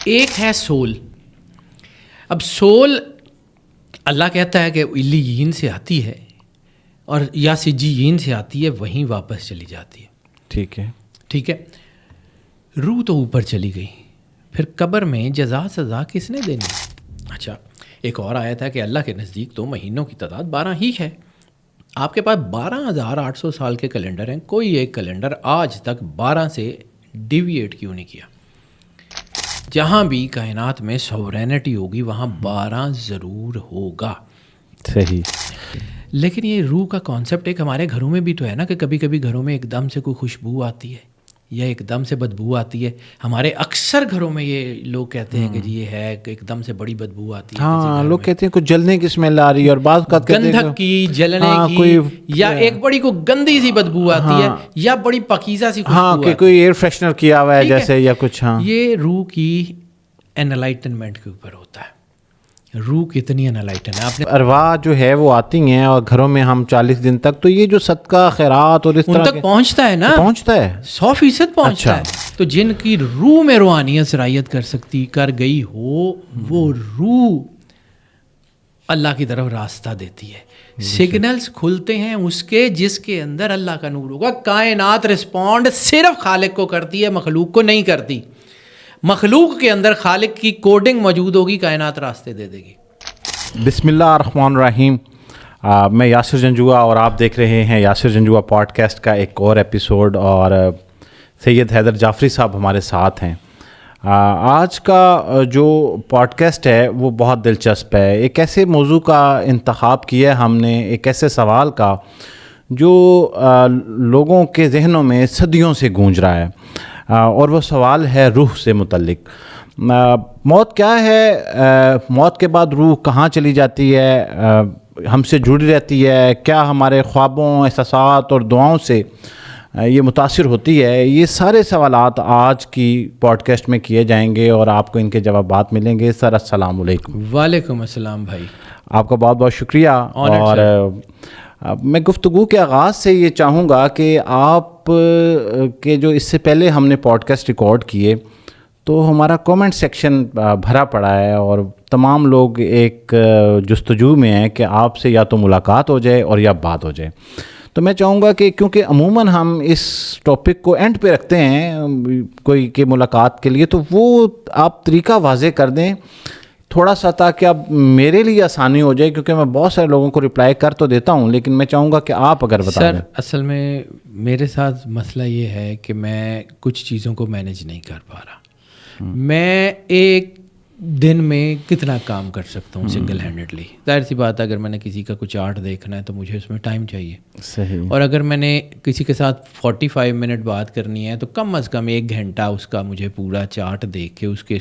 ایک ہے سول. اب سول اللہ کہتا ہے کہ علیین سے آتی ہے اور یا سجیین سے آتی ہے, وہیں واپس چلی جاتی ہے. ٹھیک ہے, ٹھیک ہے. روح تو اوپر چلی گئی, پھر قبر میں جزا سزا کس نے دینی؟ اچھا, ایک اور آیت ہے کہ اللہ کے نزدیک تو مہینوں کی تعداد 12 ہی ہے. آپ کے پاس 12,800 سال کے کیلنڈر ہیں, کوئی ایک کیلنڈر آج تک 12 سے ڈیویٹ کیوں نہیں کیا؟ جہاں بھی کائنات میں سورینٹی ہوگی وہاں 12 ضرور ہوگا. صحیح. لیکن یہ روح کا کانسیپٹ ایک ہمارے گھروں میں بھی تو ہے نا, کہ کبھی کبھی گھروں میں ایک دم سے کوئی خوشبو آتی ہے یا ایک دم سے بدبو آتی ہے. ہمارے اکثر گھروں میں یہ لوگ کہتے ہیں کہ جی یہ ہے کہ ایک دم سے بڑی بدبو آتی ہے. ہاں, لوگ کہتے ہیں کچھ جلنے کی اسمیل آ رہی ہے, اور بعض اوقات کہتے ہیں گندھک کی, جلنے کی, یا ایک بڑی کو گندی سی بدبو آتی ہے, یا بڑی پاکیزہ سی خوشبو آتی ہے, کوئی ایئر فریشنر کیا ہوا ہے جیسے, یا کچھ. ہاں, یہ روح کی انلائٹنمنٹ کے اوپر ہوتا ہے. روح کتنی انلائٹن ہے. آپ نے ارواح جو ہے وہ آتی ہیں اور گھروں میں ہم 40 دن تک, تو یہ جو صدقہ خیرات اور اس طرح ان تک پہنچتا ہے نا, پہنچتا ہے 100% پہنچتا ہے. تو جن کی روح میں روحانیت سرایت کر گئی ہو, وہ روح اللہ کی طرف راستہ دیتی ہے. سگنلز کھلتے ہیں اس کے جس کے اندر اللہ کا نور ہوگا. کائنات رسپونڈ صرف خالق کو کرتی ہے, مخلوق کو نہیں کرتی. مخلوق کے اندر خالق کی کوڈنگ موجود ہوگی, کائنات راستے دے دے گی. بسم اللہ الرحمن الرحیم. میں یاسر جنجوعہ اور آپ دیکھ رہے ہیں یاسر جنجوعہ پوڈ کاسٹ کا ایک اور ایپیسوڈ, اور سید حیدر جعفری صاحب ہمارے ساتھ ہیں. آج کا جو پوڈ کاسٹ ہے وہ بہت دلچسپ ہے. ایک ایسے موضوع کا انتخاب کیا ہے ہم نے, ایک ایسے سوال کا جو لوگوں کے ذہنوں میں صدیوں سے گونج رہا ہے, اور وہ سوال ہے روح سے متعلق. موت کیا ہے؟ موت کے بعد روح کہاں چلی جاتی ہے؟ ہم سے جڑی رہتی ہے؟ کیا ہمارے خوابوں, احساسات اور دعاؤں سے یہ متاثر ہوتی ہے؟ یہ سارے سوالات آج کی پوڈ کاسٹ میں کیے جائیں گے اور آپ کو ان کے جوابات ملیں گے. سر السلام علیکم. وعلیکم السلام بھائی, آپ کا بہت بہت شکریہ. اور میں گفتگو کے آغاز سے یہ چاہوں گا کہ آپ کے جو اس سے پہلے ہم نے پوڈ کاسٹ ریکارڈ کیے تو ہمارا کومنٹ سیکشن بھرا پڑا ہے, اور تمام لوگ ایک جستجو میں ہیں کہ آپ سے یا تو ملاقات ہو جائے اور یا بات ہو جائے. تو میں چاہوں گا کہ کیونکہ عموماً ہم اس ٹاپک کو اینڈ پہ رکھتے ہیں کوئی کہ ملاقات کے لیے, تو وہ آپ طریقہ واضح کر دیں تھوڑا سا, تاکہ اب میرے لیے آسانی ہو جائے, کیونکہ میں بہت سارے لوگوں کو رپلائی کر تو دیتا ہوں, لیکن میں چاہوں گا کہ آپ اگر بتا دیں. سر اصل میں میرے ساتھ مسئلہ یہ ہے کہ میں کچھ چیزوں کو مینیج نہیں کر پا رہا. میں ایک دن میں کتنا کام کر سکتا ہوں سنگل ہینڈڈلی؟ ظاہر سی بات ہے, اگر میں نے کسی کا کچھ آرٹ دیکھنا ہے تو مجھے اس میں ٹائم چاہیے. صحیح. اور اگر میں نے کسی کے ساتھ 45 منٹ بات کرنی ہے تو کم از کم 1 گھنٹہ اس کا مجھے پورا چارٹ دیکھ کے اس کے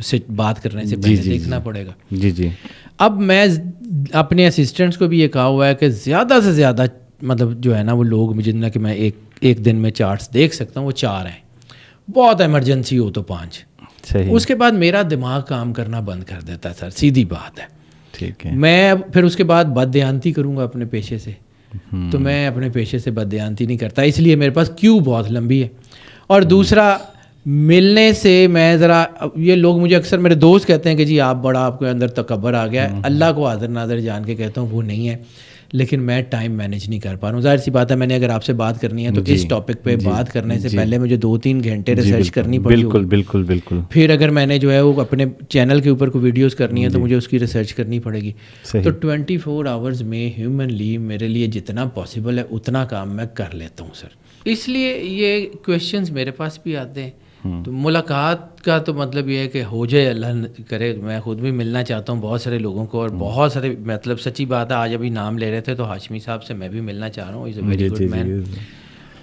سے بات کرنے سے پہلے دیکھنا پڑے گا. جی. اب میں اپنے اسسٹنٹس کو بھی یہ کہا ہوا ہے کہ زیادہ سے زیادہ مطلب جو ہے نا وہ لوگ جتنا کہ میں ایک دن میں چارٹس دیکھ سکتا ہوں وہ 4 ہیں, بہت ایمرجنسی ہو تو 5. صحیح. اس کے بعد میرا دماغ کام کرنا بند کر دیتا ہے سر, سیدھی بات ہے. ٹھیک ہے. میں پھر اس کے بعد بددیانتی کروں گا اپنے پیشے سے, تو میں اپنے پیشے سے بددیانتی نہیں کرتا, اس لیے میرے پاس کیو بہت لمبی ہے. اور دوسرا ملنے سے میں ذرا, یہ لوگ مجھے اکثر میرے دوست کہتے ہیں کہ جی آپ بڑا, آپ کے اندر تکبر آ گیا ہے. اللہ کو حاضر ناظر جان کے کہتا ہوں وہ نہیں ہے, لیکن میں ٹائم مینیج نہیں کر پا رہا ہوں. ظاہر سی بات ہے, میں نے اگر آپ سے بات کرنی ہے تو اس ٹاپک پہ بات کرنے سے پہلے مجھے 2-3 گھنٹے ریسرچ کرنی پڑی. بالکل. پھر اگر میں نے جو ہے وہ اپنے چینل کے اوپر کوئی ویڈیوز کرنی ہے تو مجھے اس کی ریسرچ کرنی پڑے گی. تو 24 آورز میں ہیومنلی میرے لیے جتنا پاسبل ہے اتنا کام میں کر لیتا ہوں سر. اس لیے یہ کویشچنز میرے پاس بھی آتے ہیں. تو ملاقات کا تو مطلب یہ ہے کہ ہو جائے, اللہ کرے. میں خود بھی ملنا چاہتا ہوں بہت سارے لوگوں کو, اور بہت سارے مطلب سچی بات ہے, آج ابھی نام لے رہے تھے تو ہاشمی صاحب سے میں بھی ملنا چاہ رہا ہوں. از اے ویری گڈ مین.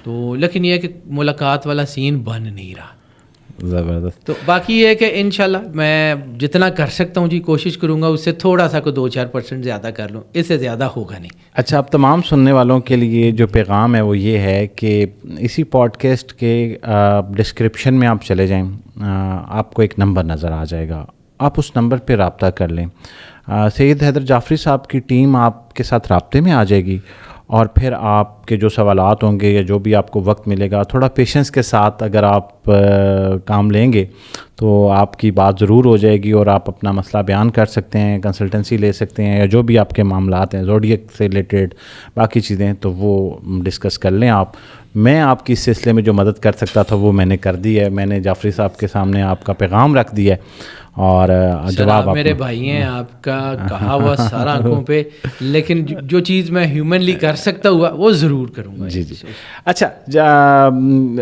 تو لیکن یہ ہے کہ ملاقات والا سین بن نہیں رہا. زبردست. تو باقی یہ ہے کہ انشاءاللہ میں جتنا کر سکتا ہوں جی کوشش کروں گا, اس سے تھوڑا سا کو 2-4% زیادہ کر لوں, اس سے زیادہ ہوگا نہیں. اچھا, اب تمام سننے والوں کے لیے جو پیغام ہے وہ یہ ہے کہ اسی پوڈ کاسٹ کے ڈسکرپشن میں آپ چلے جائیں, آپ کو ایک نمبر نظر آ جائے گا, آپ اس نمبر پہ رابطہ کر لیں. سید حیدر جعفری صاحب کی ٹیم آپ کے ساتھ رابطے میں آ جائے گی, اور پھر آپ کے جو سوالات ہوں گے یا جو بھی آپ کو وقت ملے گا, تھوڑا پیشنس کے ساتھ اگر آپ کام لیں گے تو آپ کی بات ضرور ہو جائے گی اور آپ اپنا مسئلہ بیان کر سکتے ہیں, کنسلٹنسی لے سکتے ہیں, یا جو بھی آپ کے معاملات ہیں زوڈیک سے ریلیٹڈ باقی چیزیں, تو وہ ڈسکس کر لیں آپ. میں آپ کی اس سلسلے میں جو مدد کر سکتا تھا وہ میں نے کر دی ہے. میں نے جعفری صاحب کے سامنے آپ کا پیغام رکھ دیا ہے, اور جواب میرے بھائی ہیں, آپ کا کہا ہوا سارا آنکھوں پہ, لیکن جو چیز میں ہیومنلی کر سکتا ہوا وہ ضرور کروں گا. جی. اچھا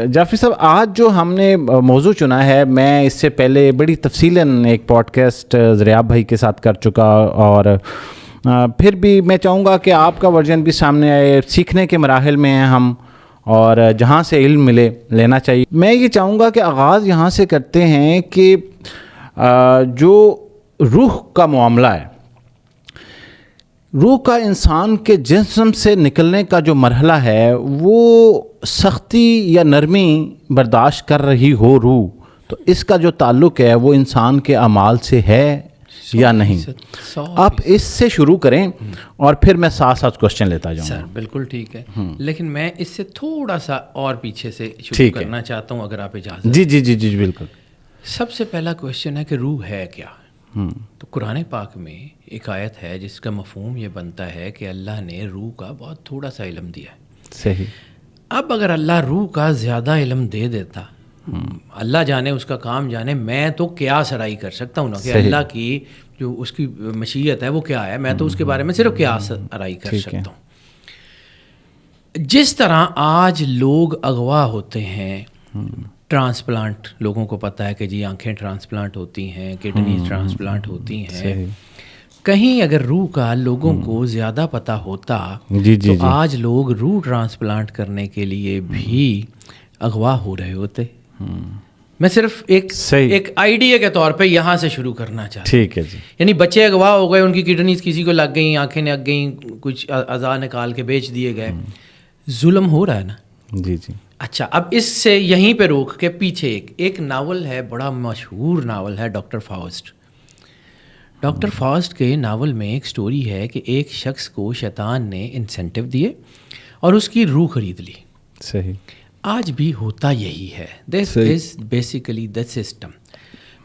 جعفری صاحب, آج جو ہم نے موضوع چنا ہے, میں اس سے پہلے بڑی تفصیلاً ایک پوڈ کاسٹ زریاب بھائی کے ساتھ کر چکا, اور پھر بھی میں چاہوں گا کہ آپ کا ورژن بھی سامنے آئے. سیکھنے کے مراحل میں ہیں ہم, اور جہاں سے علم ملے لینا چاہیے. میں یہ چاہوں گا کہ آغاز یہاں سے کرتے ہیں کہ جو روح کا معاملہ ہے, روح کا انسان کے جسم سے نکلنے کا جو مرحلہ ہے, وہ سختی یا نرمی برداشت کر رہی ہو روح, تو اس کا جو تعلق ہے وہ انسان کے اعمال سے ہے یا نہیں. آپ اس سے شروع کریں اور پھر میں ساتھ ساتھ کوشچن لیتا جاؤں. سر بالکل ٹھیک ہے, لیکن میں اس سے تھوڑا سا اور پیچھے سے شروع کرنا چاہتا ہوں, اگر آپ اجازت. جی بالکل. سب سے پہلا کوشچن ہے کہ روح ہے کیا. تو قرآن پاک میں ایک آیت ہے جس کا مفہوم یہ بنتا ہے کہ اللہ نے روح کا بہت تھوڑا سا علم دیا ہے. صحیح. اب اگر اللہ روح کا زیادہ علم دے دیتا, اللہ جانے اس کا کام جانے, میں تو قیاس ارائی کر سکتا ہوں نا کہ اللہ کی جو اس کی مشیت ہے وہ کیا ہے, میں تو اس کے بارے میں صرف قیاس ارائی کر سکتا ہوں. جس طرح آج لوگ اغوا ہوتے ہیں, ٹرانسپلانٹ, لوگوں کو پتہ ہے کہ جی آنکھیں ٹرانسپلانٹ ہوتی ہیں, کڈنی ٹرانسپلانٹ ہوتی ہیں, کہیں اگر روح کا لوگوں کو زیادہ پتہ ہوتا تو آج لوگ روح ٹرانسپلانٹ کرنے کے لیے بھی اغوا ہو رہے ہوتے. میں صرف ایک آئیڈیا کے طور پہ یہاں سے شروع کرنا چاہتا ہوں. ٹھیک ہے جی. یعنی بچے اغوا ہو گئے, ان کی کڈنیز کسی کو لگ گئیں, آنکھیں لگ گئیں, کچھ اعضاء نکال کے بیچ دیے گئے. ظلم ہو رہا ہے نا. جی. اچھا, اب اس سے یہیں پہ روک کے پیچھے ایک ناول ہے, بڑا مشہور ناول ہے, ڈاکٹر فاسٹ. ڈاکٹر فاسٹ کے ناول میں ایک سٹوری ہے کہ ایک شخص کو شیطان نے انسینٹیو دیے اور اس کی روح خرید لی. صحیح. آج بھی ہوتا یہی ہے. دس از بیسیکلی دا سسٹم.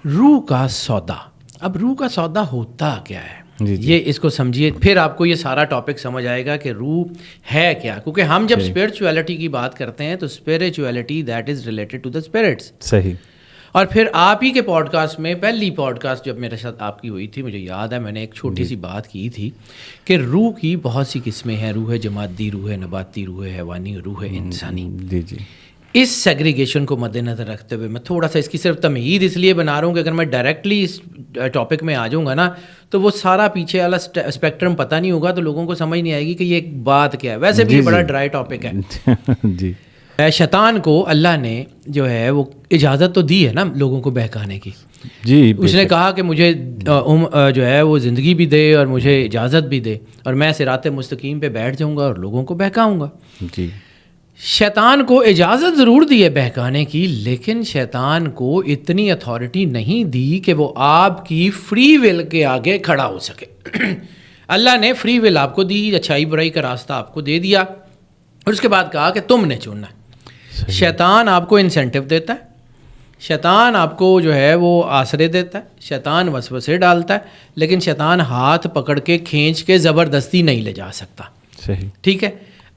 روح کا سودا. اب روح کا سودا ہوتا کیا ہے, یہ اس کو سمجھیے, پھر آپ کو یہ سارا ٹاپک سمجھ آئے گا کہ روح ہے کیا. کیونکہ ہم جب اسپرچویلٹی کی بات کرتے ہیں تو spirituality that is related to the spirits. صحیح. اور پھر آپ ہی کے پوڈ کاسٹ میں, پہلی پوڈ کاسٹ جب میرے ساتھ آپ کی ہوئی تھی, مجھے یاد ہے میں نے ایک چھوٹی سی بات کی تھی کہ روح کی بہت سی قسمیں ہیں. روح جمادی, روح نباتی, روح حیوانی, روح انسانی. جی. اس سیگریگیشن کو مد نظر رکھتے ہوئے میں تھوڑا سا اس کی صرف تمہید اس لیے بنا رہا ہوں کہ اگر میں ڈائریکٹلی اس ٹاپک میں آ جاؤں گا نا تو وہ سارا پیچھے والا اسپیکٹرم پتہ نہیں ہوگا, تو لوگوں کو سمجھ نہیں آئے گی کہ یہ ایک بات کیا ہے. ویسے بھی بڑا ڈرائی ٹاپک ہے. جی. شیطان کو اللہ نے جو ہے وہ اجازت تو دی ہے نا لوگوں کو بہکانے کی. جی. اس نے کہا کہ مجھے جو ہے وہ زندگی بھی دے اور مجھے اجازت بھی دے, اور میں صراط مستقیم پہ بیٹھ جاؤں گا اور لوگوں کو بہکاؤں گا. جی. شیطان کو اجازت ضرور دی ہے بہکانے کی, لیکن شیطان کو اتنی اتھارٹی نہیں دی کہ وہ آپ کی فری ول کے آگے کھڑا ہو سکے. اللہ نے فری ول آپ کو دی, اچھائی برائی کا راستہ آپ کو دے دیا, اور اس کے بعد کہا کہ تم نے چننا ہے. شیطان آپ کو انسینٹیو دیتا ہے, شیطان آپ کو جو ہے وہ آسرے دیتا ہے, شیطان وسوسے ڈالتا ہے, لیکن شیطان ہاتھ پکڑ کے کھینچ کے زبردستی نہیں لے جا سکتا. صحیح. ٹھیک ہے.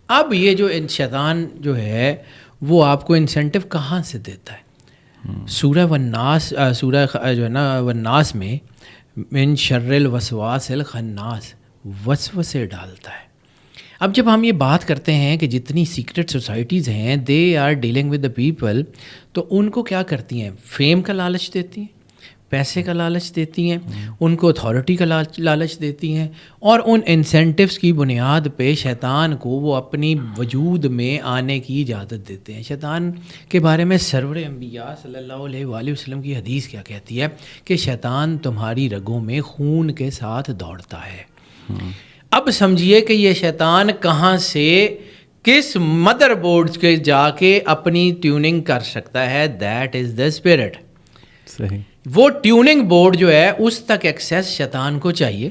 اب یہ جو شیطان جو ہے وہ آپ کو انسینٹیو کہاں سے دیتا ہے؟ سورہ والناس, سورہ جو ہے نا والناس میں من شر الوسواس الخناس, وسوسے ڈالتا ہے. اب جب ہم یہ بات کرتے ہیں کہ جتنی سیکرٹ سوسائٹیز ہیں they are dealing with the people, تو ان کو کیا کرتی ہیں؟ فیم کا لالچ دیتی ہیں, پیسے کا لالچ دیتی ہیں, ان کو اتھارٹی کا لالچ دیتی ہیں, اور ان انسینٹیوز کی بنیاد پہ شیطان کو وہ اپنی وجود میں آنے کی اجازت دیتے ہیں. شیطان کے بارے میں سرور انبیاء صلی اللہ علیہ وآلہ وسلم کی حدیث کیا کہتی ہے کہ شیطان تمہاری رگوں میں خون کے ساتھ دوڑتا ہے. اب سمجھیے کہ یہ شیطان کہاں سے کس مدر بورڈ کے جا کے اپنی ٹیوننگ کر سکتا ہے. That is the spirit. صحیح. وہ ٹیوننگ بورڈ جو ہے اس تک ایکسیس شیطان کو چاہیے,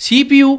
CPU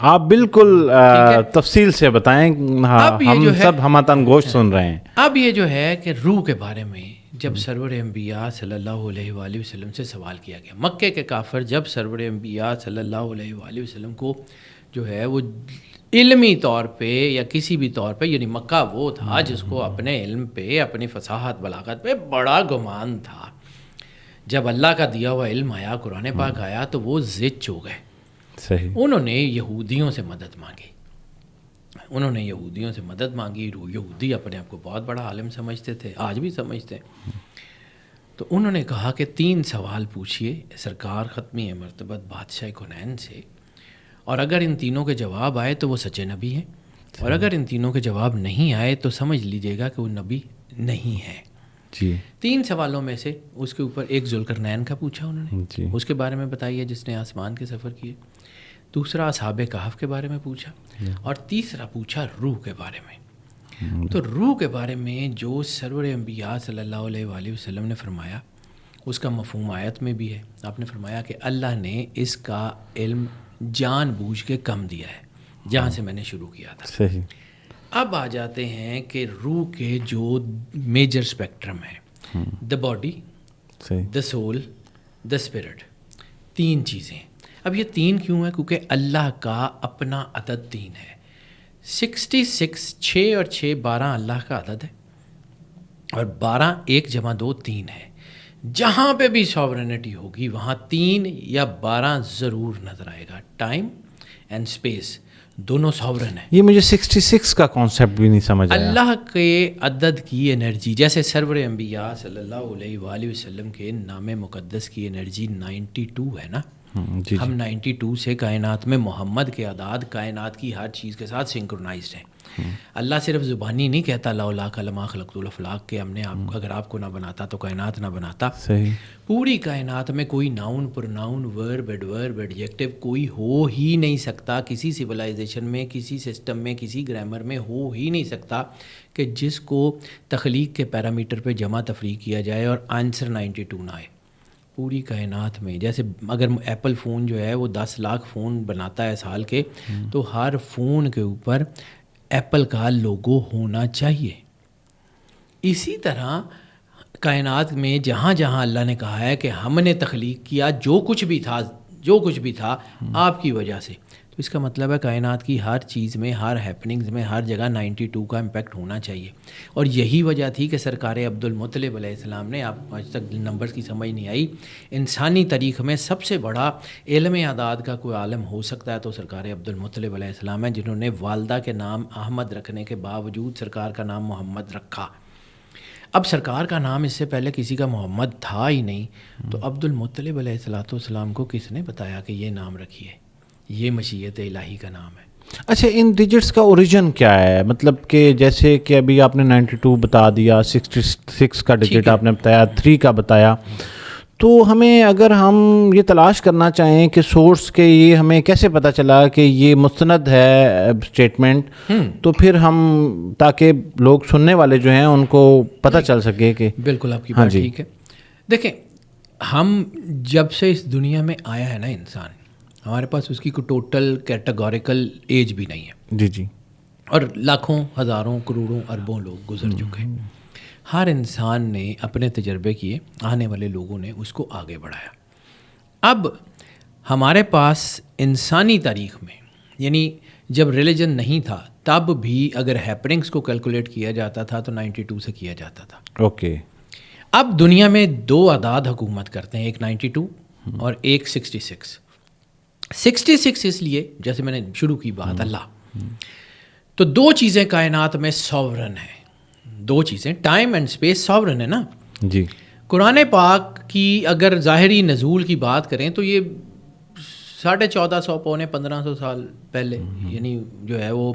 آپ بالکل تفصیل سے بتائیں، ہم سب ہماتن گوشت سن رہے ہیں. اب یہ جو ہے کہ روح کے بارے میں جب سرور انبیاء صلی اللہ علیہ وآلہ وسلم سے سوال کیا گیا، مکے کے کافر جب سرور انبیاء صلی اللہ علیہ وآلہ وسلم کو جو ہے وہ علمی طور پہ یا کسی بھی طور پہ، یعنی مکہ وہ تھا جس کو اپنے علم پہ، اپنی فصاحت بلاغت پہ بڑا گمان تھا، جب اللہ کا دیا ہوا علم آیا، قرآن پاک آیا، تو وہ زچ ہو گئے. صحیح. انہوں نے یہودیوں سے مدد مانگی. یہودی اپنے آپ کو بہت بڑا عالم سمجھتے تھے، آج بھی سمجھتے ہیں. تو انہوں نے کہا کہ 3 سوال پوچھیے سرکار ختمی مرتبت بادشاہ کونین سے، اور اگر ان تینوں کے جواب آئے تو وہ سچے نبی ہیں، اور اگر ان تینوں کے جواب نہیں آئے تو سمجھ لیجیے گا کہ وہ نبی نہیں ہے. جی. 3 سوالوں میں سے اس کے اوپر ایک ذوالقرنین کا پوچھا انہوں نے، جی. اس کے بارے میں بتائیے جس نے آسمان کے سفر کیے. دوسرا اصحاب کہف کے بارے میں پوچھا، اور تیسرا پوچھا روح کے بارے میں. تو روح کے بارے میں جو سرور انبیاء صلی اللہ علیہ وآلہ وسلم نے فرمایا، اس کا مفہوم آیت میں بھی ہے. آپ نے فرمایا کہ اللہ نے اس کا علم جان بوجھ کے کم دیا ہے، جہاں سے میں نے شروع کیا تھا. صحیح. اب آ جاتے ہیں کہ روح کے جو میجر اسپیکٹرم ہے، the body, the civil, the spirit, 3 چیزیں. اب یہ 3 کیوں ہیں؟ کیونکہ اللہ کا اپنا عدد 3 ہے. 66، 6 اور 6 12 اللہ کا عدد ہے، اور 12 1 + 2 3 ہے. جہاں پہ بھی ساورینٹی ہوگی وہاں 3 یا 12 ضرور نظر آئے گا. ٹائم اینڈ اسپیس دونوں ساورن ہیں. یہ مجھے 66 کا کانسیپٹ بھی نہیں سمجھ آیا. اللہ کے عدد کی انرجی، جیسے سرور انبیاء صلی اللہ علیہ وآلہ وسلم کے نام مقدس کی انرجی 92 ہے نا. جی. ہم 92 سے کائنات میں محمد کے اعداد کائنات کی ہر چیز کے ساتھ سنکرونائزڈ ہیں. اللہ صرف زبانی نہیں کہتا لولا لما خلقت الافلاق، کہ ہم نے اگر آپ کو نہ بناتا تو کائنات نہ بناتا. صحیح. پوری کائنات میں کوئی ناؤن، پرناؤن، ورب، ایڈورب، ایڈجیکٹو کوئی ہو ہی نہیں سکتا، کسی سویلائزیشن میں، کسی سسٹم میں، کسی گرامر میں ہو ہی نہیں سکتا کہ جس کو تخلیق کے پیرامیٹر پہ جمع تفریق کیا جائے اور آنسر 92 نہ آئے. پوری کائنات میں جیسے اگر ایپل فون جو ہے وہ 10 لاکھ فون بناتا ہے سال کے، تو ہر فون کے اوپر ایپل کا لوگو ہونا چاہیے. اسی طرح کائنات میں جہاں جہاں اللہ نے کہا ہے کہ ہم نے تخلیق کیا جو کچھ بھی تھا آپ کی وجہ سے، تو اس کا مطلب ہے کائنات کی ہر چیز میں، ہر ہیپننگز میں، ہر جگہ 92 کا امپیکٹ ہونا چاہیے. اور یہی وجہ تھی کہ سرکار عبدالمطلب علیہ السلام نے، آپ آج تک نمبرز کی سمجھ نہیں آئی، انسانی تاریخ میں سب سے بڑا علم اعداد کا کوئی عالم ہو سکتا ہے تو سرکار عبدالمطلب علیہ السلام ہے، جنہوں نے والدہ کے نام احمد رکھنے کے باوجود سرکار کا نام محمد رکھا. اب سرکار کا نام اس سے پہلے کسی کا محمد تھا ہی نہیں، تو عبدالمطلب علیہ السلام کو کس نے بتایا کہ یہ نام رکھیے، یہ مشیت الہی کا نام ہے. اچھا، ان ڈیجٹس کا اوریجن کیا ہے؟ مطلب کہ جیسے کہ ابھی آپ نے 92 بتا دیا، 66 کا ڈیجٹ آپ نے بتایا، 3 کا بتایا، تو ہمیں اگر ہم یہ تلاش کرنا چاہیں کہ سورس کے یہ ہمیں کیسے پتہ چلا کہ یہ مستند ہے اسٹیٹمنٹ، تو پھر ہم تاکہ لوگ سننے والے جو ہیں ان کو پتہ چل سکے کہ بالکل آپ کی بات ٹھیک ہے. دیکھیں، ہم جب سے اس دنیا میں آیا ہے نا انسان، ہمارے پاس اس کی کوئی ٹوٹل کیٹاگوریکل ایج بھی نہیں ہے. جی جی. اور لاکھوں، ہزاروں، کروڑوں، اربوں لوگ گزر چکے ہیں. ہر انسان نے اپنے تجربے کیے، آنے والے لوگوں نے اس کو آگے بڑھایا. اب ہمارے پاس انسانی تاریخ میں، یعنی جب ریلیجن نہیں تھا تب بھی اگر ہیپننگس کو کیلکولیٹ کیا جاتا تھا تو 92 سے کیا جاتا تھا. اوکے. اب دنیا میں 2 اعداد حکومت کرتے ہیں، ایک 92 اور ایک 66. 66 اس لیے، جیسے میں نے شروع کی بات، اللہ. تو 2 چیزیں کائنات میں ساورن ہیں، 2 چیزیں، ٹائم اینڈ اسپیس ساورن ہے نا. جی. قرآن پاک کی اگر ظاہری نزول کی بات کریں تو یہ 1450 پونے 1500 سال پہلے، یعنی جو ہے وہ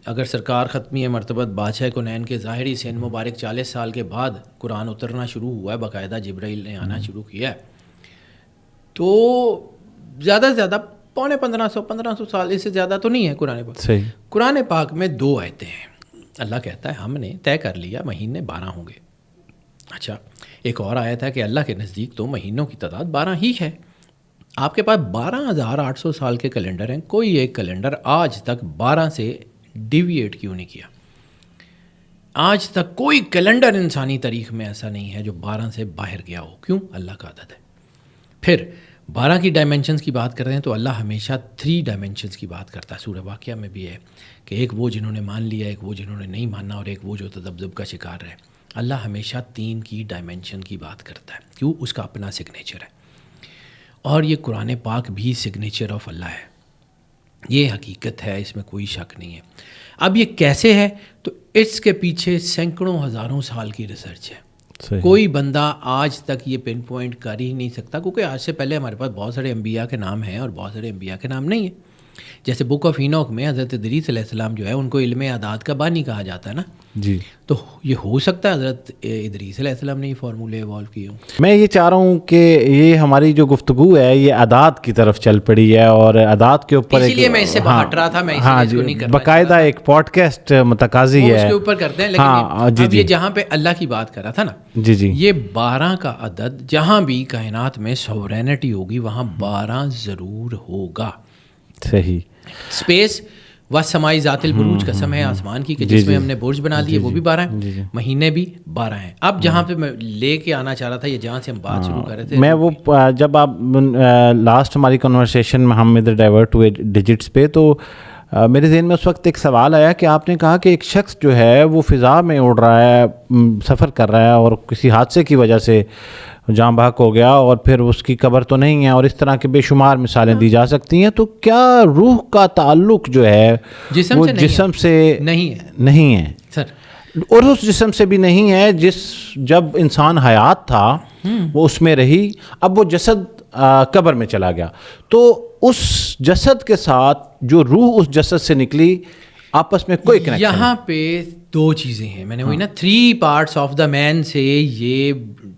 اگر سرکار ختمی مرتبت بادشاہ کونین کے ظاہری سین مبارک 40 سال کے بعد قرآن اترنا شروع ہوا ہے، باقاعدہ جبرائیل نے آنا شروع کیا ہے، تو زیادہ سے زیادہ پونے 1500 سال، اس سے زیادہ تو نہیں ہے قرآن پاک. صحیح. قرآن پاک میں 2 آیتیں ہیں. اللہ کہتا ہے ہم نے طے کر لیا مہینے 12 ہوں گے. اچھا، ایک اور آیت ہے کہ اللہ کے نزدیک تو مہینوں کی تعداد 12 ہی ہے. آپ کے پاس 12,800 سال کے کیلنڈر ہیں، کوئی ایک کیلنڈر آج تک 12 سے ڈیویٹ کیوں نہیں کیا؟ آج تک کوئی کیلنڈر انسانی تاریخ میں ایسا نہیں ہے جو 12 سے باہر گیا ہو. کیوں؟ اللہ کا عدد ہے. پھر 12 کی ڈائمینشنز کی بات کر رہے ہیں تو اللہ ہمیشہ 3 ڈائمینشنز کی بات کرتا ہے. سورہ واقعہ میں بھی ہے کہ ایک وہ جنہوں نے مان لیا، ایک وہ جنہوں نے نہیں ماننا، اور ایک وہ جو تذبذب کا شکار رہے. اللہ ہمیشہ 3 کی ڈائمینشن کی بات کرتا ہے. کیوں؟ اس کا اپنا سگنیچر ہے، اور یہ قرآن پاک بھی سگنیچر آف اللہ ہے. یہ حقیقت ہے، اس میں کوئی شک نہیں ہے. اب یہ کیسے ہے؟ تو اس کے پیچھے سینکڑوں ہزاروں سال کی ریسرچ ہے. کوئی بندہ آج تک یہ پن پوائنٹ کر ہی نہیں سکتا، کیونکہ آج سے پہلے ہمارے پاس بہت سارے انبیاء کے نام ہیں اور بہت سارے انبیاء کے نام نہیں ہیں. جیسے بک آف اینوک میں حضرت ادریس علیہ السلام جو ہے ان کو علم اعداد کا بانی کہا جاتا ہے نا. جی. تو یہ ہو سکتا ہے حضرت ادریس علیہ السلام نے یہ فارمولے ایوالو کیے ہوں. میں یہ چاہ رہا ہوں کہ یہ ہماری جو گفتگو ہے یہ اعداد کی طرف چل پڑی ہے، اور اعداد کے اوپر اسی لیے میں اس سے ہٹ رہا تھا. میں اس کو نہیں کرنا، باقاعدہ ایک پوڈ کاسٹ متقاضی ہے اس کے اوپر کرتے ہیں. لیکن اب یہ جہاں پہ اللہ کی بات کر رہا تھا نا، جی یہ 12 کا عدد جہاں بھی کائنات میں سورینٹی ہوگی وہاں 12 ضرور ہوگا. صحیح. اسپیس و سمائی ذات البروج قسم ہے آسمان کی کہ جس میں ہم نے برج بنا دیے وہ بھی 12 ہیں، مہینے بھی 12 ہیں. اب جہاں پہ میں لے کے آنا چاہ رہا تھا، یہ جہاں سے ہم بات شروع کر رہے تھے، میں وہ جب آپ لاسٹ ہماری کنورسیشن میں ہم ادھر ڈائیورٹ ہوئے ڈیجٹس پہ، تو میرے ذہن میں اس وقت ایک سوال آیا کہ آپ نے کہا کہ ایک شخص جو ہے وہ فضا میں اڑ رہا ہے، سفر کر رہا ہے، اور کسی حادثے کی وجہ سے جاں بحق ہو گیا، اور پھر اس کی قبر تو نہیں ہے، اور اس طرح کے بے شمار مثالیں دی جا سکتی ہیں. تو کیا روح کا تعلق جو ہے وہ جسم سے نہیں ہے سر؟ اور اس جسم سے بھی نہیں ہے جب انسان حیات تھا وہ اس میں رہی، اب وہ جسد قبر میں چلا گیا، تو اس جسد کے ساتھ جو روح اس جسد سے نکلی آپس میں کوئی کنیکشن؟ یہاں پہ 2 چیزیں ہیں. میں نے وہی نا 3 پارٹس آف دا مین سے یہ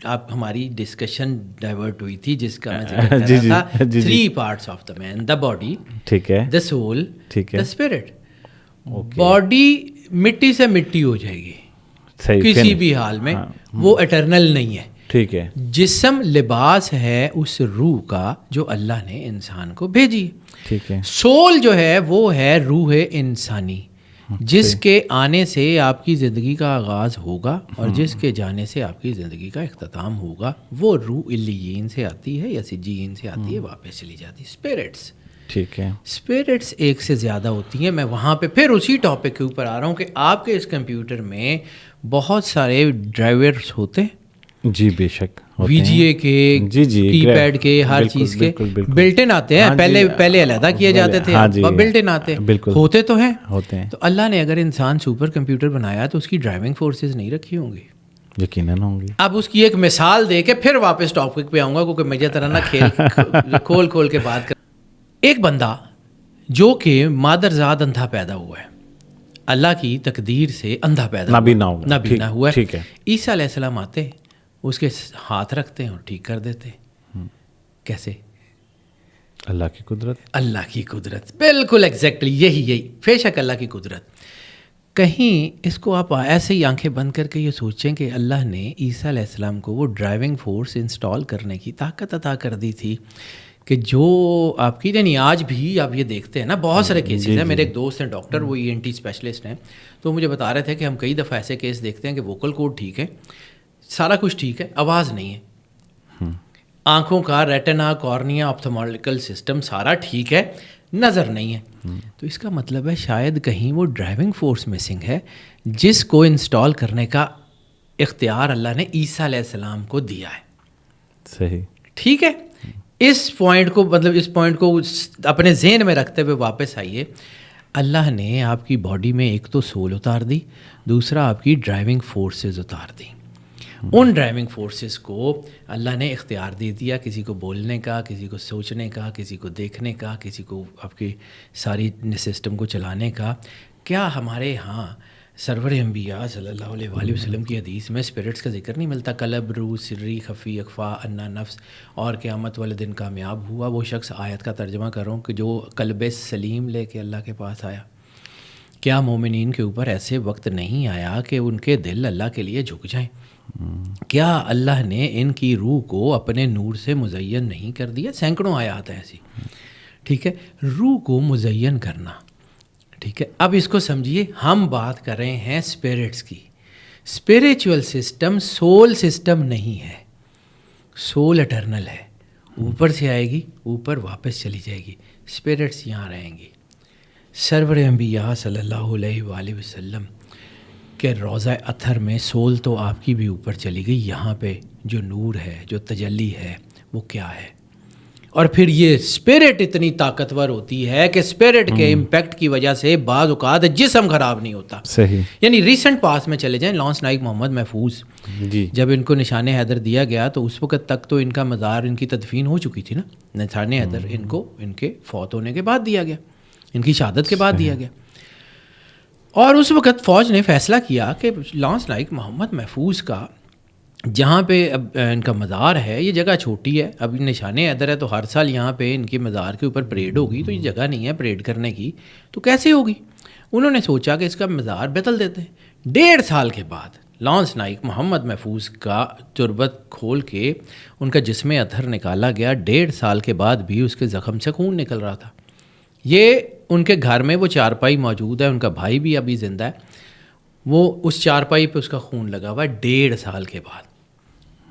آپ ہماری ڈسکشن ڈائیورٹ ہوئی تھی، جس کا میں ذکر کر رہا تھا. 3 parts of the man: the body, ٹھیک ہے، دا سول، ٹھیک ہے، دا اسپرٹ. باڈی مٹی سے مٹی ہو جائے گی کسی بھی حال میں، وہ اٹرنل نہیں ہے. ٹھیک ہے. جسم لباس ہے اس روح کا جو اللہ نے انسان کو بھیجی. ٹھیک ہے. سول جو ہے وہ ہے روح انسانی، جس کے آنے سے آپ کی زندگی کا آغاز ہوگا اور جس کے جانے سے آپ کی زندگی کا اختتام ہوگا. وہ روح علیین سے آتی ہے یا سجین سے آتی ہے، واپس چلی جاتی ہے. اسپرٹس، ٹھیک ہے، اسپرٹس ایک سے زیادہ ہوتی ہیں. میں وہاں پہ پھر اسی ٹاپک کے اوپر آ رہا ہوں کہ آپ کے اس کمپیوٹر میں بہت سارے ڈرائیورس ہوتے ہیں. جی بے شک، وی جی اے کے، کی پیڈ کے، ہر چیز کے بلٹ ان آتے ہیں. پہلے علیحدہ کیے جاتے تھے، بلٹ ان آتے ہوتے تو ہیں. تو اللہ نے اگر انسان سپر کمپیوٹر بنایا تو اس کی ڈرائیونگ فورسز نہیں رکھی ہوں گی؟ یقیناً ہوں گی. اب اس کی ایک مثال دے کے پھر واپس ٹاپک پہ آؤں گا، کیونکہ مجھے طرح نہ کھیل کھول کے بات کر. ایک بندہ جو کہ مادرزاد اندھا پیدا ہوا ہے، اللہ کی تقدیر سے اندھا پیدا نابینا ہوا ہے. عیسیٰ علیہ السلام آتے، اس کے ہاتھ رکھتے ہیں اور ٹھیک کر دیتے. کیسے؟ اللہ کی قدرت. اللہ کی قدرت، بالکل ایگزیکٹلی یہی بے شک اللہ کی قدرت. کہیں اس کو آپ ایسے ہی آنکھیں بند کر کے یہ سوچیں کہ اللہ نے عیسیٰ علیہ السلام کو وہ ڈرائیونگ فورس انسٹال کرنے کی طاقت عطا کر دی تھی کہ جو آپ کی، یعنی آج بھی آپ یہ دیکھتے ہیں نا، بہت سارے کیسز ہیں. میرے ایک دوست ہیں ڈاکٹر، وہ ENT اسپیشلسٹ ہیں، تو مجھے بتا رہے تھے کہ ہم کئی دفعہ ایسے کیس دیکھتے ہیں کہ ووکل کورڈ ٹھیک ہے، سارا کچھ ٹھیک ہے، آواز نہیں ہے. آنکھوں کا ریٹنا، کارنیا، آپتھمالمیکل سسٹم سارا ٹھیک ہے، نظر نہیں ہے. تو اس کا مطلب ہے شاید کہیں وہ ڈرائیونگ فورس مسنگ ہے جس کو انسٹال کرنے کا اختیار اللہ نے عیسیٰ علیہ السلام کو دیا ہے. صحیح، ٹھیک ہے. اس پوائنٹ کو، مطلب اس پوائنٹ کو اپنے ذہن میں رکھتے ہوئے واپس آئیے. اللہ نے آپ کی باڈی میں ایک تو سول اتار دی، دوسرا آپ کی ڈرائیونگ فورسز اتار دی. ان ڈرائیونگ فورسز کو اللہ نے اختیار دے دیا، کسی کو بولنے کا، کسی کو سوچنے کا، کسی کو دیکھنے کا، کسی کو آپ کی ساری سسٹم کو چلانے کا. کیا ہمارے ہاں سرور انبیاء صلی اللہ علیہ وآلہ وسلم کی حدیث میں اسپرٹس کا ذکر نہیں ملتا؟ قلب، روح، سری، خفی، اخفا، انا، نفس، اور قیامت والے دن کامیاب ہوا وہ شخص. آیت کا ترجمہ کروں کہ جو قلب سلیم لے کے اللہ کے پاس آیا. کیا مومنین کے اوپر ایسے وقت نہیں آیا کہ ان کے دل اللہ کے لیے جھک جائیں؟ کیا اللہ نے ان کی روح کو اپنے نور سے مزین نہیں کر دیا؟ سینکڑوں آیات ہیں ایسی، ٹھیک ہے، روح کو مزین کرنا، ٹھیک ہے. اب اس کو سمجھیے، ہم بات کر رہے ہیں اسپرٹس کی. اسپریچول سسٹم سول سسٹم نہیں ہے، سول اٹرنل ہے، اوپر سے آئے گی اوپر واپس چلی جائے گی، اسپرٹس یہاں رہیں گی. سرور انبیاء صلی اللہ علیہ وآلہ وسلم کہ روضہ اطہر میں سول تو آپ کی بھی اوپر چلی گئی، یہاں پہ جو نور ہے، جو تجلی ہے، وہ کیا ہے؟ اور پھر یہ اسپرٹ اتنی طاقتور ہوتی ہے کہ اسپرٹ کے امپیکٹ کی وجہ سے بعض اوقات جسم خراب نہیں ہوتا. صحیح. یعنی ریسنٹ پاس میں چلے جائیں، لانس نائک محمد محفوظ جی، جب ان کو نشان حیدر دیا گیا تو اس وقت تک تو ان کا مزار، ان کی تدفین ہو چکی تھی نا. نشان حیدر ان کو ان کے فوت ہونے کے بعد دیا گیا، ان کی شہادت کے بعد دیا گیا. اور اس وقت فوج نے فیصلہ کیا کہ لانس نائک محمد محفوظ کا جہاں پہ اب ان کا مزار ہے، یہ جگہ چھوٹی ہے، اب نشان حیدر ہے تو ہر سال یہاں پہ ان کے مزار کے اوپر پریڈ ہوگی، تو یہ جگہ نہیں ہے پریڈ کرنے کی، تو کیسے ہوگی؟ انہوں نے سوچا کہ اس کا مزار بدل دیتے ہیں. 1.5 سال کے بعد لانس نائک محمد محفوظ کا تربت کھول کے ان کا جسم اطہر نکالا گیا. 1.5 سال کے بعد بھی اس کے زخم سے خون نکل رہا تھا. یہ ان کے گھر میں وہ چارپائی موجود ہے، ان کا بھائی بھی ابھی زندہ ہے، وہ اس چارپائی پہ اس کا خون لگا ہوا ہے 1.5 سال کے بعد.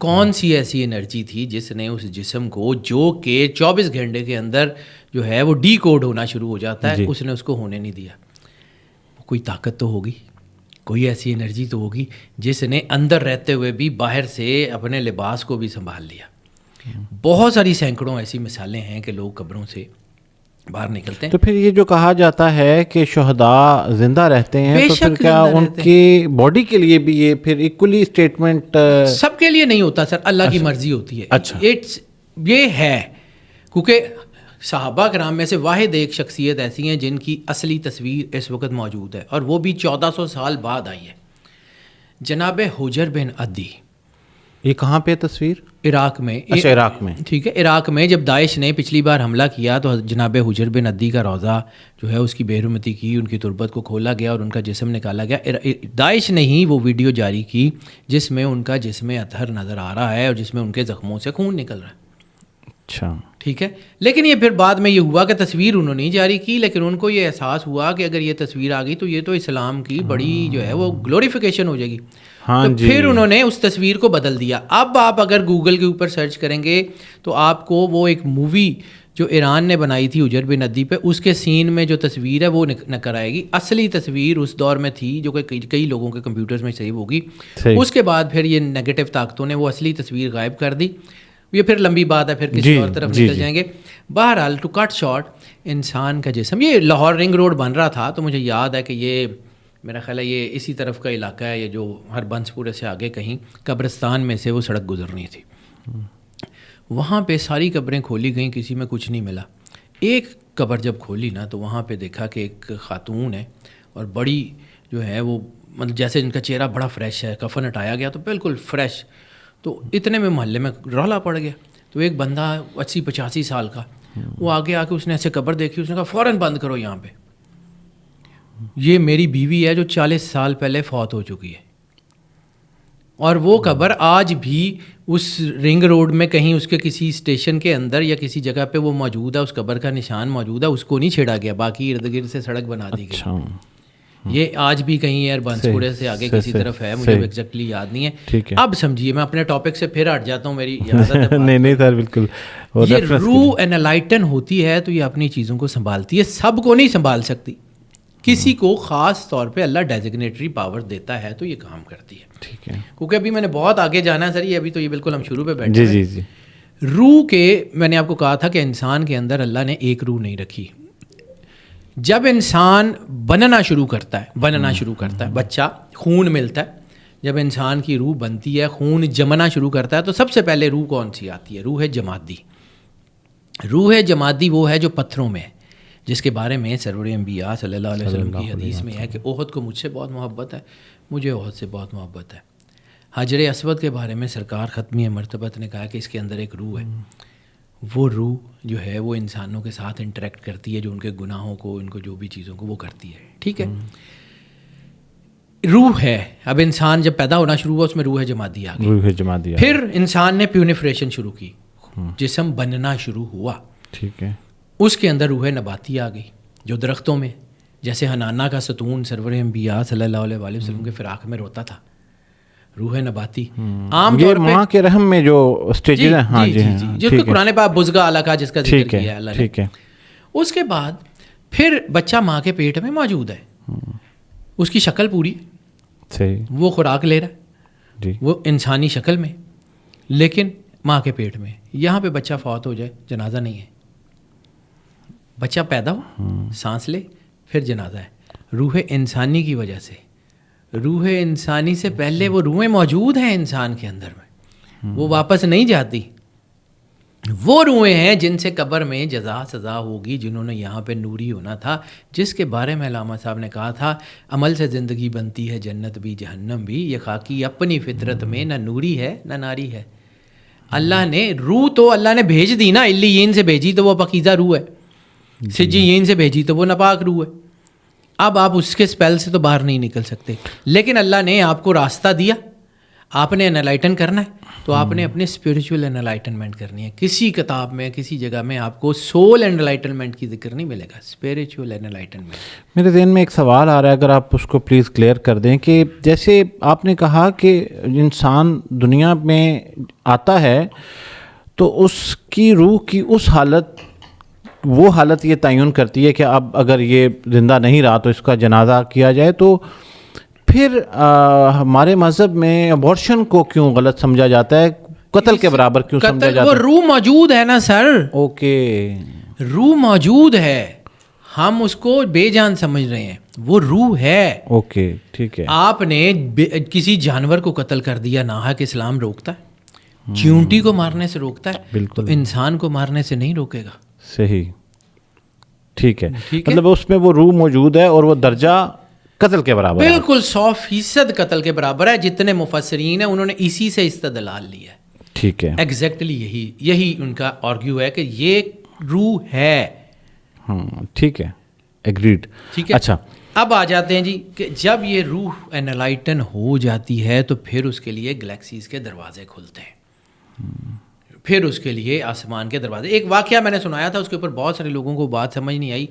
کون سی ایسی انرجی تھی جس نے اس جسم کو، جو کہ 24 گھنٹے کے اندر جو ہے وہ ڈی کوڈ ہونا شروع ہو جاتا ہے، اس نے اس کو ہونے نہیں دیا؟ کوئی طاقت تو ہوگی، کوئی ایسی انرجی تو ہوگی جس نے اندر رہتے ہوئے بھی باہر سے اپنے لباس کو بھی سنبھال لیا. بہت ساری سینکڑوں ایسی مثالیں ہیں کہ لوگ قبروں سے باہر نکلتے ہیں. تو پھر یہ جو کہا جاتا ہے کہ شہداء زندہ رہتے ہیں، تو پھر کیا ان کی باڈی کے لیے بھی یہ پھر ایکولی اسٹیٹمنٹ؟ سب کے لیے نہیں ہوتا سر، اللہ کی مرضی ہوتی ہے. اچھا، یہ ہے کیونکہ صحابہ کرام میں سے واحد ایک شخصیت ایسی ہیں جن کی اصلی تصویر اس وقت موجود ہے، اور وہ بھی 1400 سال بعد آئی ہے. جناب حجر بن عدی. یہ کہاں پہ تصویر؟ عراق میں. اچھا، عراق میں. ٹھیک ہے، عراق میں جب داعش نے پچھلی بار حملہ کیا تو جناب حجر بن عدی کا روضہ جو ہے اس کی بے حرمتی کی، ان کی تربت کو کھولا گیا اور ان کا جسم نکالا گیا. داعش نے ہی وہ ویڈیو جاری کی جس میں ان کا جسم اطہر نظر آ رہا ہے اور جس میں ان کے زخموں سے خون نکل رہا ہے. اچھا، ٹھیک ہے. لیکن یہ پھر بعد میں یہ ہوا کہ تصویر انہوں نے جاری کی، لیکن ان کو یہ احساس ہوا کہ اگر یہ تصویر آ گئی تو یہ تو اسلام کی بڑی جو ہے وہ گلوریفیکیشن ہو جائے گی. تو پھر انہوں نے اس تصویر کو بدل دیا. اب آپ اگر گوگل کے اوپر سرچ کریں گے تو آپ کو وہ ایک مووی جو ایران نے بنائی تھی حجر بن عدی پہ، اس کے سین میں جو تصویر ہے وہ نکل آئے گی. اصلی تصویر اس دور میں تھی جو کہ کئی لوگوں کے کمپیوٹرز میں سیو ہوگی. اس کے بعد پھر یہ نیگیٹو طاقتوں نے وہ اصلی تصویر غائب کر دی. یہ پھر لمبی بات ہے، پھر کسی اور طرف نکل جائیں گے. بہرحال ٹو کٹ شارٹ، انسان کا جسم، یہ لاہور رنگ روڈ بن رہا تھا تو مجھے یاد ہے کہ یہ میرا خیال ہے یہ اسی طرف کا علاقہ ہے، یہ جو ہر بنس پورے سے آگے کہیں قبرستان میں سے وہ سڑک گزرنی تھی. وہاں پہ ساری قبریں کھولی گئیں، کسی میں کچھ نہیں ملا. ایک قبر جب کھولی نا تو وہاں پہ دیکھا کہ ایک خاتون ہے اور بڑی جو ہے وہ مطلب جیسے ان کا چہرہ بڑا فریش ہے، کفن ہٹایا گیا تو بالکل فریش. تو اتنے میں محلے میں رولا پڑ گیا. تو ایک بندہ 80-85 سال کا وہ آگے آ کے اس نے ایسے قبر دیکھی، اس نے کہا فوراً بند کرو یہاں پہ، یہ میری بیوی ہے جو 40 سال پہلے فوت ہو چکی ہے. اور وہ قبر آج بھی اس رنگ روڈ میں کہیں اس کے کسی اسٹیشن کے اندر یا کسی جگہ پہ وہ موجود ہے، اس قبر کا نشان موجود ہے، اس کو نہیں چھیڑا گیا، باقی ارد گرد سے سڑک بنا دی گئی. یہ آج بھی کہیں ایئر بنسپورے سے آگے کسی طرف ہے، مجھے ایگزیکٹلی یاد نہیں ہے. اب سمجھیے میں اپنے ٹاپک سے پھر ہٹ جاتا ہوں، میری اجازت ہے. نہیں سر، بالکل. یہ روح انلائٹن ہوتی ہے تو یہ اپنی چیزوں کو سنبھالتی ہے، سب کو نہیں سنبھال سکتی. کسی کو خاص طور پہ اللہ ڈیزگنیٹری پاور دیتا ہے تو یہ کام کرتی ہے. ٹھیک ہے، کیونکہ ابھی میں نے بہت آگے جانا ہے سر، یہ ابھی تو یہ بالکل ہم شروع پہ بیٹھے ہیں. جی. روح کے میں نے آپ کو کہا تھا کہ انسان کے اندر اللہ نے ایک روح نہیں رکھی. جب انسان بننا شروع کرتا ہے بچہ، خون ملتا ہے، جب انسان کی روح بنتی ہے، خون جمنا شروع کرتا ہے تو سب سے پہلے روح کون سی آتی ہے؟ روح جمادی. روح جمادی وہ ہے جو پتھروں میں ہے، جس کے بارے میں سرور انبیاء صلی اللہ علیہ وسلم کی حدیث میں ہے کہ احد کو مجھ سے بہت محبت ہے، مجھے احد سے بہت محبت ہے. حجر اسود کے بارے میں سرکار ختمی مرتبت نے کہا کہ اس کے اندر ایک روح ہے. وہ روح جو ہے وہ انسانوں کے ساتھ انٹریکٹ کرتی ہے، جو ان کے گناہوں کو، ان کو جو بھی چیزوں کو وہ کرتی ہے. ٹھیک ہے. روح ہے. اب انسان جب پیدا ہونا شروع ہوا اس میں روح جمادی آ گئی. روح جمادی. پھر انسان نے پیونیفریشن شروع کی, جسم بننا شروع ہوا. ٹھیک ہے. اس کے اندر روح نباتی آ گئی جو درختوں میں, جیسے حنانہ کا ستون سرور انبیاء صلی اللہ علیہ وآلہ وسلم کے فراق میں روتا تھا, روح نباتی. عام طور پہ ماں کے رحم میں جو اسٹیجز ہیں. ہاں جی جس کو قرآن پاک بزغہ علاقہ جس کا ذکر کیا ہے اللہ نے. ٹھیک ہے. اس کے بعد پھر بچہ ماں کے پیٹ میں موجود ہے, اس کی شکل پوری, صحیح, وہ خوراک لے رہا ہے جی, وہ انسانی شکل میں, لیکن ماں کے پیٹ میں. یہاں پہ بچہ فوت ہو جائے جنازہ نہیں ہے. بچہ پیدا ہو, سانس لے, پھر جنازہ ہے. روح انسانی کی وجہ سے, روح انسانی سے پہلے وہ روحیں موجود ہیں انسان کے اندر میں, وہ واپس نہیں جاتی. وہ روحیں ہیں جن سے قبر میں جزا سزا ہوگی, جنہوں نے یہاں پہ نوری ہونا تھا, جس کے بارے میں علامہ صاحب نے کہا تھا عمل سے زندگی بنتی ہے جنت بھی جہنم بھی, یہ خاکی اپنی فطرت میں نہ نوری ہے نہ ناری ہے. اللہ نے روح تو اللہ نے بھیج دی نا, علیین سے بھیجی تو وہ پاکیزہ روح ہے, سجیین سے بھیجی تو وہ ناپاک روح ہے. اب آپ اس کے سپیل سے تو باہر نہیں نکل سکتے, لیکن اللہ نے آپ کو راستہ دیا, آپ نے انلائٹن کرنا ہے تو آپ نے اپنے اسپریچول انلائٹنمنٹ کرنی ہے. کسی کتاب میں کسی جگہ میں آپ کو سول انلائٹنمنٹ کی ذکر نہیں ملے گا, اسپریچول انلائٹنمنٹ. میرے ذہن میں ایک سوال آ رہا ہے, اگر آپ اس کو پلیز کلیئر کر دیں, کہ جیسے آپ نے کہا کہ انسان دنیا میں آتا ہے تو اس کی روح کی اس حالت, وہ حالت یہ تعین کرتی ہے کہ اب اگر یہ زندہ نہیں رہا تو اس کا جنازہ کیا جائے. تو پھر ہمارے مذہب میں ابورشن کو کیوں غلط سمجھا جاتا ہے, قتل کے برابر کیوں سمجھا جاتا ہے؟ وہ روح موجود ہے نا سر. اوکے, روح موجود ہے, ہم اس کو بے جان سمجھ رہے ہیں, وہ روح ہے. اوکے ٹھیک ہے. آپ نے کسی جانور کو قتل کر دیا, ناحق اسلام روکتا ہے, چیونٹی کو مارنے سے روکتا ہے, بالکل, تو انسان کو مارنے سے نہیں روکے گا. صحیح, ٹھیک ہے. مطلب اس میں وہ روح موجود ہے اور وہ درجہ قتل کے برابر ہے. بالکل 100% قتل کے برابر ہے. جتنے مفسرین ہیں انہوں نے اسی سے استدلال لیا ہے. ٹھیک ہے, ایگزیکٹلی یہی ان کا آرگیو ہے کہ یہ روح ہے. ہاں ٹھیک ہے, ایگریڈ. ٹھیک ہے. اچھا, اب آ جاتے ہیں جی کہ جب یہ روح انلائٹن ہو جاتی ہے تو پھر اس کے لیے گلیکسیز کے دروازے کھلتے ہیں, پھر اس کے لیے آسمان کے دروازے. ایک واقعہ میں نے سنایا تھا, اس کے اوپر بہت سارے لوگوں کو بات سمجھ نہیں آئی.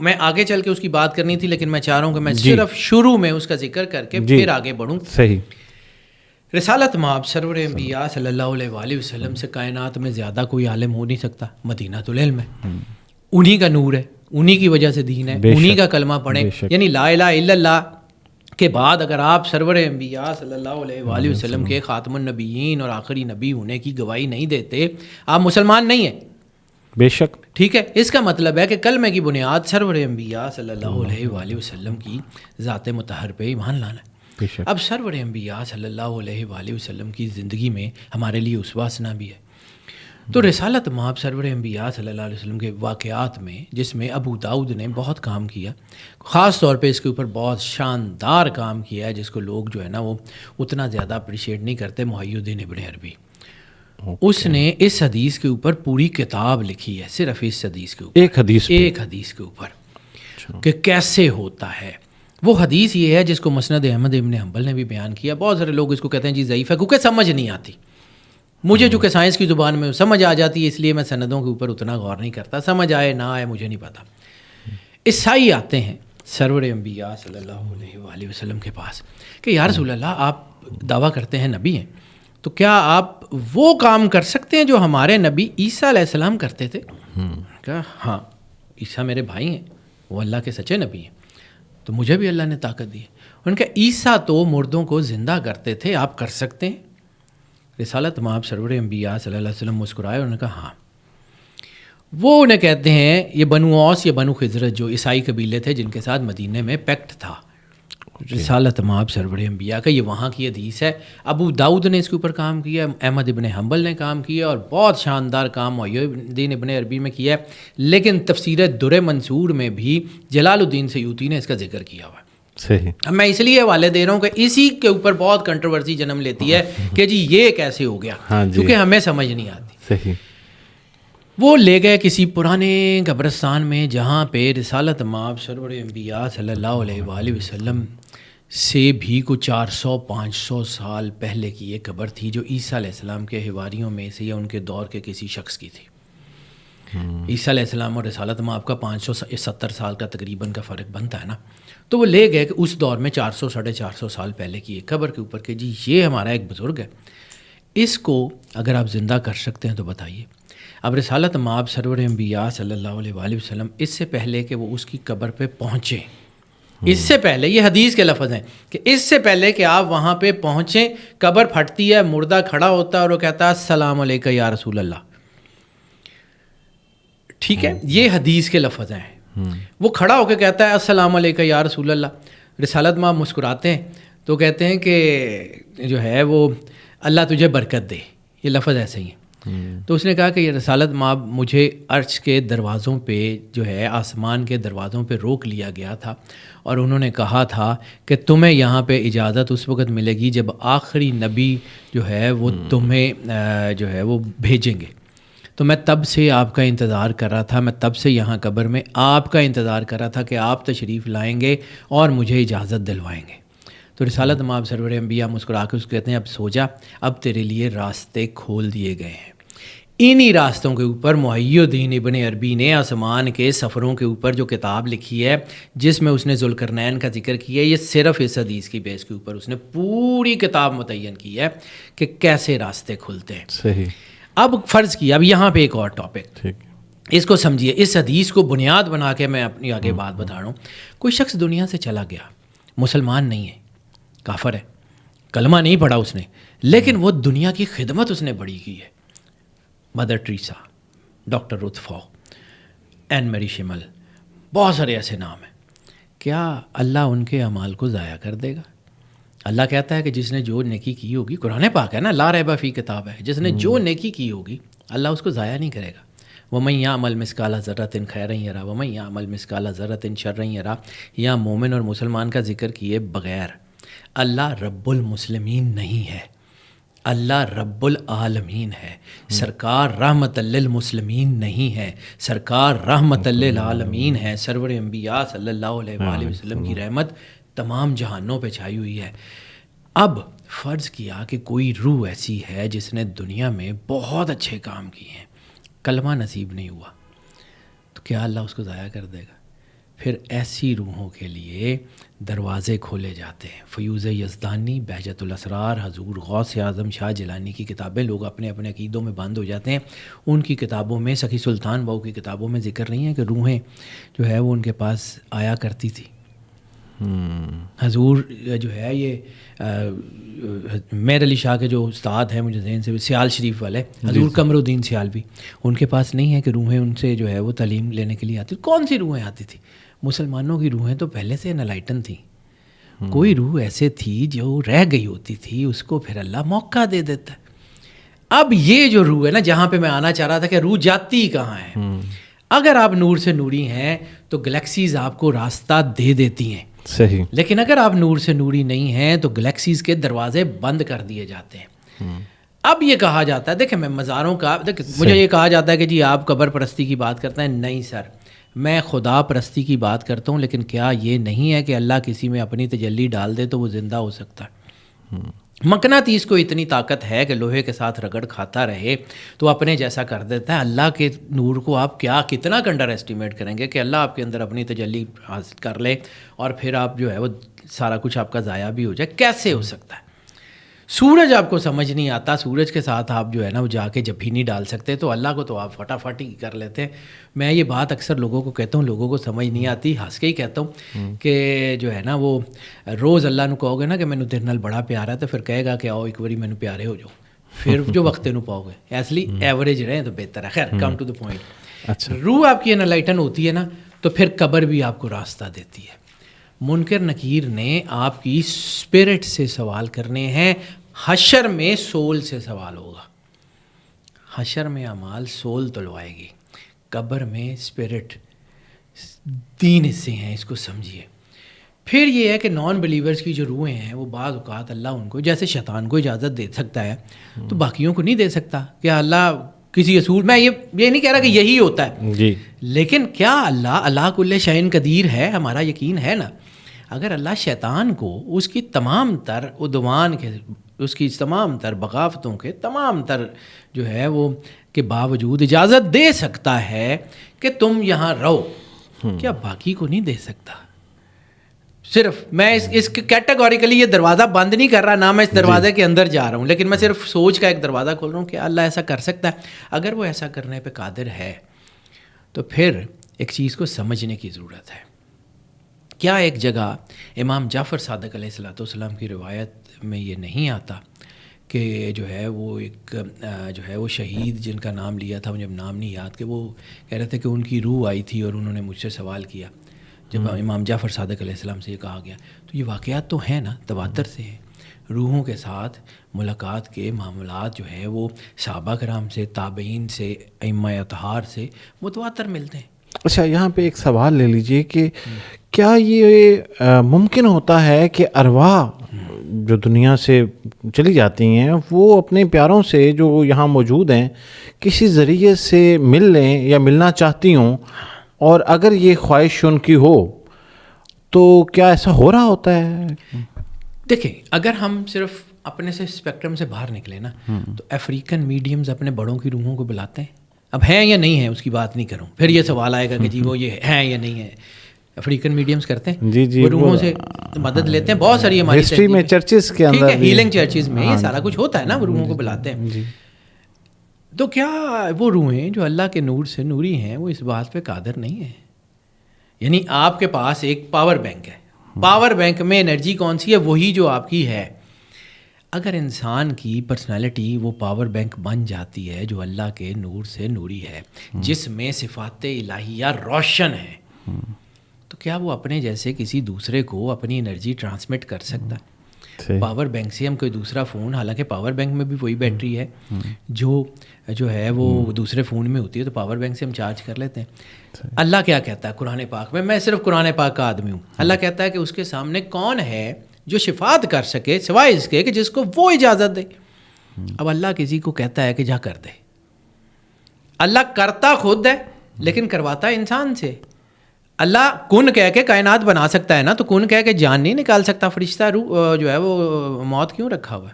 میں آگے چل کے اس کی بات کرنی تھی, لیکن میں چاہ رہا ہوں کہ میں صرف شروع میں اس کا ذکر کر کے پھر آگے بڑھوں. صحیح. رسالت مآب سرور انبیاء صلی اللہ علیہ وآلہ وسلم سے کائنات میں زیادہ کوئی عالم ہو نہیں سکتا. مدینۃ العلم ہے, انہی کا نور ہے, انہی کی وجہ سے دین ہے, انہی کا کلمہ پڑھیں. یعنی لا الہ الا اللہ کے بعد اگر آپ سرور انبیاء صلی اللہ علیہ وآلہ وسلم کے خاتم النبیین اور آخری نبی ہونے کی گواہی نہیں دیتے, آپ مسلمان نہیں ہیں. بے شک. ٹھیک ہے. اس کا مطلب ہے کہ کلمے کی بنیاد سرور انبیاء صلی اللہ علیہ وآلہ وسلم کی ذات مطہر پہ ایمان لانا ہے. اب سرور انبیاء صلی اللہ علیہ وآلہ وسلم کی زندگی میں ہمارے لیے اسوہ حسنہ بھی ہے. تو رسالت مآب سرور انبیاء صلی اللہ علیہ وسلم کے واقعات میں, جس میں ابو داؤد نے بہت کام کیا, خاص طور پہ اس کے اوپر بہت شاندار کام کیا ہے, جس کو لوگ جو ہے نا وہ اتنا زیادہ اپریشیٹ نہیں کرتے, محی الدین ابن عربی. اس نے اس حدیث کے اوپر پوری کتاب لکھی ہے, صرف اس حدیث کے اوپر, ایک حدیث کے اوپر کہ کیسے ہوتا ہے. وہ حدیث یہ ہے جس کو مسند احمد ابن حنبل نے بھی بیان کیا. بہت سارے لوگ اس کو کہتے ہیں جی ضعیف ہے, کیونکہ سمجھ نہیں آتی. مجھے چونکہ سائنس کی زبان میں سمجھ آ جاتی ہے, اس لیے میں سندوں کے اوپر اتنا غور نہیں کرتا. سمجھ آئے نہ آئے مجھے نہیں پتا. عیسائی آتے ہیں سرور انبیاء صلی اللہ علیہ وآلہ وسلم کے پاس کہ یا رسول اللہ, آپ دعویٰ کرتے ہیں نبی ہیں, تو کیا آپ وہ کام کر سکتے ہیں جو ہمارے نبی عیسیٰ علیہ السلام کرتے تھے؟ کہا ہاں, عیسیٰ میرے بھائی ہیں, وہ اللہ کے سچے نبی ہیں, تو مجھے بھی اللہ نے طاقت دی ہے. ان کا عیسیٰ تو مردوں کو زندہ کرتے تھے, آپ کر سکتے ہیں؟ رسالت مآب سرور انبیاء صلی اللہ علیہ وسلم مسکرائے اور انہوں نے کہا ہاں. وہ انہیں کہتے ہیں یہ بنو اوس یا بنو خزرج جو عیسائی قبیلے تھے جن کے ساتھ مدینے میں پیکٹ تھا. رسالت مآب سرور انبیاء کا یہ وہاں کی حدیث ہے. ابو داؤد نے اس کے اوپر کام کیا, احمد ابن حنبل نے کام کیا, اور بہت شاندار کام محی الدین ابن عربی میں کیا ہے. لیکن تفسیر در منصور میں بھی جلال الدین سیوطی نے اس کا ذکر کیا ہوا ہے. صحیح. اب میں اس لیے حوالے دے رہا ہوں کہ اسی کے اوپر بہت کنٹروورسی جنم لیتی ہے کہ جی یہ کیسے ہو گیا, کیونکہ ہمیں سمجھ نہیں آتی. صحیح. وہ لے گئے کسی پرانے قبرستان میں جہاں پہ رسالت مآب سرور انبیاء صلی اللہ علیہ وآلہ وسلم سے بھی کو 400-500 سال پہلے کی یہ قبر تھی جو عیسیٰ علیہ السلام کے حواریوں میں سے یا ان کے دور کے کسی شخص کی تھی. عیسیٰ علیہ السلام اور رسالت مآب کا 570 سال کا تقریباً کا فرق بنتا ہے نا. تو وہ لے گئے کہ اس دور میں 400-450 سال پہلے کی ایک قبر کے اوپر کہ جی یہ ہمارا ایک بزرگ ہے, اس کو اگر آپ زندہ کر سکتے ہیں تو بتائیے. اب رسالت مآب سرور انبیاء صلی اللہ علیہ وآلہ وسلم اس سے پہلے کہ وہ اس کی قبر پہ پہنچیں, اس سے پہلے, یہ حدیث کے لفظ ہیں کہ اس سے پہلے کہ آپ وہاں پہ پہنچیں قبر پھٹتی ہے, مردہ کھڑا ہوتا ہے اور وہ کہتا ہے السلام علیکم یا رسول اللہ. ٹھیک ہے, یہ حدیث کے لفظ ہیں. وہ کھڑا ہو کے کہتا ہے السلام علیکم یا رسول اللہ. رسالت مآب مسکراتے ہیں تو کہتے ہیں کہ جو ہے وہ اللہ تجھے برکت دے, یہ لفظ ایسے ہی ہیں. تو اس نے کہا کہ یہ رسالت مآب مجھے عرش کے دروازوں پہ جو ہے آسمان کے دروازوں پہ روک لیا گیا تھا اور انہوں نے کہا تھا کہ تمہیں یہاں پہ اجازت اس وقت ملے گی جب آخری نبی جو ہے وہ تمہیں جو ہے وہ بھیجیں گے. تو میں تب سے آپ کا انتظار کر رہا تھا, میں تب سے یہاں قبر میں آپ کا انتظار کر رہا تھا کہ آپ تشریف لائیں گے اور مجھے اجازت دلوائیں گے. تو رسالت مآب سرور انبیاء مسکرا کے اس کو کہتے ہیں اب سو جا, اب تیرے لیے راستے کھول دیے گئے ہیں. انہی راستوں کے اوپر محی الدین ابن عربی نے آسمان کے سفروں کے اوپر جو کتاب لکھی ہے جس میں اس نے ذوالقرنین کا ذکر کیا ہے, یہ صرف اس حدیث کی بیس کے اوپر اس نے پوری کتاب متعین کی ہے کہ کیسے راستے کھلتے ہیں. صحیح. اب فرض کیا, اب یہاں پہ ایک اور ٹاپک, اس کو سمجھیے, اس حدیث کو بنیاد بنا کے میں اپنی آگے بات بتا رہا ہوں. کوئی شخص دنیا سے چلا گیا, مسلمان نہیں ہے, کافر ہے, کلمہ نہیں پڑھا اس نے, لیکن وہ دنیا کی خدمت اس نے بڑی کی ہے. مدر ٹریسا, ڈاکٹر رتفو, این میری شمل, بہت سارے ایسے نام ہیں. کیا اللہ ان کے اعمال کو ضائع کر دے گا؟ اللہ کہتا ہے کہ جس نے جو نیکی کی ہوگی, قرآن پاک ہے نا, لا ریب فی کتاب ہے, جس نے جو نیکی کی ہوگی اللہ اس کو ضائع نہیں کرے گا. وَمَن يَعْمَلْ مِثْقَالَ ذَرَّةٍ خَيْرًا يَرَهُ وَمَن يَعْمَلْ مِثْقَالَ ذَرَّةٍ شَرًّا يَرَهُ. یا مومن اور مسلمان کا ذکر کیے بغیر اللہ رب المسلمین نہیں ہے, اللہ رب العالمین ہے. سرکار رحمت للمسلمین نہیں ہے, سرکار رحمت للعالمین ہے. سرور انبیاء صلی اللہ علیہ وآلہ وسلم کی رحمت تمام جہانوں پہ چھائی ہوئی ہے. اب فرض کیا کہ کوئی روح ایسی ہے جس نے دنیا میں بہت اچھے کام کیے ہیں, کلمہ نصیب نہیں ہوا, تو کیا اللہ اس کو ضائع کر دے گا؟ پھر ایسی روحوں کے لیے دروازے کھولے جاتے ہیں. فیوز یزدانی, بہجت الاسرار, حضور غوث اعظم شاہ جیلانی کی کتابیں, لوگ اپنے اپنے عقیدوں میں بند ہو جاتے ہیں. ان کی کتابوں میں, سخی سلطان بہو کی کتابوں میں ذکر نہیں ہے کہ روحیں جو ہے وہ ان کے پاس آیا کرتی تھی. حضور جو ہے یہ میر علی شاہ کے جو استاد ہیں مجھے ذہن سے, سیال شریف والے حضور قمر الدین سیالوی, ان کے پاس نہیں ہے کہ روحیں ان سے جو ہے وہ تعلیم لینے کے لیے آتی. کون سی روحیں آتی تھی؟ مسلمانوں کی روحیں تو پہلے سے انلائٹن تھیں. کوئی روح ایسے تھی جو رہ گئی ہوتی تھی, اس کو پھر اللہ موقع دے دیتا ہے. اب یہ جو روح ہے نا, جہاں پہ میں آنا چاہ رہا تھا کہ روح جاتی کہاں ہے. اگر آپ نور سے نوری ہیں تو گلیکسیز آپ کو راستہ دے دیتی ہیں. صحیح. لیکن اگر آپ نور سے نوری نہیں ہیں تو گلیکسیز کے دروازے بند کر دیے جاتے ہیں. اب یہ کہا جاتا ہے, دیکھیں میں مزاروں کا, مجھے یہ کہا جاتا ہے کہ جی آپ قبر پرستی کی بات کرتے ہیں. نہیں سر, میں خدا پرستی کی بات کرتا ہوں. لیکن کیا یہ نہیں ہے کہ اللہ کسی میں اپنی تجلی ڈال دے تو وہ زندہ ہو سکتا ہے؟ مقناطیس کو اتنی طاقت ہے کہ لوہے کے ساتھ رگڑ کھاتا رہے تو اپنے جیسا کر دیتا ہے. اللہ کے نور کو آپ کتنا انڈر ایسٹیمیٹ کریں گے کہ اللہ آپ کے اندر اپنی تجلی حاصل کر لے اور پھر آپ جو ہے وہ سارا کچھ آپ کا ضائع بھی ہو جائے؟ کیسے ہو سکتا ہے؟ سورج آپ کو سمجھ نہیں آتا, سورج کے ساتھ آپ جو ہے نا وہ جا کے جب بھی نہیں ڈال سکتے, تو اللہ کو تو آپ فٹافٹ ہی کر لیتے ہیں. میں یہ بات اکثر لوگوں کو کہتا ہوں, لوگوں کو سمجھ نہیں آتی, ہنس کے ہی کہتا ہوں کہ جو ہے نا وہ روز اللہ نو کہو گے نا کہ مینوں تیرے نال بڑا پیار ہے, تو پھر کہے گا کہ آؤ ایک باری مینوں پیارے ہو جاؤ, پھر جو وقت نو پاؤ گے. ایسلی ایوریج رہیں تو بہتر ہے. خیر, کم ٹو دا پوائنٹ. اچھا, روح آپ کی انلائٹن ہوتی ہے نا, تو پھر قبر بھی آپ کو راستہ دیتی ہے. منکر نکیر نے آپ کی اسپرٹ سے سوال کرنے ہیں. حشر میں سول سے سوال ہوگا. حشر میں اعمال سول تلوائے گی, قبر میں اسپرٹ. 3 حصے ہیں, اس کو سمجھیے. پھر یہ ہے کہ نان بلیورز کی جو روحیں ہیں وہ بعض اوقات اللہ ان کو, جیسے شیطان کو اجازت دے سکتا ہے تو باقیوں کو نہیں دے سکتا. کیا اللہ کسی اصول, میں یہ نہیں کہہ رہا کہ یہی ہوتا ہے جی, لیکن کیا اللہ کل شیء قدیر ہے, ہمارا یقین ہے نا. اگر اللہ شیطان کو اس کی تمام تر عدوان کے، اس کی تمام تر بغاوتوں کے تمام تر جو ہے وہ کے باوجود اجازت دے سکتا ہے کہ تم یہاں رہو، کیا باقی کو نہیں دے سکتا؟ صرف میں اس کیٹیگوریکلی یہ دروازہ بند نہیں کر رہا، نہ میں اس دروازے کے اندر جا رہا ہوں، لیکن میں صرف سوچ کا ایک دروازہ کھول رہا ہوں کہ اللہ ایسا کر سکتا ہے۔ اگر وہ ایسا کرنے پہ قادر ہے تو پھر ایک چیز کو سمجھنے کی ضرورت ہے۔ کیا ایک جگہ امام جعفر صادق علیہ السلام کی روایت میں یہ نہیں آتا کہ جو ہے وہ ایک جو ہے وہ شہید جن کا نام لیا تھا، مجھے نام نہیں یاد، کہ وہ کہہ رہے تھے کہ ان کی روح آئی تھی اور انہوں نے مجھ سے سوال کیا جب امام جعفر صادق علیہ السلام سے یہ کہا گیا؟ تو یہ واقعات تو ہیں نا، تواتر سے ہیں۔ روحوں کے ساتھ ملاقات کے معاملات جو ہے وہ صحابہ کرام سے، تابعین سے، ائمہ اطہار سے متواتر ملتے ہیں۔ اچھا، یہاں پہ ایک سوال لے لیجئے کہ کیا یہ ممکن ہوتا ہے کہ ارواح جو دنیا سے چلی جاتی ہیں وہ اپنے پیاروں سے جو یہاں موجود ہیں کسی ذریعے سے مل لیں یا ملنا چاہتی ہوں، اور اگر یہ خواہش ان کی ہو تو کیا ایسا ہو رہا ہوتا ہے؟ دیکھیں، اگر ہم صرف اپنے سے اسپیکٹرم سے باہر نکلے نا تو افریقن میڈیمز اپنے بڑوں کی روحوں کو بلاتے ہیں۔ اب ہیں یا نہیں ہیں اس کی بات نہیں کروں، پھر یہ سوال آئے گا کہ جی وہ یہ ہیں یا نہیں ہیں۔ افریقن میڈیمز کرتے ہیں، جی وہ روحوں سے مدد لیتے ہیں۔ بہت ساری ہماری ہسٹری میں چرچز کے اندر ہیلنگ چرچز میں یہ سارا کچھ ہوتا ہے نا، وہ روحوں کو بلاتے ہیں۔ تو کیا وہ روحیں جو اللہ کے نور سے نوری ہیں وہ اس بات پہ قادر نہیں ہیں؟ یعنی آپ کے پاس ایک پاور بینک ہے، پاور بینک میں انرجی کون سی ہے؟ وہی جو آپ کی ہے۔ اگر انسان کی پرسنالٹی وہ پاور بینک بن جاتی ہے جو اللہ کے نور سے نوری ہے، جس میں صفات الہیہ روشن ہیں، تو کیا وہ اپنے جیسے کسی دوسرے کو اپنی انرجی ٹرانسمٹ کر سکتا ہے؟ پاور بینک سے ہم کوئی دوسرا فون، حالانکہ پاور بینک میں بھی وہی بیٹری ہے جو ہے وہ دوسرے فون میں ہوتی ہے، تو پاور بینک سے ہم چارج کر لیتے ہیں۔ اللہ کیا کہتا ہے قرآن پاک میں صرف قرآن پاک کا آدمی ہوں، اللہ کہتا ہے کہ اس کے سامنے کون ہے جو شفاعت کر سکے سوائے اس کے کہ جس کو وہ اجازت دے۔ اب اللہ کسی کو کہتا ہے کہ جا کر دے، اللہ کرتا خود ہے لیکن کرواتا ہے انسان سے۔ اللہ کن کہہ کے کائنات بنا سکتا ہے نا، تو کن کہہ کے جان نہیں نکال سکتا؟ فرشتہ روح جو ہے وہ موت کیوں رکھا ہوا ہے؟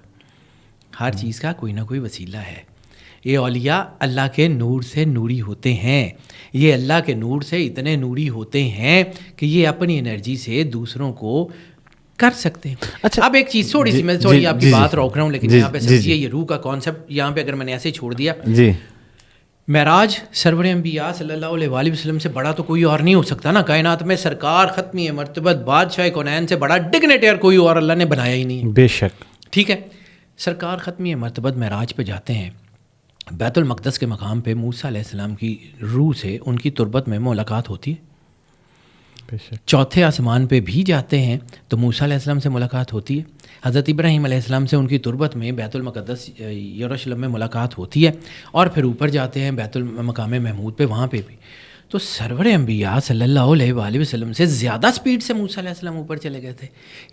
ہر چیز کا کوئی نہ کوئی وسیلہ ہے۔ یہ اولیاء اللہ کے نور سے نوری ہوتے ہیں، یہ اللہ کے نور سے اتنے نوری ہوتے ہیں کہ یہ اپنی انرجی سے دوسروں کو کر سکتے ہیں۔ اچھا، اب ایک چیز تھوڑی سی میں آپ کی بات روک رہا ہوں، لیکن یہاں پہ سمجھیے یہ روح کا کانسیپٹ یہاں پہ اگر میں نے ایسے چھوڑ دیا، معراج سرور انبیاء صلی اللہ علیہ وآلہ وسلم سے بڑا تو کوئی اور نہیں ہو سکتا نا کائنات میں۔ سرکار ختمی مرتبت بادشاہ کونین سے بڑا ڈگنیٹر کوئی اور اللہ نے بنایا ہی نہیں ہے۔ بے شک، ٹھیک ہے، سرکار ختمی مرتبت معراج پہ جاتے ہیں، بیت المقدس کے مقام پہ موسیٰ علیہ السلام کی روح سے ان کی تربت میں ملاقات ہوتی ہے۔ چوتھے آسمان پہ بھی جاتے ہیں تو موسیٰ علیہ السلام سے ملاقات ہوتی ہے۔ حضرت ابراہیم علیہ السلام سے ان کی تربت میں بیت المقدس یروشلم میں ملاقات ہوتی ہے، اور پھر اوپر جاتے ہیں بیت المقام محمود پہ، وہاں پہ بھی۔ تو سرور انبیاء صلی اللہ علیہ وآلہ وسلم سے زیادہ سپیڈ سے موسیٰ علیہ السلام اوپر چلے گئے تھے،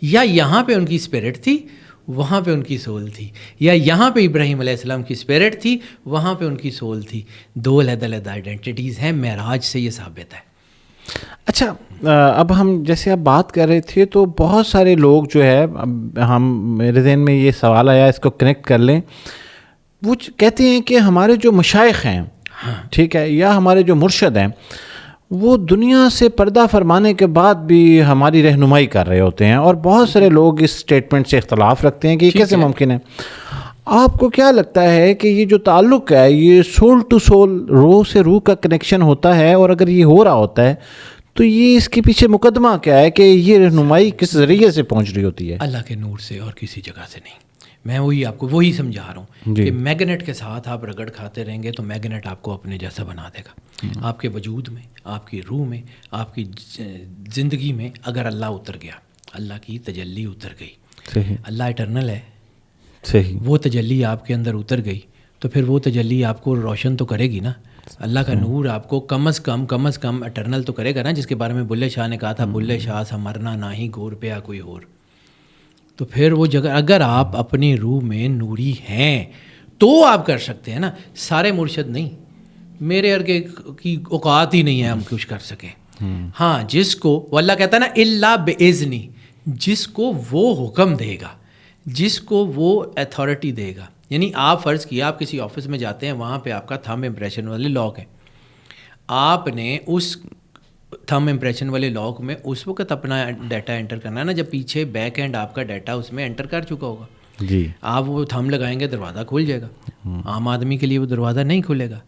یا یہاں پہ ان کی اسپرٹ تھی وہاں پہ ان کی سول تھی، یا یہاں پہ ابراہیم علیہ السلام کی اسپرٹ تھی وہاں پہ ان کی سول تھی؟ دو علیحدہ آئیڈینٹیٹیز ہیں، معراج سے یہ ثابت ہے۔ اچھا، اب ہم جیسے آپ بات کر رہے تھے تو بہت سارے لوگ جو ہے، میرے ذہن میں یہ سوال آیا، اس کو کنیکٹ کر لیں۔ وہ کہتے ہیں کہ ہمارے جو مشائخ ہیں، ٹھیک ہے، یا ہمارے جو مرشد ہیں، وہ دنیا سے پردہ فرمانے کے بعد بھی ہماری رہنمائی کر رہے ہوتے ہیں، اور بہت سارے لوگ اس اسٹیٹمنٹ سے اختلاف رکھتے ہیں کہ یہ کیسے ممکن ہے۔ آپ کو کیا لگتا ہے کہ یہ جو تعلق ہے یہ سول ٹو سول، روح سے روح کا کنیکشن ہوتا ہے، اور اگر یہ ہو رہا ہوتا ہے تو یہ اس کے پیچھے مقدمہ کیا ہے کہ یہ رہنمائی کس ذریعے سے پہنچ رہی ہوتی ہے؟ اللہ کے نور سے اور کسی جگہ سے نہیں۔ میں آپ کو وہی سمجھا رہا ہوں کہ میگنیٹ کے ساتھ آپ رگڑ کھاتے رہیں گے تو میگنیٹ آپ کو اپنے جیسا بنا دے گا۔ آپ کے وجود میں، آپ کی روح میں، آپ کی زندگی میں اگر اللہ اتر گیا، اللہ کی تجلی اتر گئی، اللہ اٹرنل ہے، وہ تجلی آپ کے اندر اتر گئی تو پھر وہ تجلی آپ کو روشن تو کرے گی نا۔ اللہ کا نور آپ کو کم از کم اٹرنل تو کرے گا نا، جس کے بارے میں بلے شاہ نے کہا تھا، بلے شاہ سا مرنا نہ ہی گور پیا کوئی اور۔ تو پھر وہ جگہ اگر آپ اپنی روح میں نوری ہیں تو آپ کر سکتے ہیں نا۔ سارے مرشد نہیں، میرے ارگے کی اوقات ہی نہیں ہے ہم کچھ کر سکیں۔ ہاں جس کو وہ اللہ کہتا ہے نا اللہ بِإِذْنِ، جس کو وہ حکم دے گا، جس کو وہ اتھارٹی دے گا. یعنی آپ فرض کیا آپ کسی آفس میں جاتے ہیں، وہاں پہ آپ کا تھم امپریشن والے لاک ہے، آپ نے اس تھم امپریشن والے لاک میں اس وقت اپنا ڈیٹا انٹر کرنا ہے نا جب پیچھے بیک اینڈ آپ کا ڈیٹا اس میں انٹر کر چکا ہوگا. جی آپ وہ تھم لگائیں گے دروازہ کھل جائے گا. عام آدمی کے لیے وہ دروازہ نہیں کھلے گا.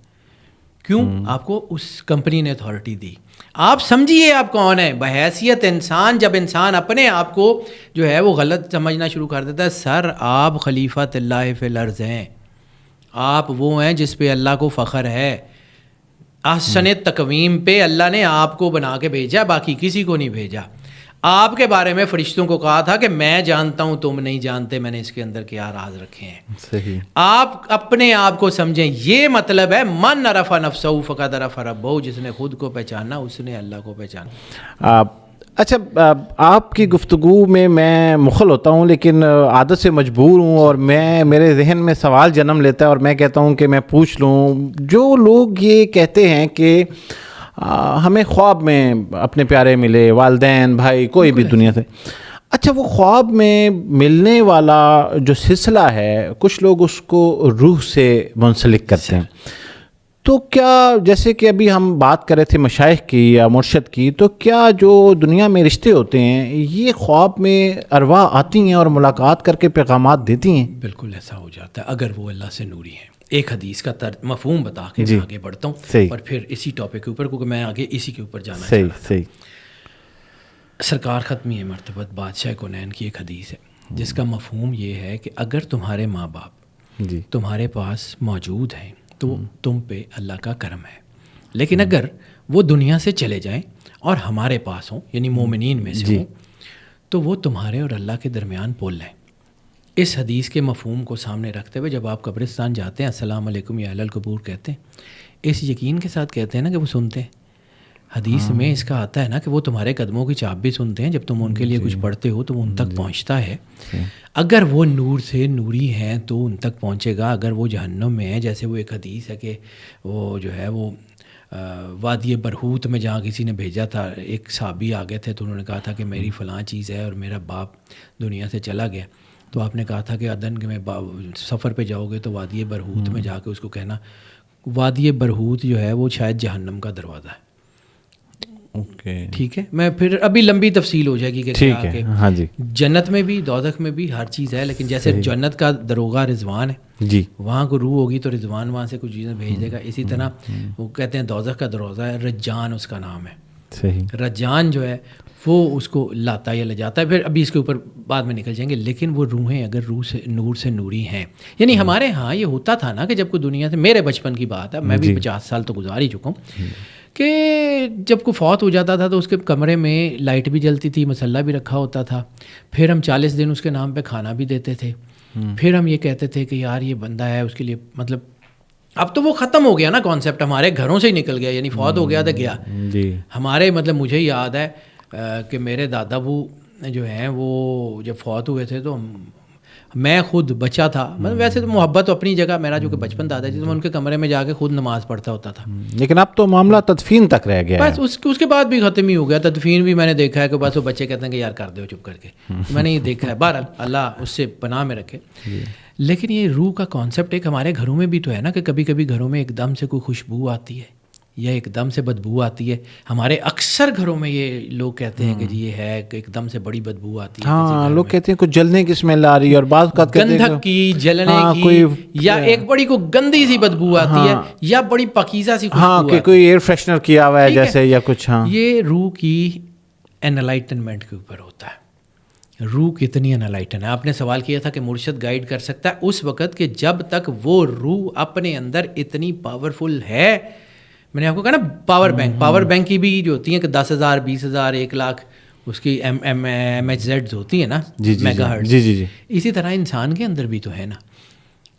کیوں؟ آپ کو اس کمپنی نے اتھارٹی دی. آپ سمجھیے آپ کون ہیں بحیثیت انسان. جب انسان اپنے آپ کو جو ہے وہ غلط سمجھنا شروع کر دیتا ہے، سر آپ خلیفۃ اللہ فی الارض ہیں، آپ وہ ہیں جس پہ اللہ کو فخر ہے. احسن تقویم پہ اللہ نے آپ کو بنا کے بھیجا، باقی کسی کو نہیں بھیجا. آپ کے بارے میں فرشتوں کو کہا تھا کہ میں جانتا ہوں تم نہیں جانتے، میں نے اس کے اندر کیا راز رکھے ہیں. صحیح. آپ اپنے آپ کو سمجھیں. یہ مطلب ہے من عرف نفسہ فقد عرف ربہ، جس نے خود کو پہچانا اس نے اللہ کو پہچانا. اچھا، آپ کی گفتگو میں مخل ہوتا ہوں، لیکن عادت سے مجبور ہوں، اور میرے ذہن میں سوال جنم لیتا ہے اور میں کہتا ہوں کہ میں پوچھ لوں. جو لوگ یہ کہتے ہیں کہ ہمیں خواب میں اپنے پیارے ملے، والدین، بھائی، کوئی بھی دنیا سے، اچھا وہ خواب میں ملنے والا جو سلسلہ ہے کچھ لوگ اس کو روح سے منسلک کرتے ہیں، تو کیا جیسے کہ ابھی ہم بات کر رہے تھے مشائخ کی یا مرشد کی، تو کیا جو دنیا میں رشتے ہوتے ہیں یہ خواب میں ارواح آتی ہیں اور ملاقات کر کے پیغامات دیتی ہیں؟ بالکل ایسا ہو جاتا ہے اگر وہ اللہ سے نوری ہیں. ایک حدیث کا مفہوم بتا کے میں آگے بڑھتا ہوں اور پھر اسی ٹاپک کے اوپر، کیونکہ میں آگے اسی کے اوپر جانا چاہ رہا تھا. سرکار ختمی مرتبت بادشاہ کونین کی ایک حدیث ہے جس کا مفہوم یہ ہے کہ اگر تمہارے ماں باپ تمہارے پاس موجود ہیں تو تم پہ اللہ کا کرم ہے، لیکن اگر وہ دنیا سے چلے جائیں اور ہمارے پاس ہوں، یعنی مومنین میں سے ہوں، تو وہ تمہارے اور اللہ کے درمیان پل ہیں. اس حدیث کے مفہوم کو سامنے رکھتے ہوئے جب آپ قبرستان جاتے ہیں السلام علیکم یا اہل القبور کہتے ہیں، اس یقین کے ساتھ کہتے ہیں نا کہ وہ سنتے ہیں. حدیث میں اس کا آتا ہے نا کہ وہ تمہارے قدموں کی چاپ بھی سنتے ہیں، جب تم ان کے لیے کچھ پڑھتے ہو تو وہ ان تک پہنچتا ہے. اگر وہ نور سے نوری ہیں تو ان تک پہنچے گا. اگر وہ جہنم میں ہیں، جیسے وہ ایک حدیث ہے کہ وہ جو ہے وہ وادی برہوت میں جہاں کسی نے بھیجا تھا، ایک صحابی آ گئے تھے تو انہوں نے کہا تھا کہ میری فلاں چیز ہے اور میرا باپ دنیا سے چلا گیا. تو آپ نے کہا تھا کہ عدن میں سفر پہ جاؤ گے تو وادی برہوت میں جا کے اس کو کہنا. وادی برہوت جو ہے وہ شاید جہنم کا دروازہ ہے. ٹھیک ہے، میں پھر ابھی لمبی تفصیل ہو جائے گی کہ کیا کہ جنت میں بھی دوزخ میں بھی ہر چیز ہے، لیکن جیسے جنت کا دروغہ رضوان ہے، وہاں کو روح ہوگی تو رضوان وہاں سے کچھ چیزیں بھیج دے گا. اسی طرح وہ کہتے ہیں دوزخ کا دروازہ ہے، رجان اس کا نام ہے. رجان جو ہے وہ اس کو لاتا یا لے جاتا ہے. پھر ابھی اس کے اوپر بعد میں نکل جائیں گے. لیکن وہ روحیں اگر روح سے نور سے نوری ہیں، یعنی ہمارے ہاں یہ ہوتا تھا نا کہ جب کوئی دنیا سے، میرے بچپن کی بات ہے، میں بھی 50 سال تو گزار ہی چکا ہوں، کہ جب کوئی فوت ہو جاتا تھا تو اس کے کمرے میں لائٹ بھی جلتی تھی، مسلح بھی رکھا ہوتا تھا. پھر ہم 40 دن اس کے نام پہ کھانا بھی دیتے تھے. پھر ہم یہ کہتے تھے کہ یار یہ بندہ ہے، اس کے لیے مطلب اب تو وہ ختم ہو گیا نا کانسیپٹ، ہمارے گھروں سے ہی نکل گیا. یعنی فوت ہو گیا تو گیا. ہمارے مطلب مجھے یاد ہے کہ میرے دادا ابو جو ہیں وہ جب فوت ہوئے تھے تو میں خود بچہ تھا، مطلب ویسے تو محبت تو اپنی جگہ، میرا جو کہ بچپن دادا جی تو میں ان کے کمرے میں جا کے خود نماز پڑھتا ہوتا تھا. لیکن اب تو معاملہ تدفین تک رہ گیا، بس اس کے بعد بھی ختم ہی ہو گیا. تدفین بھی میں نے دیکھا ہے کہ بس وہ بچے کہتے ہیں کہ یار کر دو چپ کر کے. میں نے یہ دیکھا ہے. بہرحال اللہ اس سے پناہ میں رکھے. لیکن یہ روح کا کانسیپٹ ایک ہمارے گھروں میں بھی تو ہے نا کہ کبھی کبھی گھروں میں ایک دم سے کوئی خوشبو آتی ہے یا ایک دم سے بدبو آتی ہے. ہمارے اکثر گھروں میں یہ لوگ کہتے ہیں کہ جی یہ ہے کہ ایک دم سے بڑی بدبو آتی ہے. ہاں، لوگ کہتے ہیں کچھ جلنے کی اسمیل آ رہی ہے، اور بعض اوقات گندھک کی، جلنے کی، یا ایک بڑی کو گندی سی بدبو آتی ہے، یا بڑی پاکیزہ سی خوشبو آتی ہے، کوئی ایئر فریشنر کیا ہوا ہے جیسے یا کچھ. ہاں، یہ روح کی انلائٹنمنٹ کے اوپر ہوتا ہے. روح کتنی انلائٹن ہے. آپ نے سوال کیا تھا کہ مرشد گائیڈ کر سکتا ہے اس وقت کہ جب تک وہ روح اپنے اندر اتنی پاورفل ہے. میں نے آپ کو کہا نا پاور بینک کی بھی جو ہوتی ہیں کہ 10,000 20,000 1 لاکھ اس کی MHz ہوتی ہیں نا، میگا ہرٹز. اسی طرح انسان کے اندر بھی تو ہے نا.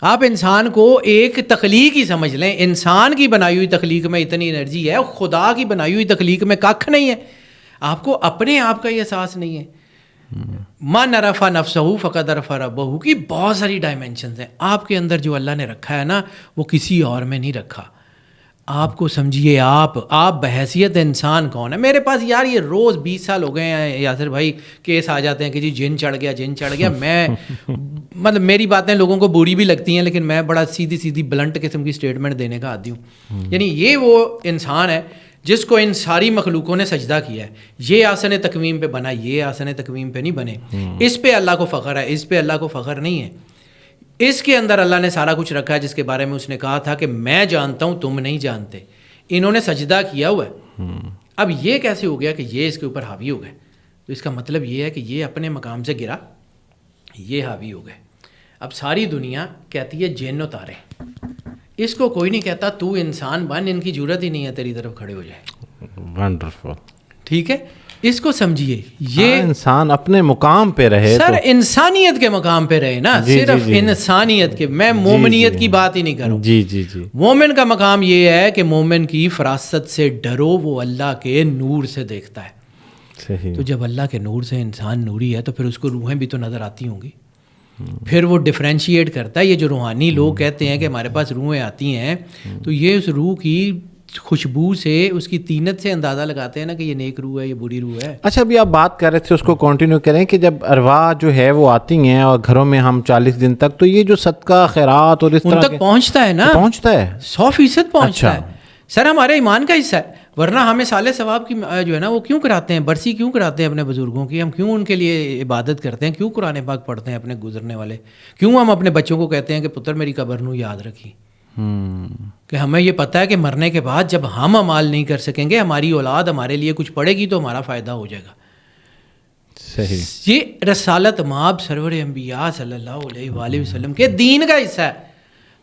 آپ انسان کو ایک تخلیق ہی سمجھ لیں. انسان کی بنائی ہوئی تخلیق میں اتنی انرجی ہے، خدا کی بنائی ہوئی تخلیق میں ککھ نہیں ہے. آپ کو اپنے آپ کا یہ احساس نہیں ہے. من عرف نفسہ فقد عرف ربہ کی بہت ساری ڈائمینشنز ہیں. آپ کے اندر جو اللہ نے رکھا ہے نا وہ کسی اور میں نہیں رکھا. آپ کو سمجھیے آپ بحیثیت انسان کون ہے. میرے پاس یار یہ روز 20 سال ہو گئے ہیں یاسر بھائی کیس آ جاتے ہیں کہ جی جن چڑھ گیا. میں مطلب میری باتیں لوگوں کو بری بھی لگتی ہیں لیکن میں بڑا سیدھی بلنٹ قسم کی اسٹیٹمنٹ دینے کا عادی ہوں. یعنی یہ وہ انسان ہے جس کو ان ساری مخلوقوں نے سجدہ کیا ہے. یہ آسن تقویم پہ بنا, یہ آسن تقویم پہ نہیں بنے. اس پہ اللہ کو فخر ہے, اس پہ اللہ کو فخر نہیں ہے. اس کے اندر اللہ نے سارا کچھ رکھا ہے جس کے بارے میں اس نے کہا تھا کہ میں جانتا ہوں تم نہیں جانتے. انہوں نے سجدہ کیا ہوا ہے. اب یہ کیسے ہو گیا کہ یہ اس کے اوپر حاوی ہو گئے؟ تو اس کا مطلب یہ ہے کہ یہ اپنے مقام سے گرا, یہ حاوی ہو گئے. اب ساری دنیا کہتی ہے جن اتارے, اس کو کوئی نہیں کہتا تو انسان بن, ان کی ضرورت ہی نہیں ہے تیری طرف کھڑے ہو جائے. ونڈرفل. ٹھیک ہے, اس کو سمجھیے. یہ انسان اپنے مقام پہ رہے سر, انسانیت کے مقام پہ رہے نا, صرف انسانیت کے. میں مومنیت کی بات ہی نہیں کروں. جی. مومن کا مقام یہ ہے کہ مومن کی فراست سے ڈرو, وہ اللہ کے نور سے دیکھتا ہے. صحیح. تو جب اللہ کے نور سے انسان نوری ہے تو پھر اس کو روحیں بھی تو نظر آتی ہوں گی. پھر وہ ڈفرینشیٹ کرتا ہے. یہ جو روحانی لوگ کہتے ہیں کہ ہمارے پاس روحیں آتی ہیں, تو یہ اس روح کی خوشبو سے, اس کی تینت سے اندازہ لگاتے ہیں نا کہ یہ نیک روح ہے, یہ بری روح ہے. اچھا, ابھی آپ بات کر رہے تھے, اس کو کنٹینیو کریں کہ جب ارواح جو ہے وہ آتی ہیں اور گھروں میں ہم 40 دن تک, تو یہ جو صدقہ خیرات اور اس طرح ان تک پہنچتا ہے نا, پہنچتا ہے 100% پہنچتا ہے. سر ہمارے ایمان کا حصہ ہے. ورنہ ہمیں سال ثواب کی جو ہے نا وہ کیوں کراتے ہیں, برسی کیوں کراتے ہیں اپنے بزرگوں کی, ہم کیوں ان کے لیے عبادت کرتے ہیں, کیوں قرآن پاک پڑھتے ہیں اپنے گزرنے والے, کیوں ہم اپنے بچوں کو کہتے ہیں کہ پتر میری قبر نو یاد رکھی. کہ ہمیں یہ پتہ ہے کہ مرنے کے بعد جب ہم عمال نہیں کر سکیں گے, ہماری اولاد ہمارے لیے کچھ پڑھے گی تو ہمارا فائدہ ہو جائے گا. صحیح. یہ رسالت مآب سرور انبیاء صلی اللہ علیہ وآلہ وسلم کے دین کا حصہ ہے.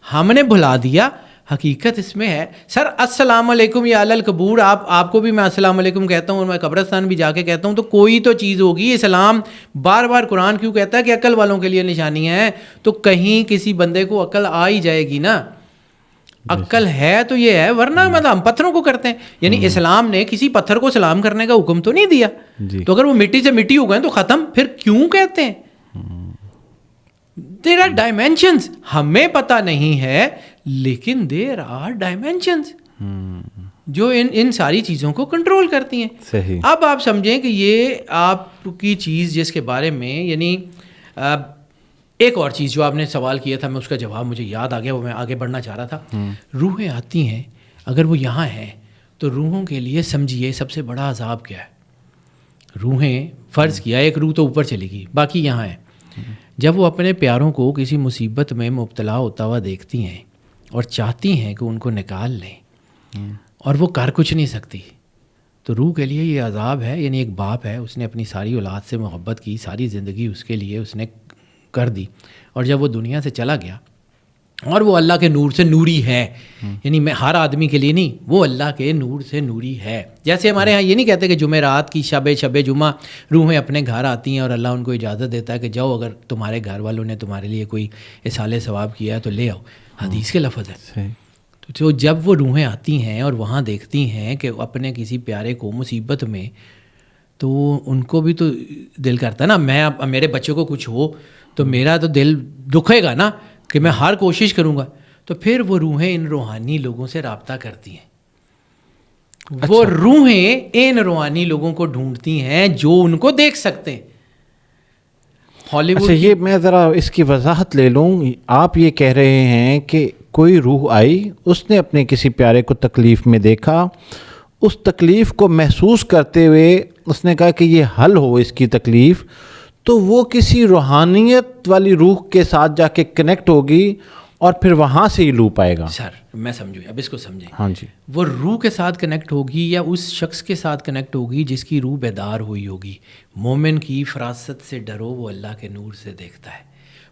ہم نے بھلا دیا, حقیقت اس میں ہے. سر السلام علیکم یا القبور, آپ کو بھی میں السلام علیکم کہتا ہوں اور میں قبرستان بھی جا کے کہتا ہوں, تو کوئی تو چیز ہوگی. اسلام بار بار قرآن کیوں کہتا ہے کہ عقل والوں کے لیے نشانیاں ہیں, تو کہیں کسی بندے کو عقل آ ہی جائے گی نا. عقل ہے تو یہ ہے, ورنہ مطلب ہم پتھروں کو کرتے ہیں. یعنی اسلام نے کسی پتھر کو سلام کرنے کا حکم تو نہیں دیا, تو اگر وہ مٹی سے مٹی ہو گئے تو ختم, پھر کیوں کہتے ہیں؟ دیر آر ڈائمینشنز, ہمیں پتہ نہیں ہے لیکن دیر آر ڈائمینشنز جو ان ساری چیزوں کو کنٹرول کرتی ہیں. صحیح. اب آپ سمجھیں کہ یہ آپ کی چیز جس کے بارے میں, یعنی ایک اور چیز جو آپ نے سوال کیا تھا, میں اس کا جواب مجھے یاد آ گیا, وہ میں آگے بڑھنا چاہ رہا تھا. روحیں آتی ہیں, اگر وہ یہاں ہیں تو روحوں کے لیے سمجھیے سب سے بڑا عذاب کیا ہے. روحیں, فرض کیا ایک روح تو اوپر چلی گئی, باقی یہاں ہیں. جب وہ اپنے پیاروں کو کسی مصیبت میں مبتلا ہوتا ہوا دیکھتی ہیں اور چاہتی ہیں کہ ان کو نکال لیں, اور وہ کر کچھ نہیں سکتی, تو روح کے لیے یہ عذاب ہے. یعنی ایک باپ ہے, اس نے اپنی ساری اولاد سے محبت کی, ساری زندگی اس کے لیے اس نے کر دی, اور جب وہ دنیا سے چلا گیا, اور وہ اللہ کے نور سے نوری ہے, یعنی میں ہر آدمی کے لیے نہیں, وہ اللہ کے نور سے نوری ہے. جیسے ہمارے ہاں یہ نہیں کہتے کہ جمعرات کی شب جمعہ روحیں اپنے گھر آتی ہیں اور اللہ ان کو اجازت دیتا ہے کہ جاؤ, اگر تمہارے گھر والوں نے تمہارے لیے کوئی اصال ثواب کیا ہے تو لے آؤ. حدیث کے لفظ ہے. تو جب وہ روحیں آتی ہیں اور وہاں دیکھتی ہیں کہ اپنے کسی پیارے کو مصیبت میں, تو ان کو بھی تو دل کرتا ہے نا, میرے بچے کو کچھ ہو تو میرا تو دل دکھے گا نا, کہ میں ہر کوشش کروں گا. تو پھر وہ روحیں ان روحانی لوگوں سے رابطہ کرتی ہیں. وہ روحیں ان روحانی لوگوں کو ڈھونڈتی ہیں جو ان کو دیکھ سکتے ہیں. ہالی ووڈ. اچھا, یہ میں ذرا اس کی وضاحت لے لوں. آپ یہ کہہ رہے ہیں کہ کوئی روح آئی, اس نے اپنے کسی پیارے کو تکلیف میں دیکھا, اس تکلیف کو محسوس کرتے ہوئے اس نے کہا کہ یہ حل ہو اس کی تکلیف, تو وہ کسی روحانیت والی روح کے ساتھ جا کے کنیکٹ ہوگی اور پھر وہاں سے ہی لوپ آئے گا. سر میں سمجھوں, اب اس کو سمجھیں. ہاں جی. وہ روح کے ساتھ کنیکٹ ہوگی یا اس شخص کے ساتھ کنیکٹ ہوگی جس کی روح بیدار ہوئی ہوگی. مومن کی فراست سے ڈرو, وہ اللہ کے نور سے دیکھتا ہے.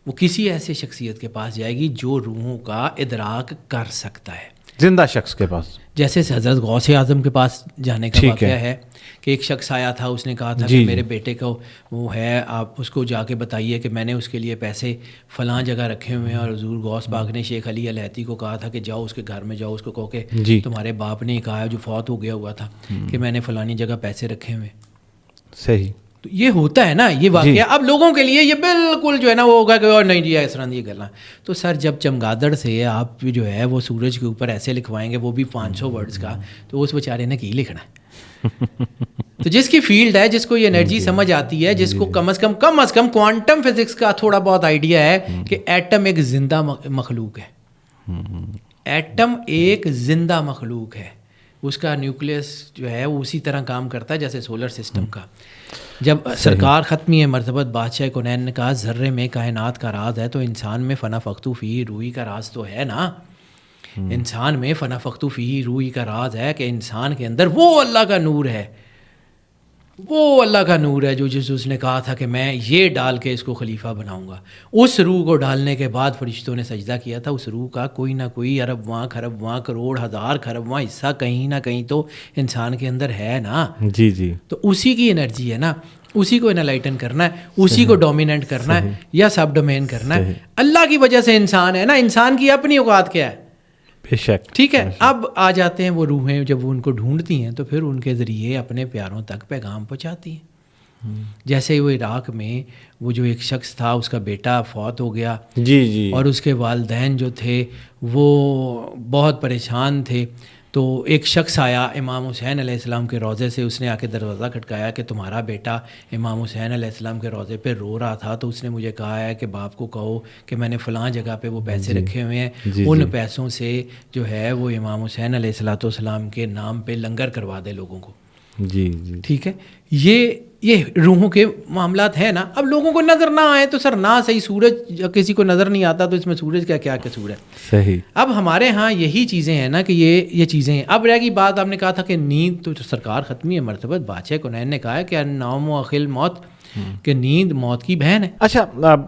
وہ کسی ایسے شخصیت کے پاس جائے گی جو روحوں کا ادراک کر سکتا ہے, زندہ شخص کے پاس. جیسے حضرت غوث اعظم کے پاس جانے کا واقعہ ہے کہ ایک شخص آیا تھا, اس نے کہا تھا کہ میرے بیٹے کو وہ ہے, آپ اس کو جا کے بتائیے کہ میں نے اس کے لیے پیسے فلاں جگہ رکھے ہوئے ہیں. اور حضور غوث پاک نے شیخ علی الہیتی کو کہا تھا کہ جاؤ اس کے گھر میں جاؤ, اس کو کہو کہ تمہارے باپ نے کہا جو فوت ہو گیا ہوا تھا کہ میں نے فلانی جگہ پیسے رکھے ہوئے. صحیح. تو یہ ہوتا ہے نا یہ واقعہ. اب لوگوں کے لیے یہ بالکل جو ہے نا وہ ہوگا کہ اور نہیں جی اس طرح یہ کرنا. تو سر جب چمگادڑ سے آپ جو ہے وہ سورج کے اوپر ایسے لکھوائیں گے وہ بھی 500 ورڈز کا, تو اس بیچارے نے کی لکھنا ہے. تو جس کی فیلڈ ہے, جس کو یہ انرجی سمجھ آتی ہے, جس کو کم از کم کوانٹم فزکس کا تھوڑا بہت آئیڈیا ہے کہ ایٹم ایک زندہ مخلوق ہے. ایٹم ایک زندہ مخلوق ہے, اس کا نیوکلیس جو ہے وہ اسی طرح کام کرتا ہے جیسے سولر سسٹم کا. جب سرکار ختمی مرتبت بادشاہ کونین نے کہا ذرے میں کائنات کا راز ہے, تو انسان میں فنا فختو فی روحی کا راز تو ہے نا. انسان میں فنا فختو فی روحی کا راز ہے کہ انسان کے اندر وہ اللہ کا نور ہے, وہ اللہ کا نور ہے جو اس نے کہا تھا کہ میں یہ ڈال کے اس کو خلیفہ بناؤں گا. اس روح کو ڈالنے کے بعد فرشتوں نے سجدہ کیا تھا. اس روح کا کوئی نہ کوئی ارب وہاں کھرب وہاں کروڑ ہزار کھرب وہاں حصہ کہیں نہ کہیں تو انسان کے اندر ہے نا. جی جی. تو اسی کی انرجی ہے نا, اسی کو انلائٹن کرنا ہے, اسی کو ڈومیننٹ کرنا ہے یا سب ڈومین کرنا ہے. اللہ کی وجہ سے انسان ہے نا, انسان کی اپنی اوقات کیا ہے, بے شک. ٹھیک ہے. اب آ جاتے ہیں وہ روحیں, جب وہ ان کو ڈھونڈتی ہیں تو پھر ان کے ذریعے اپنے پیاروں تک پیغام پہنچاتی ہیں. جیسے وہ عراق میں وہ جو ایک شخص تھا, اس کا بیٹا فوت ہو گیا, جی جی, اور اس کے والدین جو تھے وہ بہت پریشان تھے. تو ایک شخص آیا امام حسین علیہ السلام کے روضے سے, اس نے آ کے دروازہ کھٹکایا کہ تمہارا بیٹا امام حسین علیہ السلام کے روضے پہ رو رہا تھا, تو اس نے مجھے کہا ہے کہ باپ کو کہو کہ میں نے فلاں جگہ پہ وہ پیسے رکھے ہوئے ہیں, ان پیسوں سے جو ہے وہ امام حسین علیہ السلام کے نام پہ لنگر کروا دے لوگوں کو. جی جی, ٹھیک ہے. یہ روحوں کے معاملات ہیں نا. اب لوگوں کو نظر نہ آئے تو سر نہ صحیح, سورج کسی کو نظر نہیں آتا تو اس میں سورج کا کیا قصور ہے. صحیح. اب ہمارے ہاں یہی چیزیں ہیں نا کہ یہ چیزیں ہیں. اب رہ گئی بات, آپ نے کہا تھا کہ نیند, تو سرکار ختمی مرتبت بادشاہ کونین نے کہا ہے کہ النوم اخل موت, کہ نیند موت کی بہن ہے. اچھا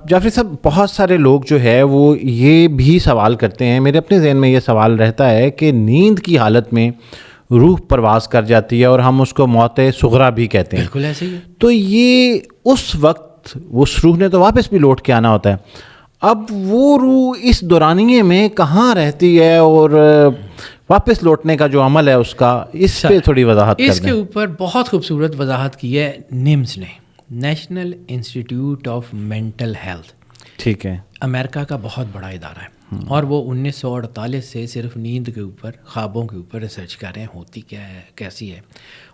جعفری صاحب, بہت سارے لوگ جو ہے وہ یہ بھی سوال کرتے ہیں, میرے اپنے ذہن میں یہ سوال رہتا ہے کہ نیند کی حالت میں روح پرواز کر جاتی ہے اور ہم اس کو موت صغریٰ بھی کہتے ہیں. بالکل ایسے ہی ہے. تو یہ اس وقت اس روح نے تو واپس بھی لوٹ کے آنا ہوتا ہے. اب وہ روح اس دورانیے میں کہاں رہتی ہے, اور واپس لوٹنے کا جو عمل ہے اس کا, اس پہ تھوڑی وضاحت کر دیں. اس کے اوپر بہت خوبصورت وضاحت کی ہے نیمز نے, national institute of mental health. ٹھیک ہے. امریکہ کا بہت بڑا ادارہ ہے, اور وہ 1948 سے صرف نیند کے اوپر, خوابوں کے اوپر ریسرچ کر رہے ہیں, ہوتی کیا ہے, کیسی ہے.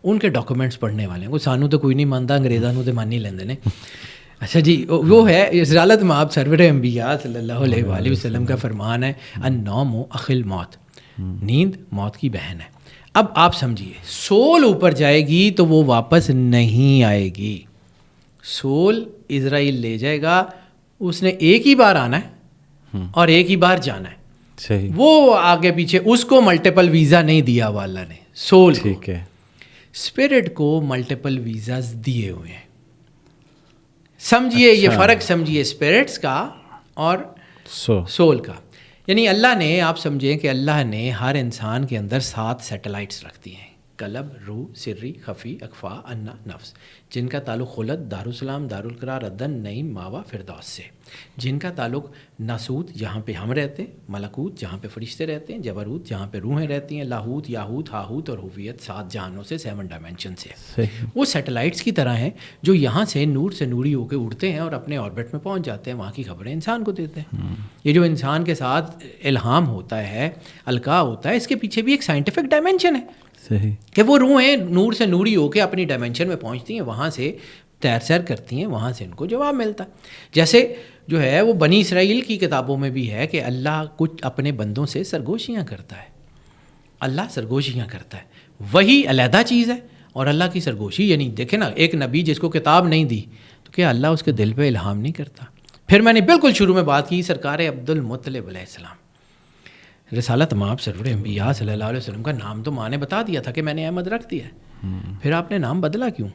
ان کے ڈاکومنٹس پڑھنے والے ہیں. کوئی سانو تو کوئی نہیں مانتا, انگریزاں تو مان نہیں لیندے نے. اچھا جی, وہ ہے رسالت مآب سرور انبیاء صلی اللہ علیہ وآلہ وسلم کا فرمان ہے, النوم اخل موت, نیند موت کی بہن ہے. اب آپ سمجھیے, سول اوپر جائے گی تو وہ واپس نہیں آئے گی. سول اسرائیل لے جائے گا, اس نے ایک ہی بار آنا ہے اور ایک ہی بار جانا ہے. صحیح. وہ آگے پیچھے, اس کو ملٹیپل ویزا نہیں دیا ہوا اللہ نے سول کو. ٹھیک ہے. اسپرٹ کو ملٹیپل ویزاز دیے ہوئے ہیں. سمجھیے, یہ فرق سمجھیے اسپرٹس کا اور سول کا. یعنی اللہ نے, آپ سمجھیں کہ اللہ نے ہر انسان کے اندر 7 سیٹلائٹس رکھ دی ہیں, قلب, روح, سری, خفی, اخفا, انا, نفس, جن کا تعلق خلد, دارالسلام, دارالقرار, عدن, نعیم, ماوا, فردوس سے, جن کا تعلق ناسوت جہاں پہ ہم رہتے ہیں, ملکوت جہاں پہ فرشتے رہتے ہیں, جبروت جہاں پہ روحیں رہتی ہیں, لاہوت, یاہوت, ہاہوت اور ہوویت 7 جہانوں سے, 7 ڈائمینشن سے. وہ سیٹلائٹس کی طرح ہیں جو یہاں سے نور سے نوری ہو کے اڑتے ہیں اور اپنے آربٹ میں پہنچ جاتے ہیں, وہاں کی خبریں انسان کو دیتے ہیں. یہ جو انسان کے ساتھ الہام ہوتا ہے, القاء ہوتا ہے, اس کے پیچھے بھی ایک سائنٹیفک ڈائمینشن ہے. صحیح. کہ وہ روحیں نور سے نوری ہو کے اپنی ڈائمینشن میں پہنچتی ہیں, وہاں سے تیر سیر کرتی ہیں, وہاں سے ان کو جواب ملتا ہے. جیسے جو ہے وہ بنی اسرائیل کی کتابوں میں بھی ہے کہ اللہ کچھ اپنے بندوں سے سرگوشیاں کرتا ہے. اللہ سرگوشیاں کرتا ہے, وہی علیحدہ چیز ہے, اور اللہ کی سرگوشی, یعنی دیکھیں نا, ایک نبی جس کو کتاب نہیں دی تو کیا اللہ اس کے دل پہ الہام نہیں کرتا. پھر میں نے بالکل شروع میں بات کی سرکار عبد المطلب علیہ السلام, رسالت مآب سرور انبیاء صلی اللہ علیہ وسلم کا نام تو ماں نے بتا دیا تھا کہ میں نے احمد رکھ دیا ہے, پھر آپ نے نام بدلا کیوں؟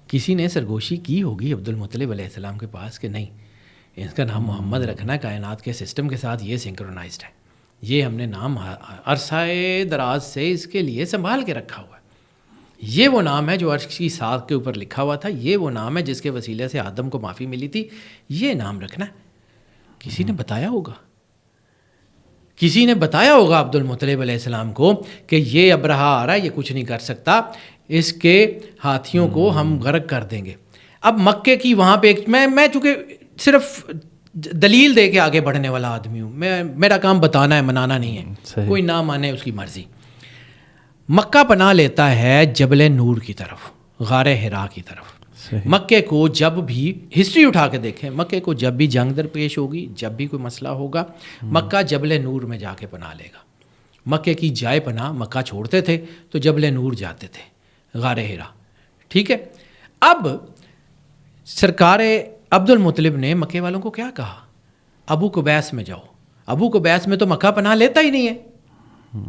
کسی نے سرگوشی کی ہوگی عبد المطلب علیہ السلام کے پاس کہ نہیں, اس کا نام محمد رکھنا کائنات کے سسٹم کے ساتھ یہ سنکرونائزڈ ہے, یہ ہم نے نام عرصہ دراز سے اس کے لیے سنبھال کے رکھا ہوا ہے. یہ وہ نام ہے جو عرش کی ساخت کے اوپر لکھا ہوا تھا, یہ وہ نام ہے جس کے وسیلے سے آدم کو معافی ملی تھی, یہ نام رکھنا ہے. کسی نے بتایا ہوگا, کسی نے بتایا ہوگا عبد المطلب علیہ السلام کو کہ یہ ابرہا آ رہا ہے, یہ کچھ نہیں کر سکتا, اس کے ہاتھیوں کو ہم غرق کر دیں گے. اب مکے کی وہاں پہ میں چونکہ صرف دلیل دے کے آگے بڑھنے والا آدمی ہوں، میرا کام بتانا ہے، منانا نہیں ہے، کوئی نہ مانے اس کی مرضی. مکہ پناہ لیتا ہے جبل نور کی طرف، غار حرا کی طرف. مکے کو جب بھی ہسٹری اٹھا کے دیکھیں، مکے کو جب بھی جنگ درپیش ہوگی، جب بھی کوئی مسئلہ ہوگا، مکہ جبل نور میں جا کے پناہ لے گا. مکے کی جائے پناہ مکہ چھوڑتے تھے تو جبل نور جاتے تھے، غار حرا. ٹھیک ہے. اب سرکار عبد المطلب نے مکے والوں کو کیا کہا؟ ابو قبیس میں جاؤ. ابو قبیس میں تو مکہ پناہ لیتا ہی نہیں ہے.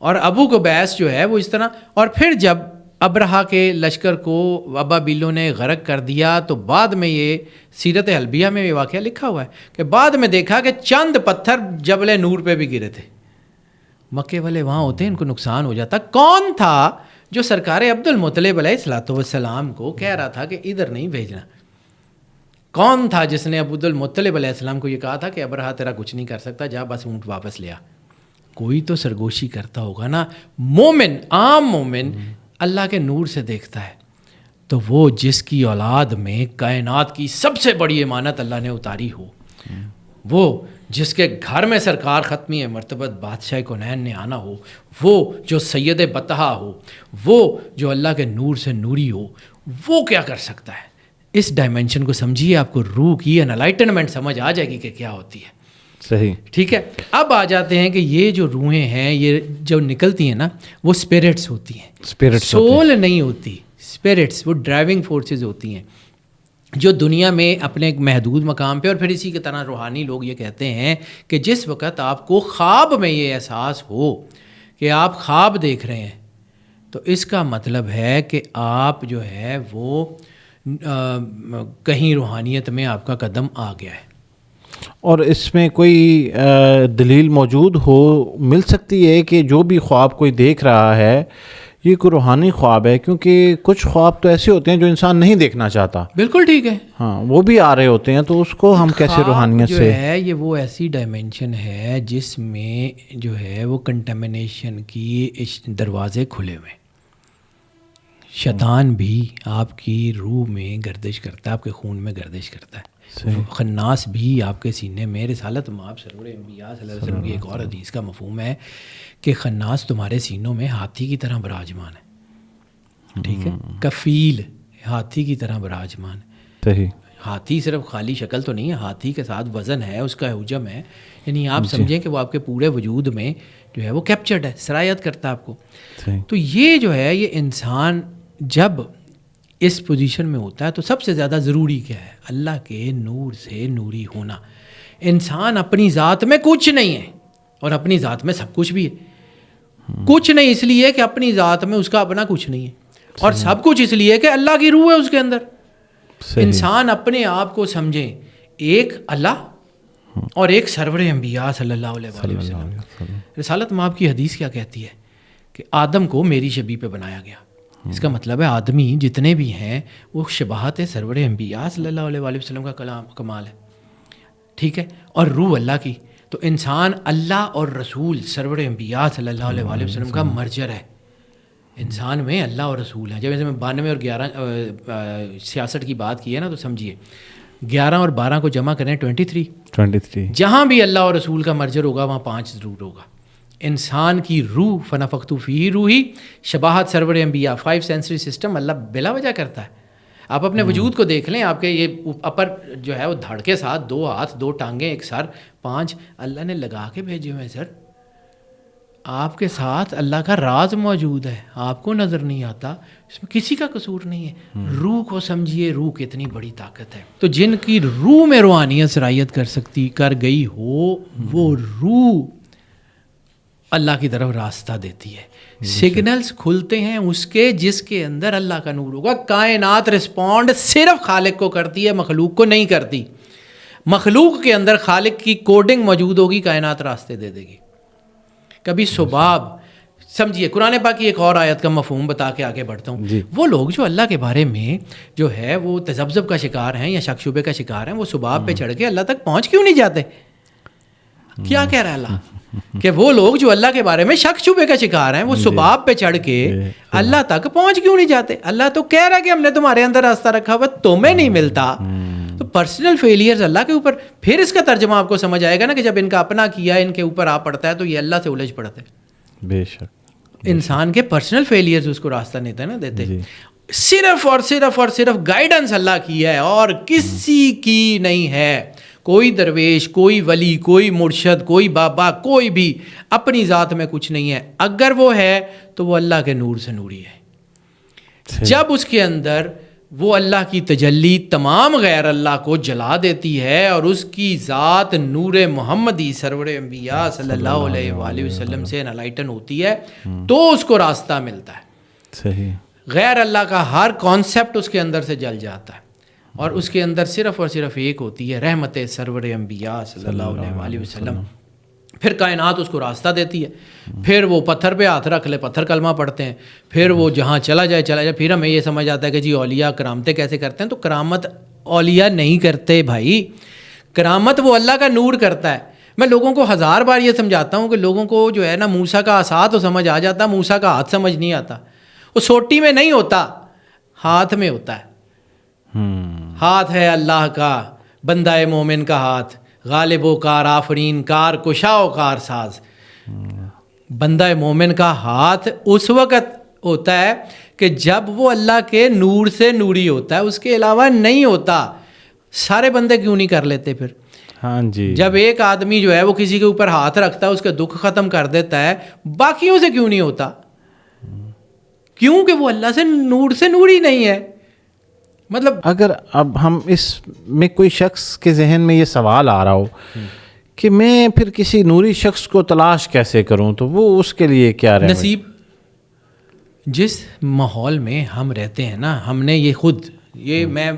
اور ابو قبیس جو ہے وہ اس طرح، اور پھر جب ابرہا کے لشکر کو ابا بیلوں نے غرق کر دیا تو بعد میں یہ سیرت حلبیہ میں یہ واقعہ لکھا ہوا ہے کہ بعد میں دیکھا کہ چند پتھر جبل نور پہ بھی گرے تھے. مکے والے وہاں ہوتے ان کو نقصان ہو جاتا. کون تھا جو سرکار عبد المطلب علیہ الصلوۃ والسلام کو کہہ رہا تھا کہ ادھر نہیں بھیجنا؟ کون تھا جس نے عبد المطلب علیہ السلام کو یہ کہا تھا کہ ابرہا تیرا کچھ نہیں کر سکتا، جا بس اونٹ واپس لیا؟ کوئی تو سرگوشی کرتا ہوگا نا. مومن، عام مومن اللہ کے نور سے دیکھتا ہے. تو وہ جس کی اولاد میں کائنات کی سب سے بڑی امانت اللہ نے اتاری ہو، وہ جس کے گھر میں سرکار ختمی مرتبت بادشاہ کونین نے آنا ہو، وہ جو سید بطحا ہو، وہ جو اللہ کے نور سے نوری ہو، وہ کیا کر سکتا ہے؟ اس ڈائمنشن کو سمجھیے، آپ کو روح کی انلائٹنمنٹ سمجھ آ جائے گی کہ کیا ہوتی ہے. صحیح. ٹھیک ہے. اب آ جاتے ہیں کہ یہ جو روحیں ہیں، یہ جو نکلتی ہیں نا، وہ اسپرٹس ہوتی ہیں، سول نہیں ہوتی. اسپرٹس وہ ڈرائیونگ فورسز ہوتی ہیں جو دنیا میں اپنے ایک محدود مقام پہ، اور پھر اسی کی طرح روحانی لوگ یہ کہتے ہیں کہ جس وقت آپ کو خواب میں یہ احساس ہو کہ آپ خواب دیکھ رہے ہیں، تو اس کا مطلب ہے کہ آپ جو ہے وہ کہیں روحانیت میں آپ کا قدم آ گیا ہے. اور اس میں کوئی دلیل موجود ہو مل سکتی ہے کہ جو بھی خواب کوئی دیکھ رہا ہے یہ کوئی روحانی خواب ہے؟ کیونکہ کچھ خواب تو ایسے ہوتے ہیں جو انسان نہیں دیکھنا چاہتا. بالکل ٹھیک ہے. ہاں، وہ بھی آ رہے ہوتے ہیں، تو اس کو ہم کیسے روحانیت سے؟ جو ہے یہ وہ ایسی ڈائمنشن ہے جس میں جو ہے وہ کنٹامنیشن کی دروازے کھلے ہوئے. شیطان بھی آپ کی روح میں گردش کرتا ہے، آپ کے خون میں گردش کرتا ہے. خناس بھی آپ کے سینے میں. رسالت مآب سرور انبیاء صلی اللہ علیہ وسلم کی ایک اور حدیث کا مفہوم ہے کہ خناس تمہارے سینوں میں ہاتھی کی طرح براجمان ہے. ٹھیک ہے. کفیل ہاتھی کی طرح براجمان ہے. ہاتھی صرف خالی شکل تو نہیں ہے، ہاتھی کے ساتھ وزن ہے، اس کا حجم ہے. یعنی آپ سمجھیں کہ وہ آپ کے پورے وجود میں جو ہے وہ کیپچرڈ ہے، سرایت کرتا ہے آپ کو. تو یہ جو ہے یہ انسان جب اس پوزیشن میں ہوتا ہے تو سب سے زیادہ ضروری کیا ہے؟ اللہ کے نور سے نوری ہونا. انسان اپنی ذات میں کچھ نہیں ہے اور اپنی ذات میں سب کچھ بھی ہے. کچھ نہیں اس لیے کہ اپنی ذات میں اس کا اپنا کچھ نہیں ہے، اور سب کچھ اس لیے کہ اللہ کی روح ہے اس کے اندر. انسان اپنے آپ کو سمجھیں ایک اللہ اور ایک سرور انبیاء صلی اللہ علیہ وسلم. رسالت مآب کی حدیث کیا کہتی ہے کہ آدم کو میری شبیہ پہ بنایا گیا. اس کا مطلب ہے آدمی جتنے بھی ہیں وہ شباہت سرور انبیاء صلی اللہ علیہ وسلم کا کمال ہے. ٹھیک ہے. اور روح اللہ کی. تو انسان اللہ اور رسول سرور انبیاء صلی اللہ علیہ وسلم کا مرجر ہے. انسان میں اللہ اور رسول ہیں. جب میں 92 اور 11 66 کی بات کی ہے نا، تو سمجھیے 11 اور 12 کو جمع کریں 23. جہاں بھی اللہ اور رسول کا مرجر ہوگا وہاں 5 ضرور ہوگا. انسان کی روح فنفخت فیہ روحی، شباہت سرور انبیاء. 5 سینسری سسٹم اللہ بلا وجہ کرتا ہے. آپ اپنے وجود کو دیکھ لیں، آپ کے یہ اپر جو ہے وہ دھڑ کے ساتھ 2 ہاتھ 2 ٹانگیں 1 سر 5 اللہ نے لگا کے بھیجے ہوئے ہیں. سر آپ کے ساتھ اللہ کا راز موجود ہے، آپ کو نظر نہیں آتا. اس میں کسی کا قصور نہیں ہے. روح کو سمجھیے، روح کتنی بڑی طاقت ہے. تو جن کی روح میں روحانیت سرایت کر گئی ہو، وہ روح اللہ کی طرف راستہ دیتی ہے. سگنلز کھلتے ہیں اس کے جس کے اندر اللہ کا نور ہوگا. کائنات رسپونڈ صرف خالق کو کرتی ہے، مخلوق کو نہیں کرتی. مخلوق کے اندر خالق کی کوڈنگ موجود ہوگی، کائنات راستے دے دے گی. کبھی سباب سمجھیے. قرآن پاک کی ایک اور آیت کا مفہوم بتا کے آگے بڑھتا ہوں. وہ لوگ جو اللہ کے بارے میں جو ہے وہ تذبذب کا شکار ہیں یا شک شبے کا شکار ہیں، وہ سباب پہ چڑھ کے اللہ تک پہنچ کیوں نہیں جاتے؟ کیا کہہ رہا ہے اللہ؟ کہ وہ لوگ جو اللہ کے بارے میں شک شبے کا شکار ہیں وہ سباب پہ چڑھ کے اللہ تک پہنچ کیوں نہیں جاتے؟ اللہ تو کہہ رہا ہے کہ ہم نے تمہارے اندر راستہ رکھا ہوا، تمہیں نہیں ملتا. تو پرسنل فیلیئرز اللہ کے اوپر. پھر اس کا ترجمہ آپ کو سمجھ آئے گا نا کہ جب ان کا اپنا کیا ان کے اوپر آ پڑتا ہے تو یہ اللہ سے الجھ پڑتا ہے. بے شک انسان کے پرسنل فیلیئرز اس کو راستہ نہیں تھا نا دیتے. صرف اور صرف گائیڈنس اللہ کی ہے اور کسی کی نہیں ہے. کوئی درویش، کوئی ولی، کوئی مرشد، کوئی بابا، کوئی بھی اپنی ذات میں کچھ نہیں ہے. اگر وہ ہے تو وہ اللہ کے نور سے نوری ہے. جب اس کے اندر وہ اللہ کی تجلی تمام غیر اللہ کو جلا دیتی ہے اور اس کی ذات نور محمدی سرور انبیاء صلی اللہ علیہ وآلہ وسلم سے انلائٹن ہوتی ہے تو اس کو راستہ ملتا ہے. صحیح. غیر اللہ کا ہر کانسیپٹ اس کے اندر سے جل جاتا ہے اور اس کے اندر صرف اور صرف ایک ہوتی ہے رحمت سرور انبیاء صلی اللہ علیہ وآلہ وسلم. پھر کائنات اس کو راستہ دیتی ہے. پھر وہ پتھر پہ ہاتھ رکھ لے، پتھر کلمہ پڑھتے ہیں. پھر وہ جہاں چلا جائے. پھر ہمیں یہ سمجھ آتا ہے کہ جی اولیاء کرامتیں کیسے کرتے ہیں. تو کرامت اولیاء نہیں کرتے بھائی، کرامت وہ اللہ کا نور کرتا ہے. میں لوگوں کو 1000 بار یہ سمجھاتا ہوں کہ لوگوں کو جو ہے نا موسیٰ کا عصا تو سمجھ آ جاتا، موسیٰ کا ہاتھ سمجھ نہیں آتا. وہ سوٹی میں نہیں ہوتا، ہاتھ میں ہوتا ہے. ہاتھ ہے اللہ کا، بندہ مومن کا ہاتھ، غالب و کار آفرین کار کشا و کار ساز. بندہ مومن کا ہاتھ اس وقت ہوتا ہے کہ جب وہ اللہ کے نور سے نوری ہوتا ہے، اس کے علاوہ نہیں ہوتا. سارے بندے کیوں نہیں کر لیتے پھر؟ ہاں جی. جب ایک آدمی جو ہے وہ کسی کے اوپر ہاتھ رکھتا ہے، اس کا دکھ ختم کر دیتا ہے، باقیوں سے کیوں نہیں ہوتا؟ کیونکہ وہ اللہ سے نوری نہیں ہے. مطلب اگر اب ہم اس میں کوئی شخص کے ذہن میں یہ سوال آ رہا ہو کہ میں پھر کسی نوری شخص کو تلاش کیسے کروں، تو وہ اس کے لیے کیا رہے؟ نصیب. جس ماحول میں ہم رہتے ہیں نا، ہم نے یہ خود یہ میں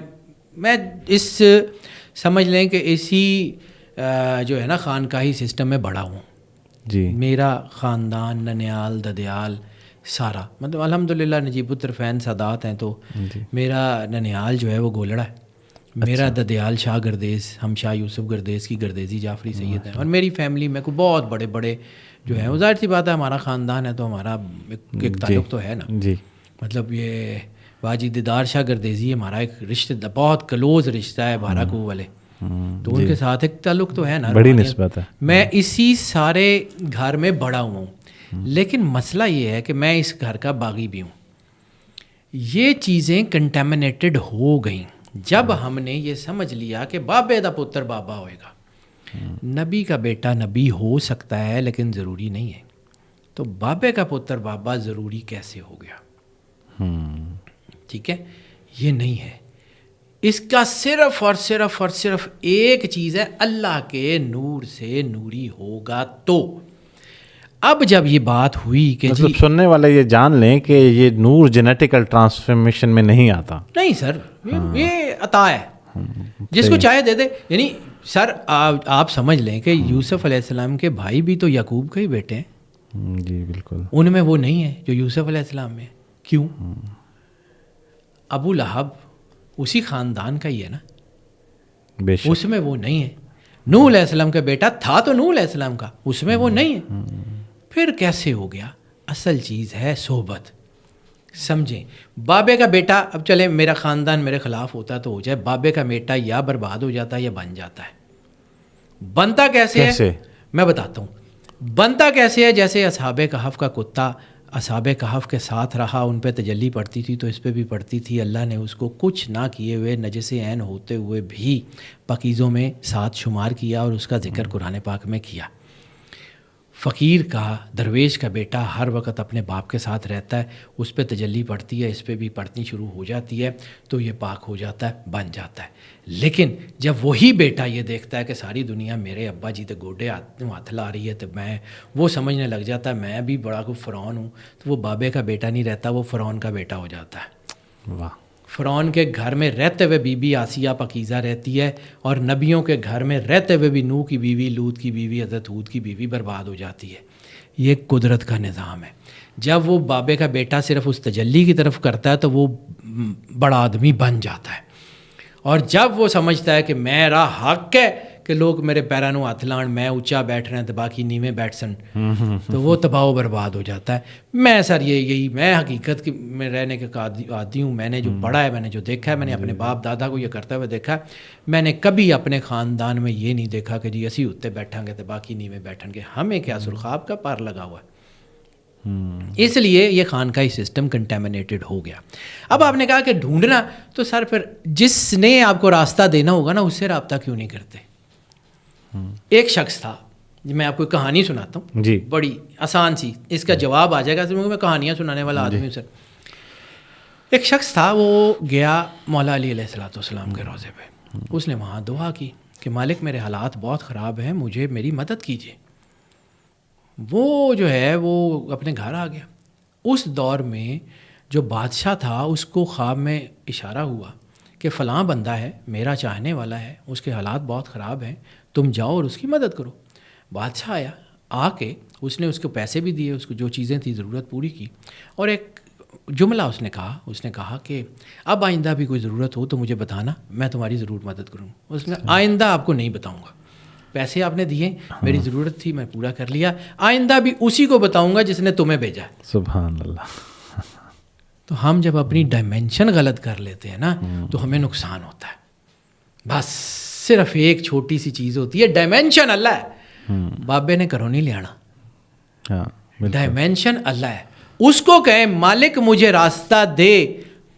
اس سمجھ لیں کہ اسی جو ہے نا خانقاہی سسٹم میں بڑا ہوں جی. میرا خاندان ننیال ددیال سارا، مطلب الحمدللہ نجیب الطرفین سادات ہیں، تو میرا ننیال جو ہے وہ گولڑا ہے. میرا ددیال شاہ گردیز، ہم شاہ یوسف گردیز کی گردیزی جعفری سید ہیں. اور میری فیملی میں کوئی بہت بڑے بڑے جو ہیں، ظاہر سی بات ہے ہمارا خاندان ہے تو ہمارا ایک تعلق تو ہے نا. مطلب یہ واجی دیدار شاہ گردیزی ہمارا ایک رشتہ، بہت کلوز رشتہ ہے بھارا کو والے، تو ان کے ساتھ ایک تعلق تو ہے نا، بڑی نسبت ہے. میں اسی سارے گھر میں بڑا ہوں، لیکن مسئلہ یہ ہے کہ میں اس گھر کا باغی بھی ہوں. یہ چیزیں کنٹامنیٹڈ ہو گئیں جب ہم نے یہ سمجھ لیا کہ بابے دا پتر بابا ہوئے گا. نبی کا بیٹا نبی ہو سکتا ہے لیکن ضروری نہیں ہے. تو بابے کا پتر بابا ضروری کیسے ہو گیا؟ ٹھیک ہے، یہ نہیں ہے. اس کا صرف اور صرف ایک چیز ہے، اللہ کے نور سے نوری ہوگا. تو اب جب یہ بات ہوئی کہ مطلب سننے والے یہ جان لیں کہ یہ نور جینیٹیکل ٹرانسفارمیشن میں نہیں آتا. نہیں سر، یہ عطا ہے، جس کو چاہے دے دے. یعنی سر آپ سمجھ لیں کہ یوسف علیہ السلام کے بھائی بھی تو یعقوب کے ہی بیٹے ہیں. جی بالکل. ان میں وہ نہیں ہے جو یوسف علیہ السلام میں. کیوں؟ ابو لہب اسی خاندان کا ہی ہے نا، اس میں وہ نہیں ہے. نوح علیہ السلام کا بیٹا تھا تو نوح علیہ السلام کا، اس میں وہ نہیں ہے. پھر کیسے ہو گیا؟ اصل چیز ہے صحبت. سمجھیں، بابے کا بیٹا، اب چلے میرا خاندان میرے خلاف ہوتا تو ہو جائے، بابے کا بیٹا یا برباد ہو جاتا ہے یا بن جاتا ہے. بنتا کیسے ہے میں بتاتا ہوں. بنتا کیسے ہے؟ جیسے اصحاب کہف کا کتا اصحاب کہف کے ساتھ رہا، ان پہ تجلی پڑتی تھی تو اس پہ بھی پڑتی تھی. اللہ نے اس کو کچھ نہ کیے ہوئے، نجس عین ہوتے ہوئے بھی پاکیزوں میں ساتھ شمار کیا اور اس کا ذکر قرآن پاک میں کیا. فقیر کا، درویش کا بیٹا ہر وقت اپنے باپ کے ساتھ رہتا ہے، اس پہ تجلی پڑتی ہے، اس پہ بھی پڑتنی شروع ہو جاتی ہے تو یہ پاک ہو جاتا ہے، بن جاتا ہے. لیکن جب وہی بیٹا یہ دیکھتا ہے کہ ساری دنیا میرے ابا جی تے گوڈے ہاتھ لا رہی ہے تو میں وہ سمجھنے لگ جاتا ہے میں بھی بڑا کوئی فرعون ہوں، تو وہ بابے کا بیٹا نہیں رہتا، وہ فرعون کا بیٹا ہو جاتا ہے. واہ. فرعون کے گھر میں رہتے ہوئے بی بی آسیہ پاکیزہ رہتی ہے، اور نبیوں کے گھر میں رہتے ہوئے بھی نوح کی بیوی، لوط کی بیوی، حضرت ہود کی بیوی برباد ہو جاتی ہے. یہ قدرت کا نظام ہے. جب وہ بابے کا بیٹا صرف اس تجلی کی طرف کرتا ہے تو وہ بڑا آدمی بن جاتا ہے، اور جب وہ سمجھتا ہے کہ میرا حق ہے کہ لوگ میرے پیرانوں ہاتھ لان میں اونچا بیٹھ رہے ہیں تو باقی نیویں بیٹھ سن تو وہ تباہ و برباد ہو جاتا ہے. میں سر یہی میں حقیقت میں رہنے کے عادی ہوں. میں نے جو پڑھا ہے, میں نے جو دیکھا ہے, میں نے اپنے باپ دادا کو یہ کرتے ہوئے دیکھا ہے. میں نے کبھی اپنے خاندان میں یہ نہیں دیکھا کہ جی اسی اتنے بیٹھیں گے تو باقی نیویں بیٹھیں گے. ہمیں کیا سرخاب کا پار لگا ہوا ہے. اس لیے یہ خانقاہی سسٹم کنٹامنیٹڈ ہو گیا. اب آپ نے کہا کہ ڈھونڈنا, تو سر پھر جس نے آپ کو راستہ دینا ہوگا نا اس سے رابطہ کیوں نہیں کرتے. ایک شخص تھا, میں آپ کو کہانی سناتا ہوں جی, بڑی آسان سی, اس کا جواب آ جائے گا. میں کہانیاں سنانے والا آدمی ہوں سر. ایک شخص تھا, وہ گیا مولا علی علیہ السلام کے روضے پہ. اس نے وہاں دعا کی کہ مالک میرے حالات بہت خراب ہیں, مجھے میری مدد کیجیے. وہ جو ہے وہ اپنے گھر آ گیا. اس دور میں جو بادشاہ تھا اس کو خواب میں اشارہ ہوا کہ فلاں بندہ ہے, میرا چاہنے والا ہے, اس کے حالات بہت خراب ہیں, تم جاؤ اور اس کی مدد کرو. بادشاہ آیا, آ کے اس نے اس کو پیسے بھی دیے, اس کو جو چیزیں تھیں ضرورت پوری کی, اور ایک جملہ اس نے کہا کہ اب آئندہ بھی کوئی ضرورت ہو تو مجھے بتانا, میں تمہاری ضرور مدد کروں. اس نے آئندہ آپ کو نہیں بتاؤں گا, پیسے آپ نے دیے, میری ضرورت تھی, میں پورا کر لیا, آئندہ بھی اسی کو بتاؤں گا جس نے تمہیں بھیجا. سبحان اللہ. تو ہم جب اپنی ڈائمینشن غلط کر لیتے ہیں نا تو ہمیں نقصان ہوتا ہے. بس صرف ایک چھوٹی سی چیز ہوتی ہے, ڈائمینشن اللہ ہے. بابے نے کرو نہیں لے آنا, ڈائمینشن اللہ ہے. اس کو کہیں مالک مجھے راستہ دے,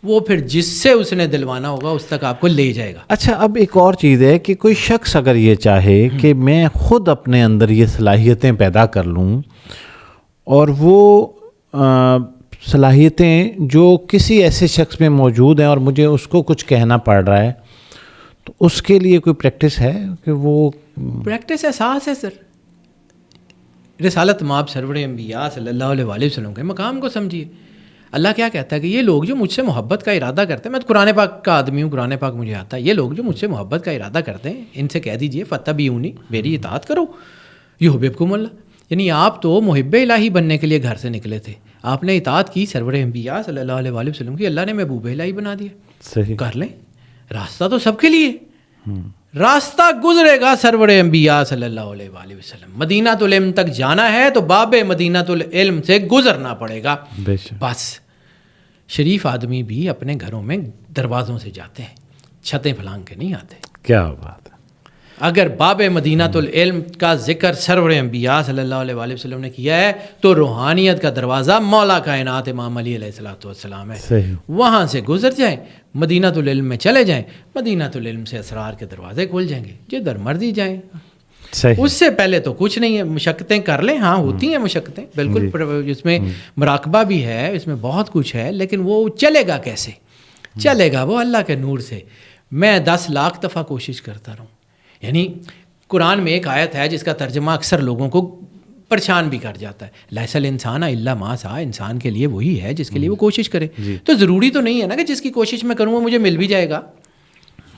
وہ پھر جس سے اس نے دلوانا ہوگا اس تک آپ کو لے جائے گا. اچھا, اب ایک اور چیز ہے کہ کوئی شخص اگر یہ چاہے کہ میں خود اپنے اندر یہ صلاحیتیں پیدا کر لوں, اور وہ صلاحیتیں جو کسی ایسے شخص میں موجود ہیں اور مجھے اس کو کچھ کہنا پڑ رہا ہے, تو اس کے لیے کوئی پریکٹس ہے کہ وہ پریکٹس احساس ہے سر. رسالت مآب سرور انبیاء صلی اللہ علیہ وآلہ وسلم کے مقام کو سمجھیے. اللہ کیا کہتا ہے کہ یہ لوگ جو مجھ سے محبت کا ارادہ کرتے ہیں, میں تو قرآن پاک کا آدمی ہوں, قرآن پاک مجھے آتا ہے, یہ لوگ جو مجھ سے محبت کا ارادہ کرتے ہیں ان سے کہہ دیجئے فاتبعونی, میری اطاعت کرو, یحببکم اللہ. یعنی آپ تو محب الہی بننے کے لیے گھر سے نکلے تھے, آپ نے اطاعت کی سرور انبیاء صلی اللہ علیہ وآلہ وسلم کی, اللہ نے محبوب الہی بنا دیا. صحیح کر لیں, راستہ تو سب کے لیے, راستہ گزرے گا سرور انبیاء صلی اللہ علیہ وآلہ وسلم. مدینہ العلم تک جانا ہے تو باب مدینہ العلم سے گزرنا پڑے گا. بس شریف آدمی بھی اپنے گھروں میں دروازوں سے جاتے ہیں, چھتیں پھلانگ کے نہیں آتے. کیا بات ہے. اگر باب مدینہ العلم کا ذکر سرور انبیاء صلی اللہ علیہ وآلہ وسلم نے کیا ہے تو روحانیت کا دروازہ مولا کائنات امام علی علیہ السلام ہے. وہاں سے گزر جائیں, مدینہ العلم میں چلے جائیں, مدینہ العلم سے اسرار کے دروازے کھل جائیں گے, جدھر مرضی جائیں. اس سے پہلے تو کچھ نہیں ہے, مشقتیں کر لیں, ہاں ہوتی ہیں مشقتیں بالکل, اس میں مراقبہ بھی ہے, اس میں بہت کچھ ہے, لیکن وہ چلے گا کیسے؟ چلے گا وہ اللہ کے نور سے. میں 10 لاکھ دفعہ کوشش کرتا رہوں. یعنی قرآن میں ایک آیت ہے جس کا ترجمہ اکثر لوگوں کو پریشان بھی کر جاتا ہے, لیس الانسان الا ما سعی, انسان کے لیے وہی ہے جس کے لیے وہ کوشش کرے. تو ضروری تو نہیں ہے نا کہ جس کی کوشش میں کروں وہ مجھے مل بھی جائے گا.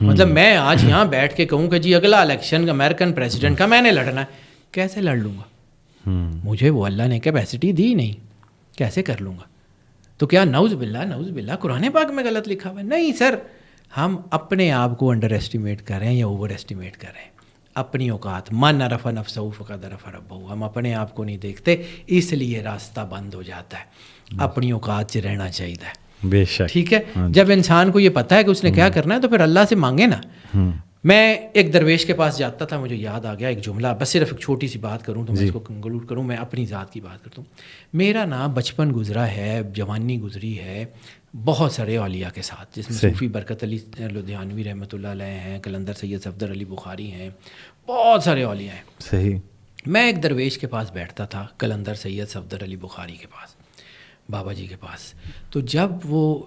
مطلب میں آج یہاں بیٹھ کے کہوں کہ جی اگلا الیکشن امریکن پریزیڈنٹ کا میں نے لڑنا ہے, کیسے لڑ لوں گا؟ مجھے وہ اللہ نے کیپیسٹی دی نہیں, کیسے کر لوں گا؟ تو کیا نعوذ باللہ قرآن پاک میں غلط لکھا ہوا ہے؟ نہیں سر, ہم اپنے آپ کو انڈر ایسٹیمیٹ کر رہے ہیں یا اوور ایسٹیمیٹ کر رہے ہیں. اپنی اوقات, من عرف نفسہ فقد عرف ربہ, ہم اپنے آپ کو نہیں دیکھتے, اس لیے راستہ بند ہو جاتا ہے. اپنی اوقات سے رہنا چاہیے. بے شک, ٹھیک ہے. جب انسان کو یہ پتہ ہے کہ اس نے کیا کرنا ہے تو پھر اللہ سے مانگے نا. میں ایک درویش کے پاس جاتا تھا, مجھے یاد آ گیا ایک جملہ, بس صرف ایک چھوٹی سی بات کروں تو میں اس کو کنکلوڈ کروں. میں اپنی ذات کی بات کرتا ہوں. میرا نا بچپن گزرا ہے, جوانی گزری ہے بہت سارے اولیاء کے ساتھ, جس میں صوفی برکت علی لدھیانوی رحمۃ اللہ علیہ ہیں, قلندر سید صفدر علی بخاری ہیں, بہت سارے اولیاء ہیں. صحیح. میں ایک درویش کے پاس بیٹھتا تھا, قلندر سید صفدر علی بخاری کے پاس, بابا جی کے پاس. تو جب وہ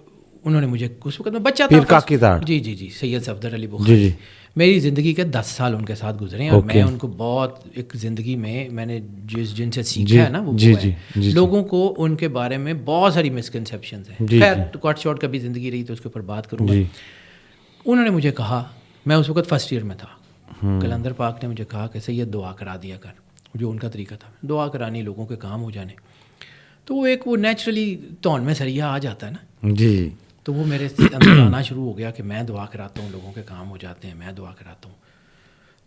انہوں نے مجھے اس وقت میں بچہ تھا, جی سید صفدر علی بخاری, میری زندگی کے 10 سال ان کے ساتھ گزرے ہیں, اور میں ان کو بہت ایک زندگی میں نے جن سے سیکھا ہے نا وہ لوگوں کو ان کے بارے میں بہت ساری مسکنسیپشنز ہیں. خیر کٹ شارٹ کبھی زندگی رہی تو اس کے اوپر بات کروں گا. انہوں نے مجھے کہا, میں اس وقت فرسٹ ایئر میں تھا, قلندر پاک نے مجھے کہا کہ سید دعا کرا دیا کر, جو ان کا طریقہ تھا دعا کرانی, لوگوں کے کام ہو جانے. تو وہ ایک وہ نیچرلی تون میں سریا آ جاتا ہے نا جی, تو وہ میرے اندر آنا شروع ہو گیا کہ میں دعا کراتا ہوں, لوگوں کے کام ہو جاتے ہیں, میں دعا کراتا ہوں.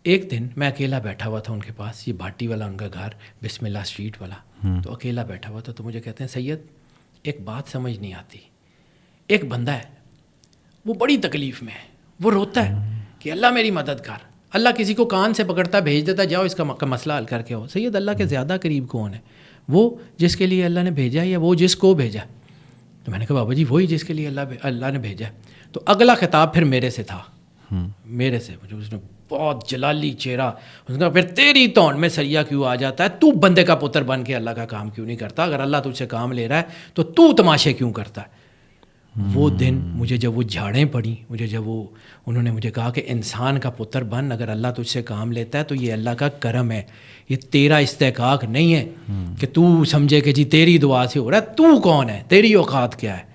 ایک دن میں اکیلا بیٹھا ہوا تھا ان کے پاس, یہ بھاٹی والا ان کا گھر, بسم اللہ اسٹریٹ والا, تو اکیلا بیٹھا ہوا تھا. تو مجھے کہتے ہیں سید ایک بات سمجھ نہیں آتی, ایک بندہ ہے وہ بڑی تکلیف میں ہے, وہ روتا ہے کہ اللہ میری مدد کر. اللہ کسی کو کان سے پکڑتا بھیج دیتا, جاؤ اس کا مسئلہ حل کر کے ہو. سید اللہ کے زیادہ قریب کون ہے, وہ جس کے لیے اللہ نے بھیجا یا وہ جس کو بھیجا؟ تو میں نے کہا بابا جی وہی جس کے لیے اللہ نے بھیجا. تو اگلا خطاب پھر میرے سے تھا, میرے سے. مجھے اس نے بہت جلالی چہرہ, اس نے کہا پھر تیری توڑ میں سریا کیوں آ جاتا ہے, تو بندے کا پتر بن کے اللہ کا کام کیوں نہیں کرتا؟ اگر اللہ تجھ سے کام لے رہا ہے تو تماشے کیوں کرتا ہے؟ وہ دن مجھے جب وہ جھاڑیں پڑیں, مجھے جب وہ انہوں نے مجھے کہا کہ انسان کا پتر بن, اگر اللہ تجھ سے کام لیتا ہے تو یہ اللہ کا کرم ہے, یہ تیرا استحقاق نہیں ہے کہ تو سمجھے کہ جی تیری دعا سے ہو رہا ہے. تو کون ہے, تیری اوقات کیا ہے؟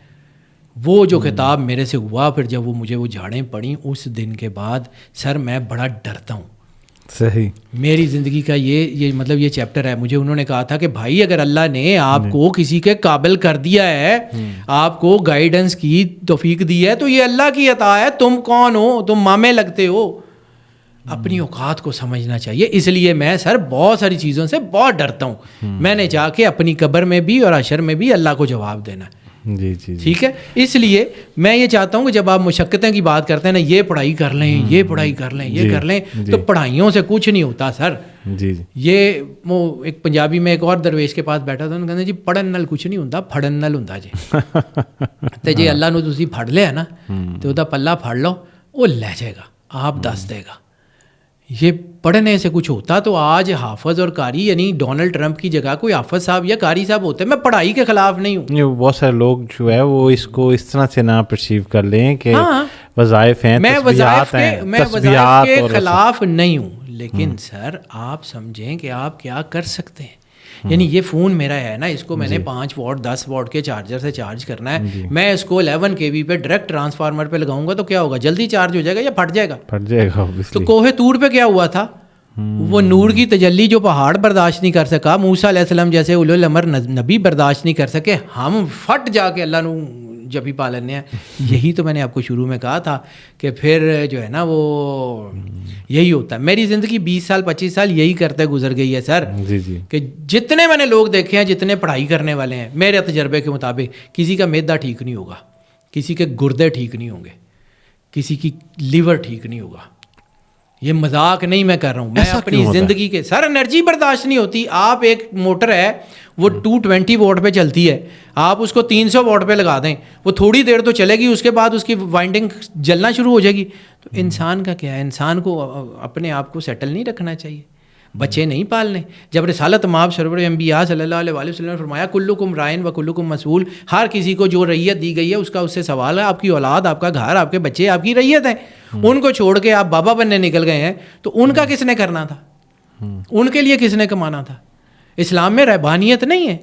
وہ جو خطاب میرے سے ہوا, پھر جب وہ مجھے وہ جھاڑیں پڑیں, اس دن کے بعد سر میں بڑا ڈرتا ہوں. صحیح. میری زندگی کا یہ مطلب یہ چیپٹر ہے. مجھے انہوں نے کہا تھا کہ بھائی اگر اللہ نے آپ کو کسی کے قابل کر دیا ہے, آپ کو گائیڈنس کی توفیق دی ہے, تو یہ اللہ کی عطا ہے. تم کون ہو, تم مامے لگتے ہو. اپنی اوقات کو سمجھنا چاہیے. اس لیے میں سر بہت ساری چیزوں سے بہت ڈرتا ہوں. میں نے جا کے اپنی قبر میں بھی اور حشر میں بھی اللہ کو جواب دینا ہے. جی جی ٹھیک ہے. اس لیے میں یہ چاہتا ہوں کہ جب آپ مشقتیں کی بات کرتے ہیں نا, یہ پڑھائی کر لیں, یہ پڑھائی کر لیں, یہ کر لیں, تو پڑھائیوں سے کچھ نہیں ہوتا سر. جی جی. یہ وہ ایک پنجابی میں ایک اور درویش کے پاس بیٹھا تھا, انہوں نے کہا جی پڑھن نال کچھ نہیں ہوتا, پھڑن نال ہوتا جی. تو جی اللہ نے تسی پھڑ لیا نا, تو وہ پلہ پھڑ لو, وہ لے جائے گا, آپ دس دے گا. یہ پڑھنے سے کچھ ہوتا تو آج حافظ اور قاری, یعنی ڈونلڈ ٹرمپ کی جگہ کوئی حافظ صاحب یا قاری صاحب ہوتے. میں پڑھائی کے خلاف نہیں ہوں. بہت سارے لوگ جو ہے وہ اس کو اس طرح سے نہ پرسیو کر لیں کہ وظائف ہیں, میں وظائف کے خلاف نہیں ہوں, لیکن سر آپ سمجھیں کہ آپ کیا کر سکتے ہیں. یعنی یہ فون میرا ہے نا, اس کو میں نے 5 واٹ 10 واٹ کے چارجر سے چارج کرنا ہے. میں اس کو 11 kV پہ ڈائریکٹ ٹرانسفارمر پہ لگاؤں گا تو کیا ہوگا, جلدی چارج ہو جائے گا یا پھٹ جائے گا؟ پھٹ جائے گا. تو کوہ طور پہ کیا ہوا تھا, وہ نور کی تجلی جو پہاڑ برداشت نہیں کر سکا, موسیٰ علیہ السلام جیسے اولو الامر نبی برداشت نہیں کر سکے, ہم پھٹ جا کے اللہ نو جب ہی پالنے ہیں. یہی تو میں نے آپ کو شروع میں کہا تھا کہ پھر جو ہے نا وہ یہی ہوتا ہے. میری زندگی 20 سال 25 سال یہی کرتے گزر گئی ہے سر. جی جی. کہ جتنے میں نے لوگ دیکھے ہیں, جتنے پڑھائی کرنے والے ہیں, میرے تجربے کے مطابق کسی کا معدہ ٹھیک نہیں ہوگا, کسی کے گردے ٹھیک نہیں ہوں گے, کسی کی لیور ٹھیک نہیں ہوگا. یہ مذاق نہیں میں کر رہا ہوں, میں اپنی زندگی کے سر انرجی برداشت نہیں ہوتی. آپ ایک موٹر ہے وہ 220 واٹ پہ چلتی ہے, آپ اس کو 300 واٹ پہ لگا دیں, وہ تھوڑی دیر تو چلے گی, اس کے بعد اس کی وائنڈنگ جلنا شروع ہو جائے گی. تو انسان کا کیا ہے, انسان کو اپنے آپ کو سیٹل نہیں رکھنا چاہیے, بچے نہیں پالنے. جب رسالت مآب سرور انبیاء صلی اللہ علیہ وسلم نے فرمایا کلکم رائن و کلکم مسئول, ہر کسی کو جو ریت دی گئی ہے اس کا اس سے سوال ہے. آپ کی اولاد, آپ کا گھر, آپ کے بچے آپ کی ریت ہیں. ان کو چھوڑ کے آپ بابا بننے نکل گئے ہیں, تو ان کا کس نے کرنا تھا, ان کے لیے کس نے کمانا تھا. اسلام میں رہبانیت نہیں ہے.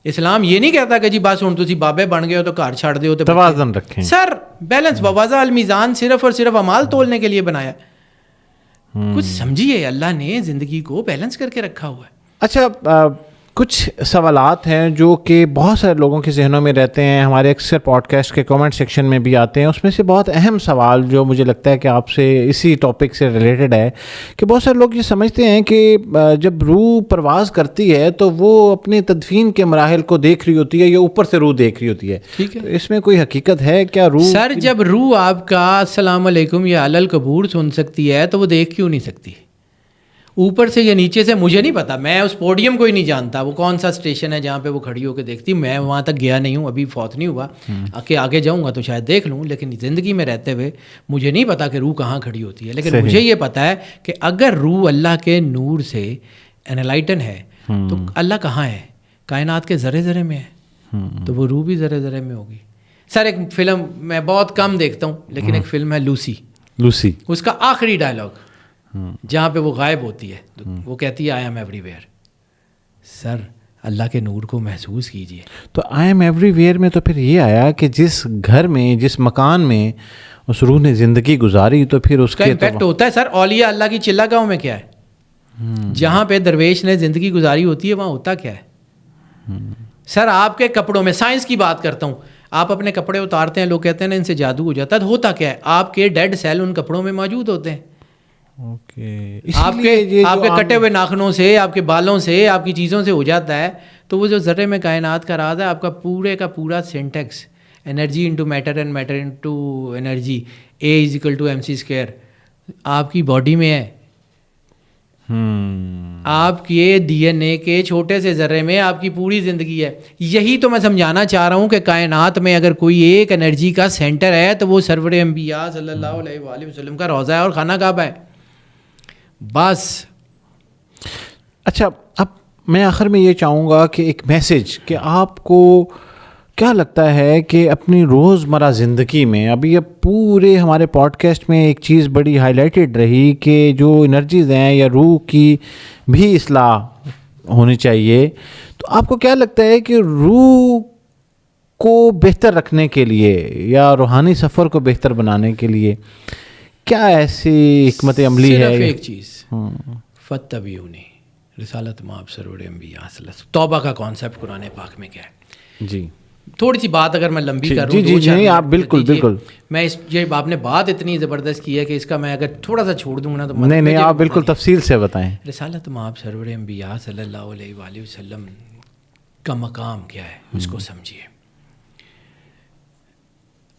اسلام یہ نہیں کہتا کہ جی بس ہوں تسی بابے بن گئے ہو تو گھر چھاڑ دے ہو. تو توازن رکھیں سر, بیلنس. ووضع المیزان صرف اور صرف اعمال تولنے کے لیے بنایا. کچھ سمجھیے, اللہ نے زندگی کو بیلنس کر کے رکھا ہوا ہے. اچھا, کچھ سوالات ہیں جو کہ بہت سارے لوگوں کے ذہنوں میں رہتے ہیں, ہمارے اکثر پوڈ کاسٹ کے کامنٹ سیکشن میں بھی آتے ہیں. اس میں سے بہت اہم سوال جو مجھے لگتا ہے کہ آپ سے اسی ٹاپک سے ریلیٹڈ ہے, کہ بہت سارے لوگ یہ سمجھتے ہیں کہ جب روح پرواز کرتی ہے تو وہ اپنے تدفین کے مراحل کو دیکھ رہی ہوتی ہے یا اوپر سے روح دیکھ رہی ہوتی ہے. ٹھیک ہے, اس میں کوئی حقیقت ہے کیا؟ روح سر جب روح آپ کا السلام علیکم یا علی القبور سن سکتی ہے تو وہ دیکھ کیوں نہیں سکتی؟ اوپر سے یا نیچے سے مجھے نہیں پتا, میں اس پوڈیم کو ہی نہیں جانتا وہ کون سا اسٹیشن ہے جہاں پہ وہ کھڑی ہو کے دیکھتی. میں وہاں تک گیا نہیں ہوں, ابھی فوت نہیں ہوا, کہ آگے جاؤں گا تو شاید دیکھ لوں, لیکن زندگی میں رہتے ہوئے مجھے نہیں پتا کہ روح کہاں کھڑی ہوتی ہے. لیکن مجھے یہ پتا ہے کہ اگر روح اللہ کے نور سے انلائٹن ہے تو اللہ کہاں ہے؟ کائنات کے ذرے ذرے میں ہے, تو وہ روح بھی ذرے ذرے میں ہوگی. سر ایک فلم میں بہت کم دیکھتا ہوں, لیکن ایک فلم ہے لوسی, اس کا آخری ڈائلاگ جہاں پہ وہ غائب ہوتی ہے, وہ کہتی ہے آئی ایم ایوری ویئر. سر اللہ کے نور کو محسوس کیجیے. تو آئی ایم ایوری ویئر میں تو پھر یہ آیا کہ جس گھر میں, جس مکان میں اس روح نے زندگی گزاری, تو پھر اس کا امپیکٹ ہوتا ہے. سر اولیاء اللہ کی چلا گاؤں میں کیا ہے, جہاں پہ درویش نے زندگی گزاری ہوتی ہے وہاں ہوتا کیا ہے. سر آپ کے کپڑوں میں, سائنس کی بات کرتا ہوں, آپ اپنے کپڑے اتارتے ہیں, لوگ کہتے ہیں نا ان سے جادو ہو جاتا ہے, تو ہوتا کیا ہے, آپ کے ڈیڈ سیل ان کپڑوں میں موجود ہوتے ہیں. اوکے. آپ کے کٹے ہوئے ناخنوں سے, آپ کے بالوں سے, آپ کی چیزوں سے ہو جاتا ہے. تو وہ جو ذرے میں کائنات کا راز ہے, آپ کا پورے کا پورا syntax, energy into matter and matter into energy, A=mc², آپ کی باڈی میں ہے. آپ کے ڈی این اے کے چھوٹے سے ذرے میں آپ کی پوری زندگی ہے. یہی تو میں سمجھانا چاہ رہا ہوں کہ کائنات میں اگر کوئی ایک انرجی کا سینٹر ہے تو وہ سرور انبیاء صلی اللہ علیہ وآلہ وسلم کا روضہ ہے اور خانہ کعبہ ہے. بس. اچھا, اب میں آخر میں یہ چاہوں گا کہ ایک میسج, کہ آپ کو کیا لگتا ہے کہ اپنی روزمرہ زندگی میں, ابھی اب پورے ہمارے پوڈ کاسٹ میں ایک چیز بڑی ہائی لائٹڈ رہی کہ جو انرجیز ہیں یا روح کی بھی اصلاح ہونی چاہیے, تو آپ کو کیا لگتا ہے کہ روح کو بہتر رکھنے کے لیے یا روحانی سفر کو بہتر بنانے کے لیے کیا ایسی حکمت عملی ہے؟ صرف ایک چیز, فاتبعونی, رسالت مآب سرور انبیاء صلی اللہ علیہ وسلم. توبہ کا کانسیپٹ قرآن پاک میں کیا ہے؟ جی, تھوڑی سی بات اگر میں لمبی کروں. جی آپ بالکل میں یہ آپ نے بات اتنی زبردست کی ہے کہ اس کا میں اگر تھوڑا سا چھوڑ دوں گا تو نہیں آپ بالکل تفصیل سے بتائیں. رسالت مآب سرور انبیاء صلی اللہ علیہ وآلہ وسلم کا مقام کیا ہے, اس کو سمجھیے.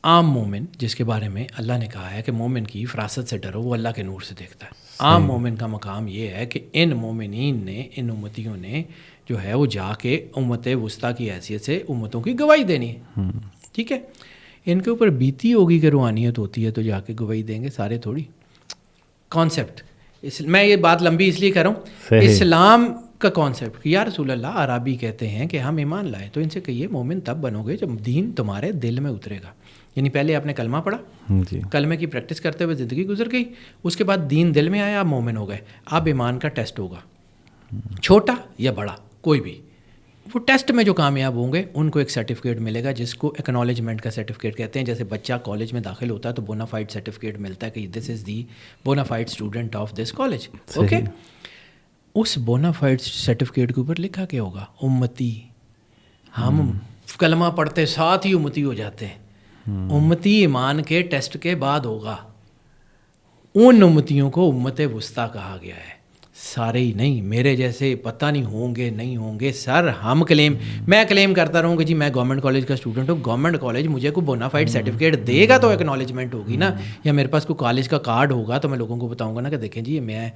عام مومن جس کے بارے میں اللہ نے کہا ہے کہ مومن کی فراست سے ڈرو, وہ اللہ کے نور سے دیکھتا ہے. عام مومن کا مقام یہ ہے کہ ان مومنین نے, ان امتیوں نے جو ہے وہ جا کے امت وسطیٰ کی حیثیت سے امتوں کی گواہی دینی ہے. ٹھیک ہے, ان کے اوپر بیتی ہوگی کہ روحانیت ہوتی ہے تو جا کے گواہی دیں گے سارے, تھوڑی کانسیپٹ. میں یہ بات لمبی اس لیے کر رہا ہوں, اسلام کا کانسیپٹ کہ یا رسول اللہ, عربی کہتے ہیں کہ ہم ایمان لائے, تو ان سے کہیے مومن تب بنو گے جب دین تمہارے دل میں اترے گا. یعنی پہلے آپ نے کلمہ پڑھا, کلمے کی پریکٹس کرتے ہوئے زندگی گزر گئی, اس کے بعد دین دل میں آیا, آپ مومن ہو گئے. اب ایمان کا ٹیسٹ ہوگا, چھوٹا یا بڑا کوئی بھی. وہ ٹیسٹ میں جو کامیاب ہوں گے ان کو ایک سرٹیفکیٹ ملے گا جس کو ایکنالجمنٹ کا سرٹیفکیٹ کہتے ہیں. جیسے بچہ کالج میں داخل ہوتا ہے تو بونافائڈ سرٹیفکیٹ ملتا ہے کہ this is the bonafide student of this college. Okay, اس بونافائڈ سرٹیفکیٹ کے اوپر لکھا کیا ہوگا؟ امتی. ہم کلمہ پڑھتے ساتھ ہی امتی ہو جاتے ہیں. امتی ایمان کے ٹیسٹ کے بعد ہوگا. ان امتیوں کو امت وسطیٰ کہا گیا ہے, سارے ہی نہیں. میرے جیسے پتہ نہیں ہوں گے نہیں ہوں گے سر, ہم میں کلیم کرتا رہوں کہ جی میں گورنمنٹ کالج کا اسٹوڈنٹ ہوں, گورنمنٹ کالج مجھے کوئی بونافائڈ سرٹیفکیٹ دے گا تو ایکنالجمنٹ ہوگی نا, یا میرے پاس کوئی کالج کا کارڈ ہوگا تو میں لوگوں کو بتاؤں گا نا کہ دیکھیں جی میں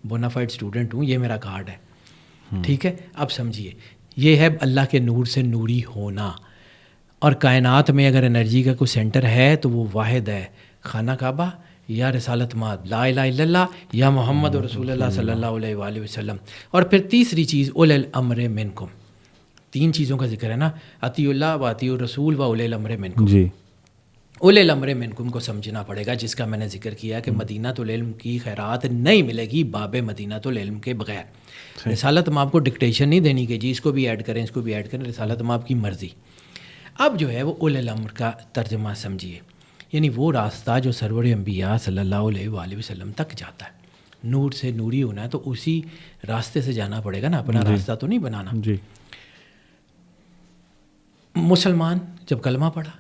بونافائڈ اسٹوڈنٹ ہوں, یہ میرا کارڈ ہے. ٹھیک ہے, اب سمجھیے یہ ہے اللہ کے نور سے نوری ہونا. اور کائنات میں اگر انرجی کا کوئی سینٹر ہے تو وہ واحد ہے, خانہ کعبہ یا رسالت مآب, لا الہ الا اللہ یا محمد رسول اللہ صلی اللہ علیہ وآلہ وسلم. اور پھر تیسری چیز اولی الامر منکم. 3 چیزوں کا ذکر ہے نا, اطیعوا اللہ و اطیعوا الرسول و اولی الامر منکم. جی, اولی الامر منکم کو سمجھنا پڑے گا, جس کا میں نے ذکر کیا کہ مدینۃ العلم کی خیرات نہیں ملے گی باب مدینۃ العلم کے بغیر. رسالت مآب کو ڈکٹیشن نہیں دینی کہ جی اس کو بھی ایڈ کریں اس کو بھی ایڈ کریں, رسالت مآب کی مرضی. اب جو ہے وہ اولی الامر کا ترجمہ سمجھیے, یعنی وہ راستہ جو سرور انبیاء صلی اللہ علیہ وآلہ وسلم تک جاتا ہے. نور سے نوری ہونا ہے تو اسی راستے سے جانا پڑے گا نا, اپنا راستہ تو نہیں بنانا. جی. مسلمان جب کلمہ پڑھا,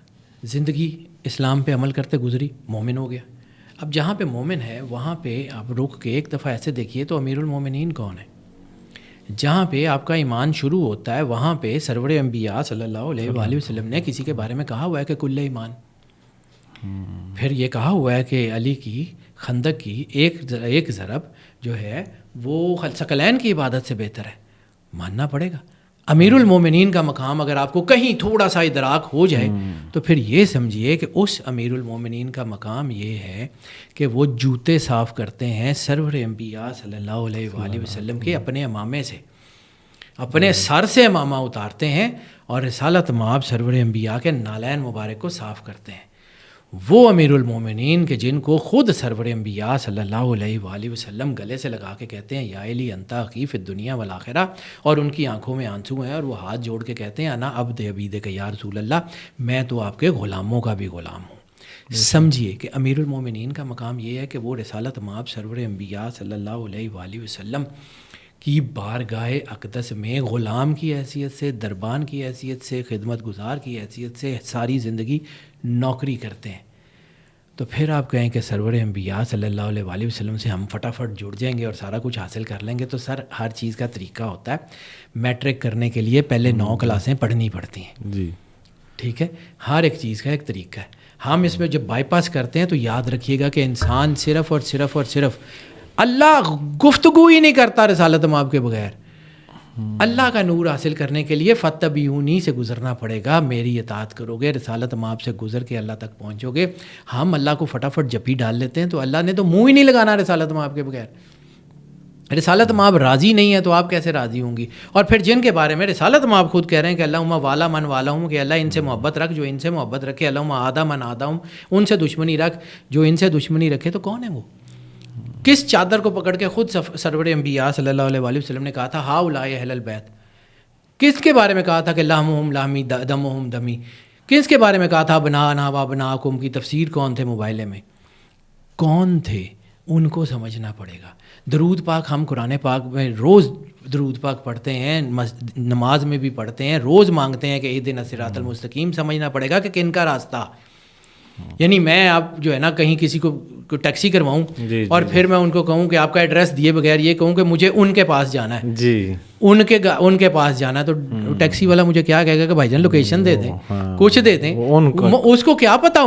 زندگی اسلام پہ عمل کرتے گزری, مومن ہو گیا. اب جہاں پہ مومن ہے وہاں پہ آپ رک کے ایک دفعہ ایسے دیکھیے تو امیر المومنین کون ہے. جہاں پہ آپ کا ایمان شروع ہوتا ہے وہاں پہ سرور انبیاء صلی اللہ علیہ وآلہ وسلم نے کسی کے بارے میں کہا ہوا ہے کہ کل ایمان. پھر یہ کہا ہوا ہے کہ علی کی خندق کی ایک ضرب جو ہے وہ ثقلین کی عبادت سے بہتر ہے, ماننا پڑے گا. امیر المومنین کا مقام اگر آپ کو کہیں تھوڑا سا ادراک ہو جائے تو پھر یہ سمجھیے کہ اس امیر المومنین کا مقام یہ ہے کہ وہ جوتے صاف کرتے ہیں سرور انبیاء صلی اللہ علیہ وآلہ وسلم کے اپنے امامے سے, اپنے سر سے امامہ اتارتے ہیں اور رسالت مآب سرور انبیاء کے نالین مبارک کو صاف کرتے ہیں. وہ امیر المومنین کہ جن کو خود سرور انبیاء صلی اللہ علیہ وآلہ وسلم گلے سے لگا کے کہتے ہیں یا علی انت اخی فی الدنیا والآخرہ, اور ان کی آنکھوں میں آنسو ہیں اور وہ ہاتھ جوڑ کے کہتے ہیں انا عبد عبیدک یا رسول اللہ, میں تو آپ کے غلاموں کا بھی غلام ہوں. سمجھیے کہ امیر المومنین کا مقام یہ ہے کہ وہ رسالت مآب سرور انبیاء صلی اللہ علیہ وآلہ وسلم کی بارگاہ اقدس میں غلام کی حیثیت سے, دربان کی حیثیت سے, خدمت گزار کی حیثیت سے ساری زندگی نوکری کرتے ہیں. تو پھر آپ کہیں کہ سرور انبیاء صلی اللہ علیہ وسلم سے ہم فٹافٹ جڑ جائیں گے اور سارا کچھ حاصل کر لیں گے. تو سر ہر چیز کا طریقہ ہوتا ہے. میٹرک کرنے کے لیے پہلے 9 کلاسیں پڑھنی پڑتی ہیں جی, ٹھیک ہے. ہر ایک چیز کا ایک طریقہ ہے. ہم اس میں جب بائی پاس کرتے ہیں تو یاد رکھیے گا کہ انسان صرف اور صرف اور صرف اللہ گفتگو ہی نہیں کرتا رسالت مآب کے بغیر. اللہ کا نور حاصل کرنے کے لیے فاتبعونی سے گزرنا پڑے گا. میری اطاعت کرو گے, رسالت مآب سے گزر کے اللہ تک پہنچو گے. ہم اللہ کو فٹافٹ جپی ڈال لیتے ہیں تو اللہ نے تو منہ ہی نہیں لگانا رسالت مآب کے بغیر. رسالت مآب راضی نہیں ہے تو آپ کیسے راضی ہوں گی؟ اور پھر جن کے بارے میں رسالت مآب خود کہہ رہے ہیں کہ اللہم والا من والا ہوں, کہ اللہ ان سے محبت رکھ جو ان سے محبت رکھے, اللہم آدھا من آدھا ہوں, ان سے دشمنی رکھ جو ان سے دشمنی رکھے. تو کون ہے وہ؟ کس چادر کو پکڑ کے خود سرور انبیاء صلی اللہ علیہ وسلم نے کہا تھا ہؤلاء اہل البیت؟ کس کے بارے میں کہا تھا کہ لحمہم لحمی دمہم دمی؟ کس کے بارے میں کہا تھا ابناءنا و ابناءکم کی تفسیر کون تھے موبائل میں؟ کون تھے؟ ان کو سمجھنا پڑے گا. درود پاک ہم قرآن پاک میں روز درود پاک پڑھتے ہیں, نماز میں بھی پڑھتے ہیں, روز مانگتے ہیں کہ اہدنا الصراط المستقیم. سمجھنا پڑے گا کہ کن کا راستہ. یعنی میں اب جو ہے نا کہیں کسی کو ٹیکسی کرواؤں اور پھر میں ان کو کہوں کہ آپ کا ایڈریس دیے بغیر یہ کہوں کہ مجھے ان کے پاس جانا ہے جی, ان کے پاس جانا ہے, تو ٹیکسی والا مجھے کیا کہے گا کہ بھائی جان لوکیشن دے دیں, کچھ دے دیں. اس کو کیا پتا.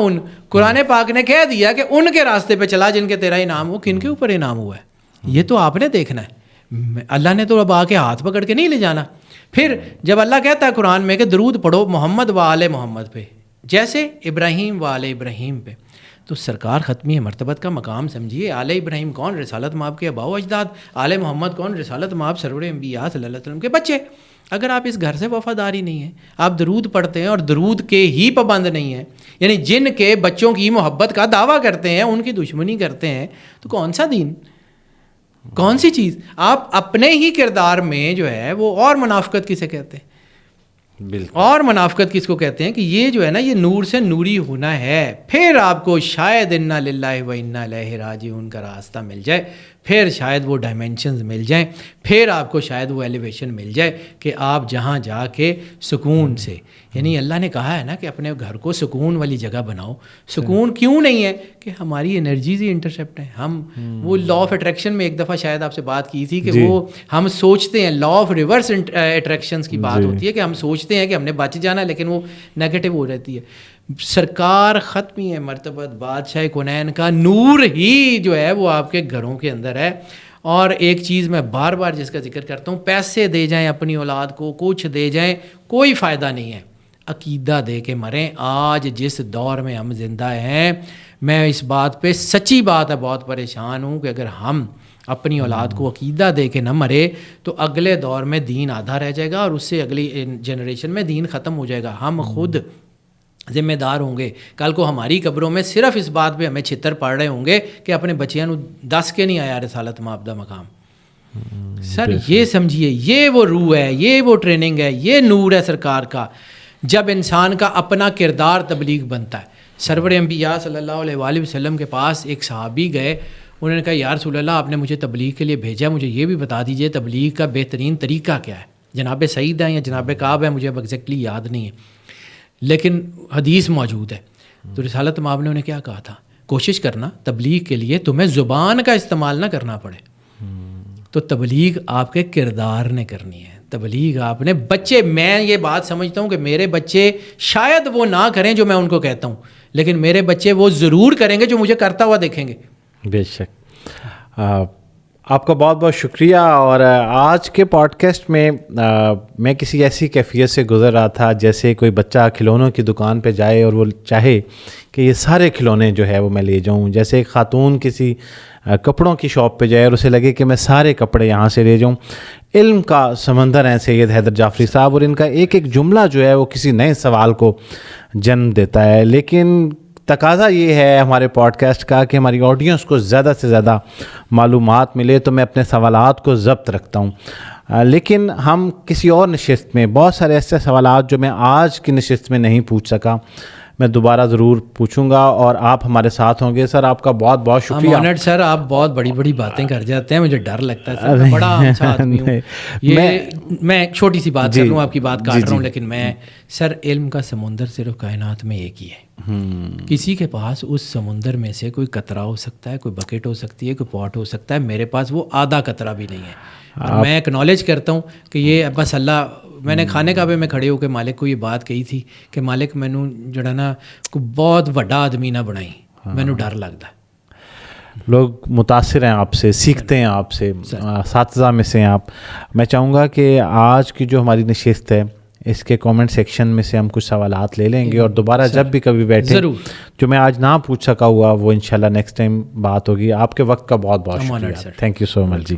قرآن پاک نے کہہ دیا کہ ان کے راستے پہ چلا جن کے تیرا انعام ہو. کن کے اوپر انعام ہوا ہے یہ تو آپ نے دیکھنا ہے. اللہ نے تو اب آ کے ہاتھ پکڑ کے نہیں لے جانا. پھر جب اللہ کہتا ہے قرآن میں کہ درود پڑھو محمد و آل محمد پہ جیسے ابراہیم و آل ابراہیم پہ, تو سرکار ختمی مرتبت کا مقام سمجھیے. آل ابراہیم کون؟ رسالت مآب کے آباء و اجداد. آل محمد کون؟ رسالت مآب سرور انبیاء صلی اللہ علیہ وسلم کے بچے. اگر آپ اس گھر سے وفاداری نہیں ہے, آپ درود پڑھتے ہیں اور درود کے ہی پابند نہیں ہیں, یعنی جن کے بچوں کی محبت کا دعویٰ کرتے ہیں ان کی دشمنی کرتے ہیں, تو کون سا دین, کون سی چیز؟ آپ اپنے ہی کردار میں جو ہے وہ اور منافقت کسے کہتے ہیں؟ اور منافقت کس کو کہتے ہیں کہ یہ جو ہے نا یہ نور سے نوری ہونا ہے. پھر آپ کو شاید انا للہ و انا الیہ راجعون کا راستہ مل جائے, پھر شاید وہ ڈائمینشنز مل جائیں, پھر آپ کو شاید وہ ایلیویشن مل جائے کہ آپ جہاں جا کے سکون سے, یعنی اللہ نے کہا ہے نا کہ اپنے گھر کو سکون والی جگہ بناؤ. سکون کیوں نہیں ہے؟ کہ ہماری انرجیز ہی انٹرسیپٹ ہیں. ہم وہ لا آف اٹریکشن میں ایک دفعہ شاید آپ سے بات کی تھی کہ وہ ہم سوچتے ہیں, لا آف ریورس اٹریکشنز کی بات ہوتی ہے کہ ہم سوچتے ہیں کہ ہم نے بچ جانا لیکن وہ نیگیٹو ہو رہتی ہے. سرکار ختمی ہے مرتبت بادشاہ کونین کا نور ہی جو ہے وہ آپ کے گھروں کے اندر ہے. اور ایک چیز میں بار بار جس کا ذکر کرتا ہوں, پیسے دے جائیں اپنی اولاد کو, کچھ دے جائیں, کوئی فائدہ نہیں ہے. عقیدہ دے کے مریں. آج جس دور میں ہم زندہ ہیں, میں اس بات پہ سچی بات ہے بہت پریشان ہوں کہ اگر ہم اپنی اولاد کو عقیدہ دے کے نہ مرے تو اگلے دور میں دین آدھا رہ جائے گا اور اس سے اگلی جنریشن میں دین ختم ہو جائے گا. ہم خود ذمہ دار ہوں گے. کل کو ہماری قبروں میں صرف اس بات پہ ہمیں چھتر پڑ رہے ہوں گے کہ اپنے بچیاں دس کے نہیں آیا رسالت مآب دا مقام. سر یہ سمجھیے, یہ وہ روح ہے, یہ وہ ٹریننگ ہے, یہ نور ہے سرکار کا. جب انسان کا اپنا کردار تبلیغ بنتا ہے. سرور انبیاء صلی اللہ علیہ وآلہ وسلم کے پاس ایک صحابی گئے, انہوں نے کہا یا رسول اللہ آپ نے مجھے تبلیغ کے لیے بھیجا, مجھے یہ بھی بتا دیجئے تبلیغ کا بہترین طریقہ کیا ہے. جناب سعید ہیں یا جناب کعب ہیں, مجھے اب ایگزیکٹلی یاد نہیں ہے, لیکن حدیث موجود ہے. تو رسالت مآب نے انہیں کیا کہا تھا, کوشش کرنا تبلیغ کے لیے تمہیں زبان کا استعمال نہ کرنا پڑے. تو تبلیغ آپ کے کردار نے کرنی ہے. تبلیغ آپ نے بچے, میں یہ بات سمجھتا ہوں کہ میرے بچے شاید وہ نہ کریں جو میں ان کو کہتا ہوں, لیکن میرے بچے وہ ضرور کریں گے جو مجھے کرتا ہوا دیکھیں گے. بے شک. آپ کا بہت بہت شکریہ. اور آج کے پوڈ کاسٹ میں کسی ایسی کیفیت سے گزر رہا تھا جیسے کوئی بچہ کھلونوں کی دکان پہ جائے اور وہ چاہے کہ یہ سارے کھلونے جو ہے وہ میں لے جاؤں. جیسے ایک خاتون کسی کپڑوں کی شاپ پہ جائے اور اسے لگے کہ میں سارے کپڑے یہاں سے لے جاؤں. علم کا سمندر ہیں سید حیدر جعفری صاحب, اور ان کا ایک ایک جملہ جو ہے وہ کسی نئے سوال کو جنم دیتا ہے. لیکن تقاضا یہ ہے ہمارے پوڈ کاسٹ کا کہ ہماری آڈینس کو زیادہ سے زیادہ معلومات ملے, تو میں اپنے سوالات کو ضبط رکھتا ہوں. لیکن ہم کسی اور نشست میں بہت سارے ایسے سوالات جو میں آج کی نشست میں نہیں پوچھ سکا, میں دوبارہ ضرور پوچھوں گا اور آپ ہمارے ساتھ ہوں گے. سر آپ کا بہت بہت شکریہ. سر آپ بہت بڑی بڑی باتیں کر جاتے ہیں, مجھے ڈر لگتا ہے سر, بڑا اچھا آدمی ہوں. یہ میں چھوٹی سی بات کر لوں, آپ کی بات کاٹ رہا ہوں, لیکن میں سر علم کا سمندر صرف کائنات میں ایک ہی ہے. کسی کے پاس اس سمندر میں سے کوئی قطرہ ہو سکتا ہے, کوئی بکٹ ہو سکتی ہے, کوئی پاٹ ہو سکتا ہے, میرے پاس وہ آدھا قطرہ بھی نہیں ہے. اور میں اکنالج کرتا ہوں کہ یہ بس اللہ, میں نے خانے کعبے میں کھڑے ہو کے مالک کو یہ بات کہی تھی کہ مالک مینوں جڑا نا کوئی بہت وڈا آدمی نہ بنائی, مینوں ڈر لگتا ہے. لوگ متاثر ہیں آپ سے, سیکھتے ہیں آپ سے, اساتذہ میں سے آپ. میں چاہوں گا کہ آج کی جو ہماری نشست ہے اس کے کامنٹ سیکشن میں سے ہم کچھ سوالات لے لیں گے, اور دوبارہ جب بھی کبھی بیٹھیں جو میں آج نہ پوچھ سکا ہوا وہ انشاءاللہ نیکسٹ ٹائم بات ہوگی. آپ کے وقت کا بہت بہت شکریہ. Thank you so much G.